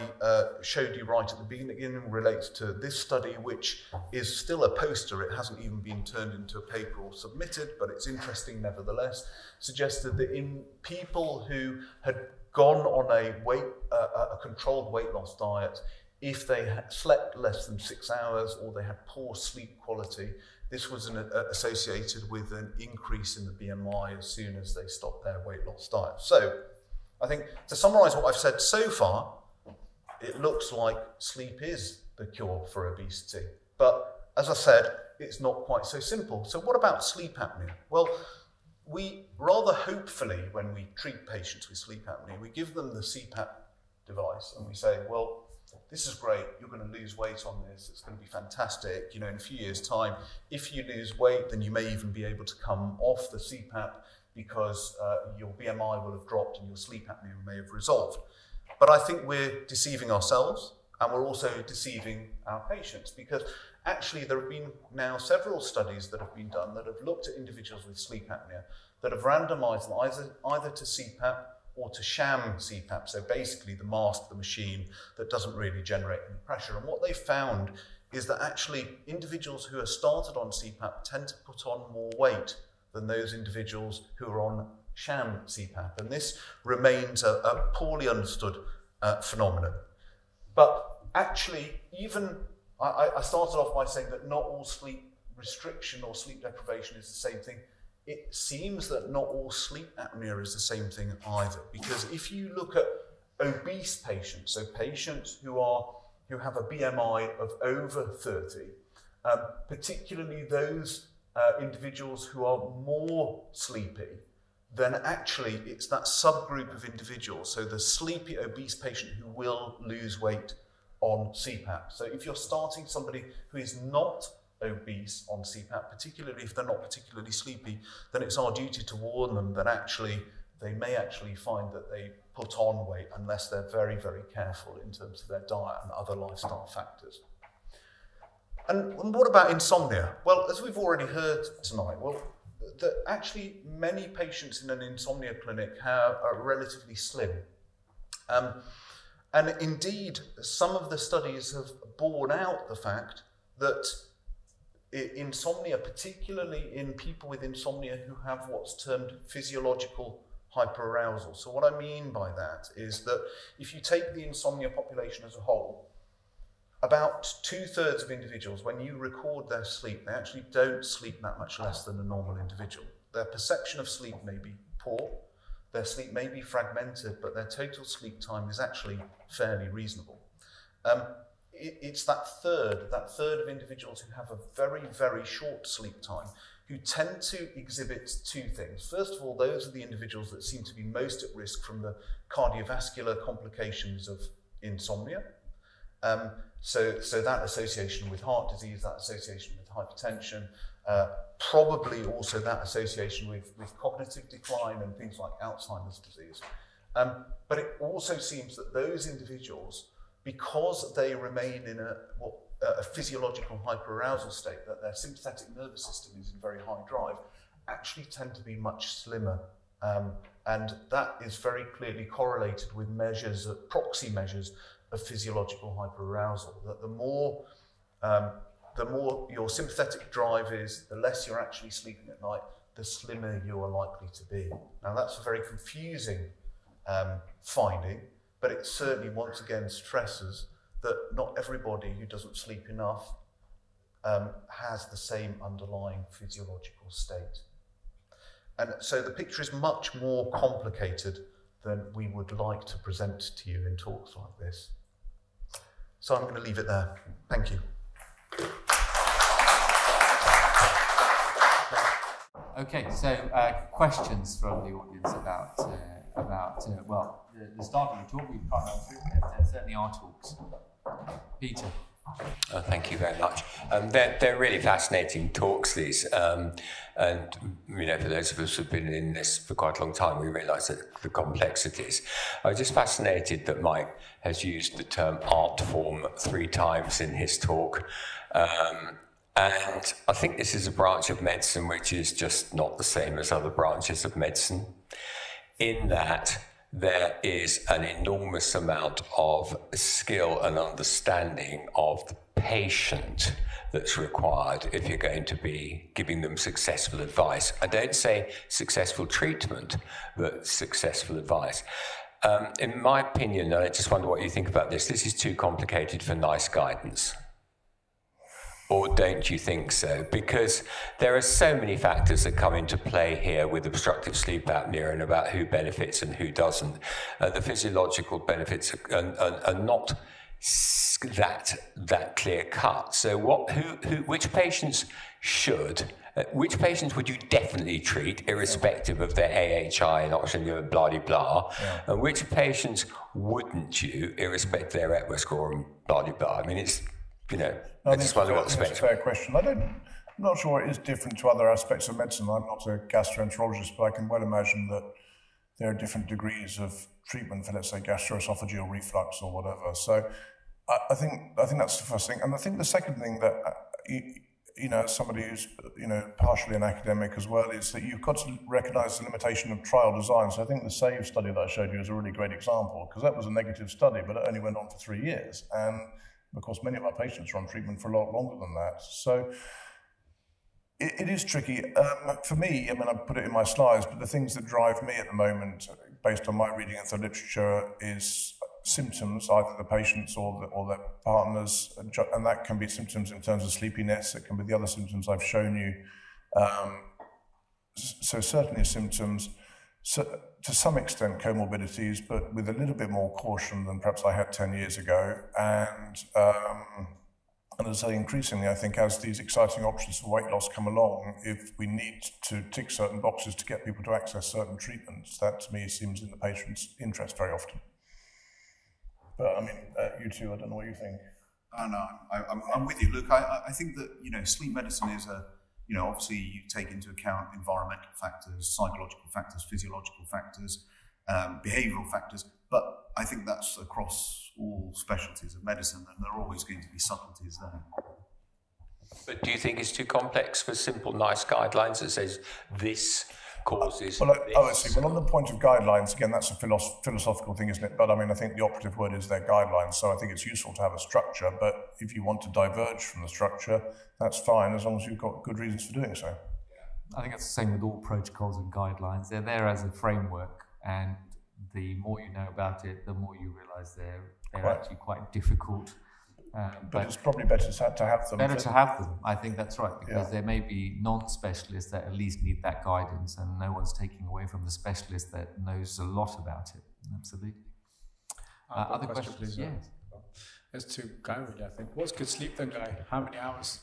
showed you right at the beginning relates to this study, which is still a poster. It hasn't even been turned into a paper or submitted, but it's interesting nevertheless. Suggested that in people who had gone on a controlled weight loss diet, if they had slept less than 6 hours or they had poor sleep quality, this was associated with an increase in the BMI as soon as they stopped their weight loss diet. So, I think to summarise what I've said so far, it looks like sleep is the cure for obesity. But as I said, it's not quite so simple. So what about sleep apnea? Well, we rather hopefully, when we treat patients with sleep apnea, we give them the CPAP device and we say, well, this is great, you're going to lose weight on this, it's going to be fantastic. You know, in a few years' time, if you lose weight, then you may even be able to come off the CPAP because your BMI will have dropped and your sleep apnea may have resolved. But I think we're deceiving ourselves and we're also deceiving our patients, because actually there have been now several studies that have been done that have looked at individuals with sleep apnea that have randomized them either to CPAP or to sham CPAP, so basically the mask, the machine that doesn't really generate any pressure. And what they found is that actually individuals who are started on CPAP tend to put on more weight than those individuals who are on sham CPAP. And this remains a poorly understood phenomenon. But actually, even, I started off by saying that not all sleep restriction or sleep deprivation is the same thing. It seems that not all sleep apnea is the same thing either. Because if you look at obese patients, so patients who have a BMI of over 30, particularly those individuals who are more sleepy, then actually it's that subgroup of individuals, so the sleepy obese patient who will lose weight on CPAP. So if you're starting somebody who is not obese on CPAP, particularly if they're not particularly sleepy, then it's our duty to warn them that actually they may actually find that they put on weight unless they're very, very careful in terms of their diet and other lifestyle factors. And what about insomnia? Well, as we've already heard tonight, actually many patients in an insomnia clinic are relatively slim. And indeed, some of the studies have borne out the fact that insomnia, particularly in people with insomnia who have what's termed physiological hyperarousal. So what I mean by that is that if you take the insomnia population as a whole, about 2/3 of individuals, when you record their sleep, they actually don't sleep that much less than a normal individual. Their perception of sleep may be poor, their sleep may be fragmented, but their total sleep time is actually fairly reasonable. It's that third of individuals who have a very, very short sleep time who tend to exhibit two things. First of all, those are the individuals that seem to be most at risk from the cardiovascular complications of insomnia. So that association with heart disease, that association with hypertension, probably also that association with cognitive decline and things like Alzheimer's disease. But it also seems that those individuals, because they remain in a physiological hyperarousal state, that their sympathetic nervous system is in very high drive, actually tend to be much slimmer. And that is very clearly correlated with measures, proxy measures of physiological hyperarousal, that the more your sympathetic drive is, the less you're actually sleeping at night, the slimmer you are likely to be. Now that's a very confusing finding, but it certainly once again stresses that not everybody who doesn't sleep enough has the same underlying physiological state. And so the picture is much more complicated than we would like to present to you in talks like this. So I'm going to leave it there. Thank you. Okay, so questions from the audience about well, the start of the talk. We've run through. There certainly are talks. Peter. Thank you very much. They're really fascinating talks, these. And, you know, for those of us who've been in this for quite a long time, we realise that the complexities. I was just fascinated that Mike has used the term art form 3 times in his talk. And I think this is a branch of medicine which is just not the same as other branches of medicine, in that there is an enormous amount of skill and understanding of the patient that's required if you're going to be giving them successful advice. I don't say successful treatment, but successful advice. In my opinion, and I just wonder what you think about this, this is too complicated for nice guidance. Or don't you think so? Because there are so many factors that come into play here with obstructive sleep apnea and about who benefits and who doesn't. The physiological benefits are not that clear cut. So which patients which patients would you definitely treat irrespective of their AHI and oxygen and blah, blah, blah, and which patients wouldn't you irrespective of their Epworth Score and blah, blah, blah? I mean, it's, you know, I just wonder what the spectrum. That's a fair question. I'm not sure it is different to other aspects of medicine. I'm not a gastroenterologist, but I can well imagine that there are different degrees of treatment for, let's say, gastroesophageal reflux or whatever. So I think that's the first thing. And I think the second thing that, you know, as somebody who's, you know, partially an academic as well, is that you've got to recognise the limitation of trial design. So I think the SAVE study that I showed you is a really great example, because that was a negative study, but it only went on for 3 years. And of course, many of our patients are on treatment for a lot longer than that. So it is tricky. For me, I mean, I put it in my slides, but the things that drive me at the moment, based on my reading of the literature, is symptoms, either the patients or their partners, and that can be symptoms in terms of sleepiness. It can be the other symptoms I've shown you. So certainly symptoms. So, to some extent, comorbidities, but with a little bit more caution than perhaps I had 10 years ago. And as I say, increasingly, I think as these exciting options for weight loss come along, if we need to tick certain boxes to get people to access certain treatments, that to me seems in the patient's interest very often. But I mean, you two, I don't know what you think. No, I'm with you. Look, I think that, you know, sleep medicine is a, you know, obviously you take into account environmental factors, psychological factors, physiological factors, behavioural factors, but I think that's across all specialties of medicine, and there are always going to be subtleties there. But do you think it's too complex for simple, nice guidelines that says this causes well, I see. Well, on the point of guidelines, again, that's a philosophical thing, isn't it? But I mean, I think the operative word is their guidelines, so I think it's useful to have a structure, but if you want to diverge from the structure, that's fine, as long as you've got good reasons for doing so. I think it's the same with all protocols and guidelines. They're there as a framework, and the more you know about it, the more you realise they're actually quite difficult. But it's probably better to have them. Better to have them, I think that's right, because there may be non-specialists that at least need that guidance, and no one's taking away from the specialist that knows a lot about it. Absolutely. Other questions? Please, yes. As to Guy, really, I think. What's good sleep then, Guy? How many hours?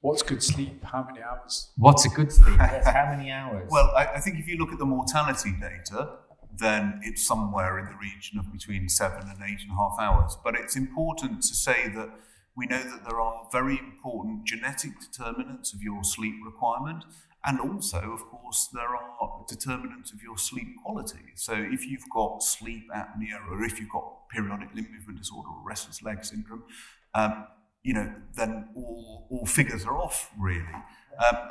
What's good sleep? How many hours? What's a good sleep? Yes, how many hours? Well, I think if you look at the mortality data, then it's somewhere in the region of between 7 and 8.5 hours. But it's important to say that we know that there are very important genetic determinants of your sleep requirement, and also, of course, there are determinants of your sleep quality. So if you've got sleep apnea, or if you've got periodic limb movement disorder or restless leg syndrome, you know, then all figures are off, really.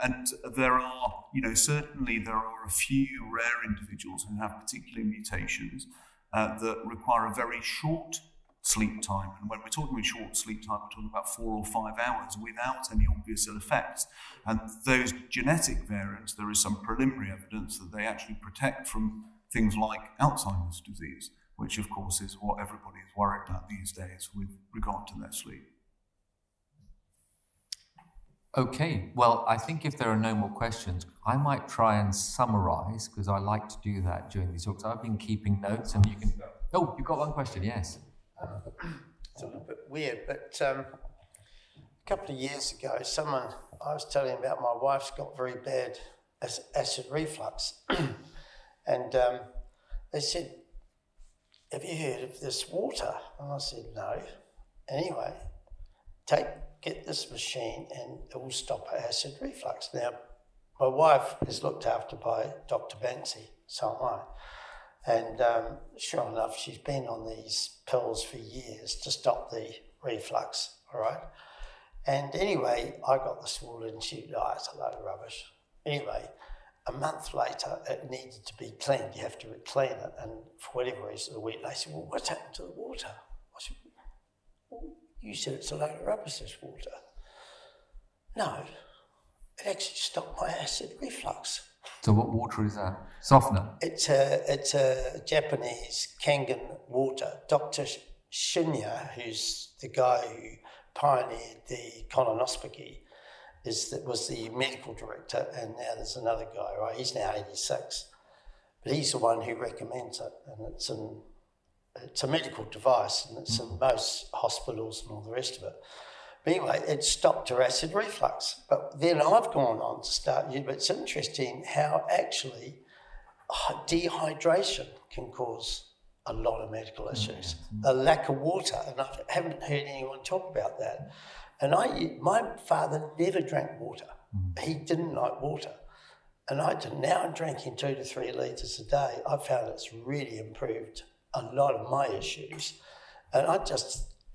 And there are, you know, certainly there are a few rare individuals who have particular mutations that require a very short sleep time. And when we're talking about short sleep time, we're talking about 4 or 5 hours without any obvious ill effects. And those genetic variants, there is some preliminary evidence that they actually protect from things like Alzheimer's disease, which of course is what everybody is worried about these days with regard to their sleep. Okay, well, I think if there are no more questions, I might try and summarise, because I like to do that during these talks. I've been keeping notes, and you can... Oh, you've got one question, yes. It's a little bit weird, but a couple of years ago, I was telling about my wife's got very bad acid reflux. And they said, have you heard of this water? And I said, no. Anyway, get this machine and it will stop her acid reflux. Now, my wife is looked after by Dr. Banksy, so am I. And sure enough, she's been on these pills for years to stop the reflux, all right? And anyway, I got the swollen, she it's a load of rubbish. Anyway, a month later, it needed to be cleaned. You have to clean it. And for whatever reason, a week later, I said, well, what's happened to the water? I said, well, you said it's a load of rubbish, this water. No, it actually stopped my acid reflux. So what water is that? Softener? It's a Japanese Kangen water. Dr. Shinya, who's the guy who pioneered the colonoscopy, was the medical director, and now there's another guy, right? He's now 86. But he's the one who recommends it, and it's a medical device, and it's in most hospitals and all the rest of it. But anyway, it stopped her acid reflux. But then I've gone on to start, but it's interesting how actually dehydration can cause a lot of medical issues. The lack of water, and I haven't heard anyone talk about that. And my father never drank water. He didn't like water. And I did. Now I'm drinking 2 to 3 litres a day. I found it's really improved a lot of my issues. And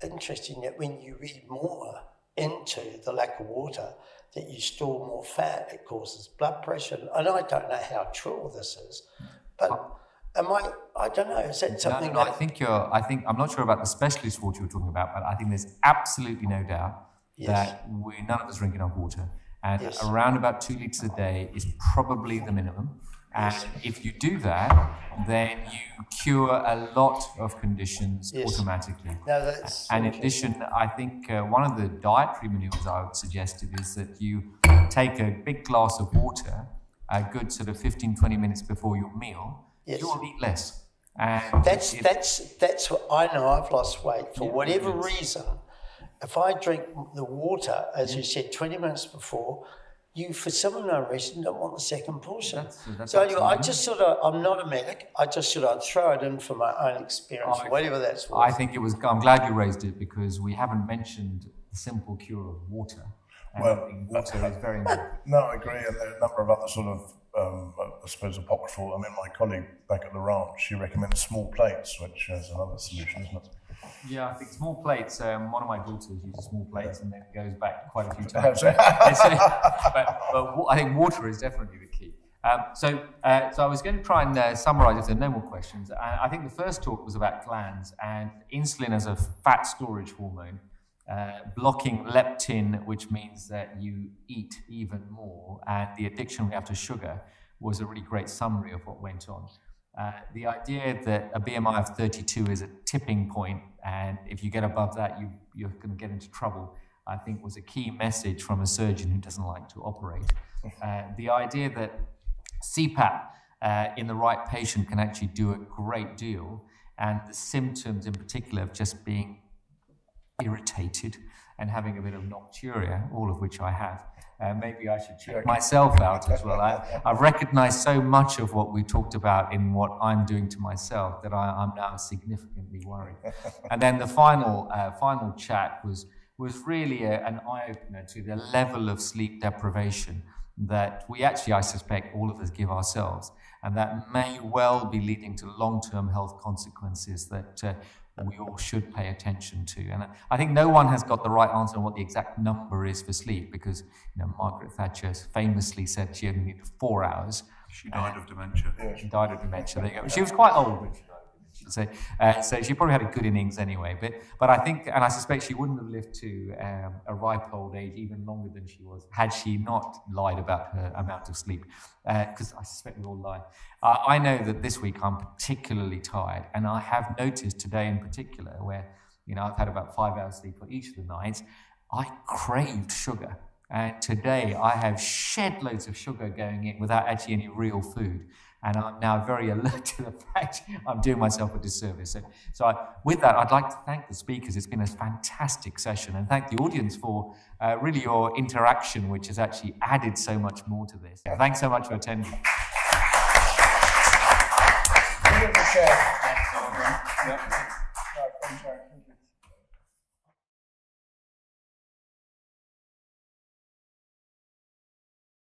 interesting that when you read more into the lack of water, that you store more fat, it causes blood pressure. And I don't know how true all this is, but I don't know, is that something I think I'm not sure about the specialist water you're talking about, but I think there's absolutely no doubt that none of us drink enough water. And around about 2 litres a day is probably the minimum. And if you do that, then you cure a lot of conditions automatically. And in addition, I think one of the dietary maneuvers I would suggest is that you take a big glass of water, a good sort of 15-20 minutes before your meal, you will eat less. And that's what I know. I've lost weight for whatever reason. If I drink the water, as you said, 20 minutes before, you, for some unknown reason, don't want the second portion. So anyway, I just I'm not a medic, I just throw it in for my own experience, whatever that's worth. I think I'm glad you raised it, because we haven't mentioned the simple cure of water. And I think water is very important. No, I agree, and there are a number of other sort of, I suppose, apocryphal. I mean, my colleague back at the ranch, she recommends small plates, which is another solution, isn't it? Yeah, I think small plates, one of my daughters uses small plates, and then it goes back quite a few times. but I think water is definitely the key. So I was going to try and summarize if there are no more questions. I think the first talk was about glands and insulin as a fat storage hormone, blocking leptin, which means that you eat even more, and the addiction we have to sugar was a really great summary of what went on. The idea that a BMI of 32 is a tipping point, and if you get above that, you're going to get into trouble, I think was a key message from a surgeon who doesn't like to operate. The idea that CPAP in the right patient can actually do a great deal, and the symptoms in particular of just being irritated and having a bit of nocturia, all of which I have. Maybe I should check myself out as well. I've recognized so much of what we talked about in what I'm doing to myself that I'm now significantly worried. And then the final chat was really an eye-opener to the level of sleep deprivation that we actually, I suspect, all of us give ourselves, and that may well be leading to long-term health consequences that we all should pay attention to. And I think no one has got the right answer on what the exact number is for sleep, because Margaret Thatcher famously said she only needed 4 hours. She died of dementia. She died of dementia. There you go. She was quite old when she died of dementia. So she probably had a good innings anyway. But I think, and I suspect she wouldn't have lived to a ripe old age even longer than she was, had she not lied about her amount of sleep. Because I suspect we all lie. I know that this week I'm particularly tired, and I have noticed today in particular where, I've had about 5 hours sleep for each of the nights, I craved sugar. And today I have shed loads of sugar going in without actually any real food. and I'm now very alert to the fact I'm doing myself a disservice. So with that, I'd like to thank the speakers. It's been a fantastic session, and thank the audience for really your interaction, which has actually added so much more to this. Thanks so much for attending. Share. Yeah.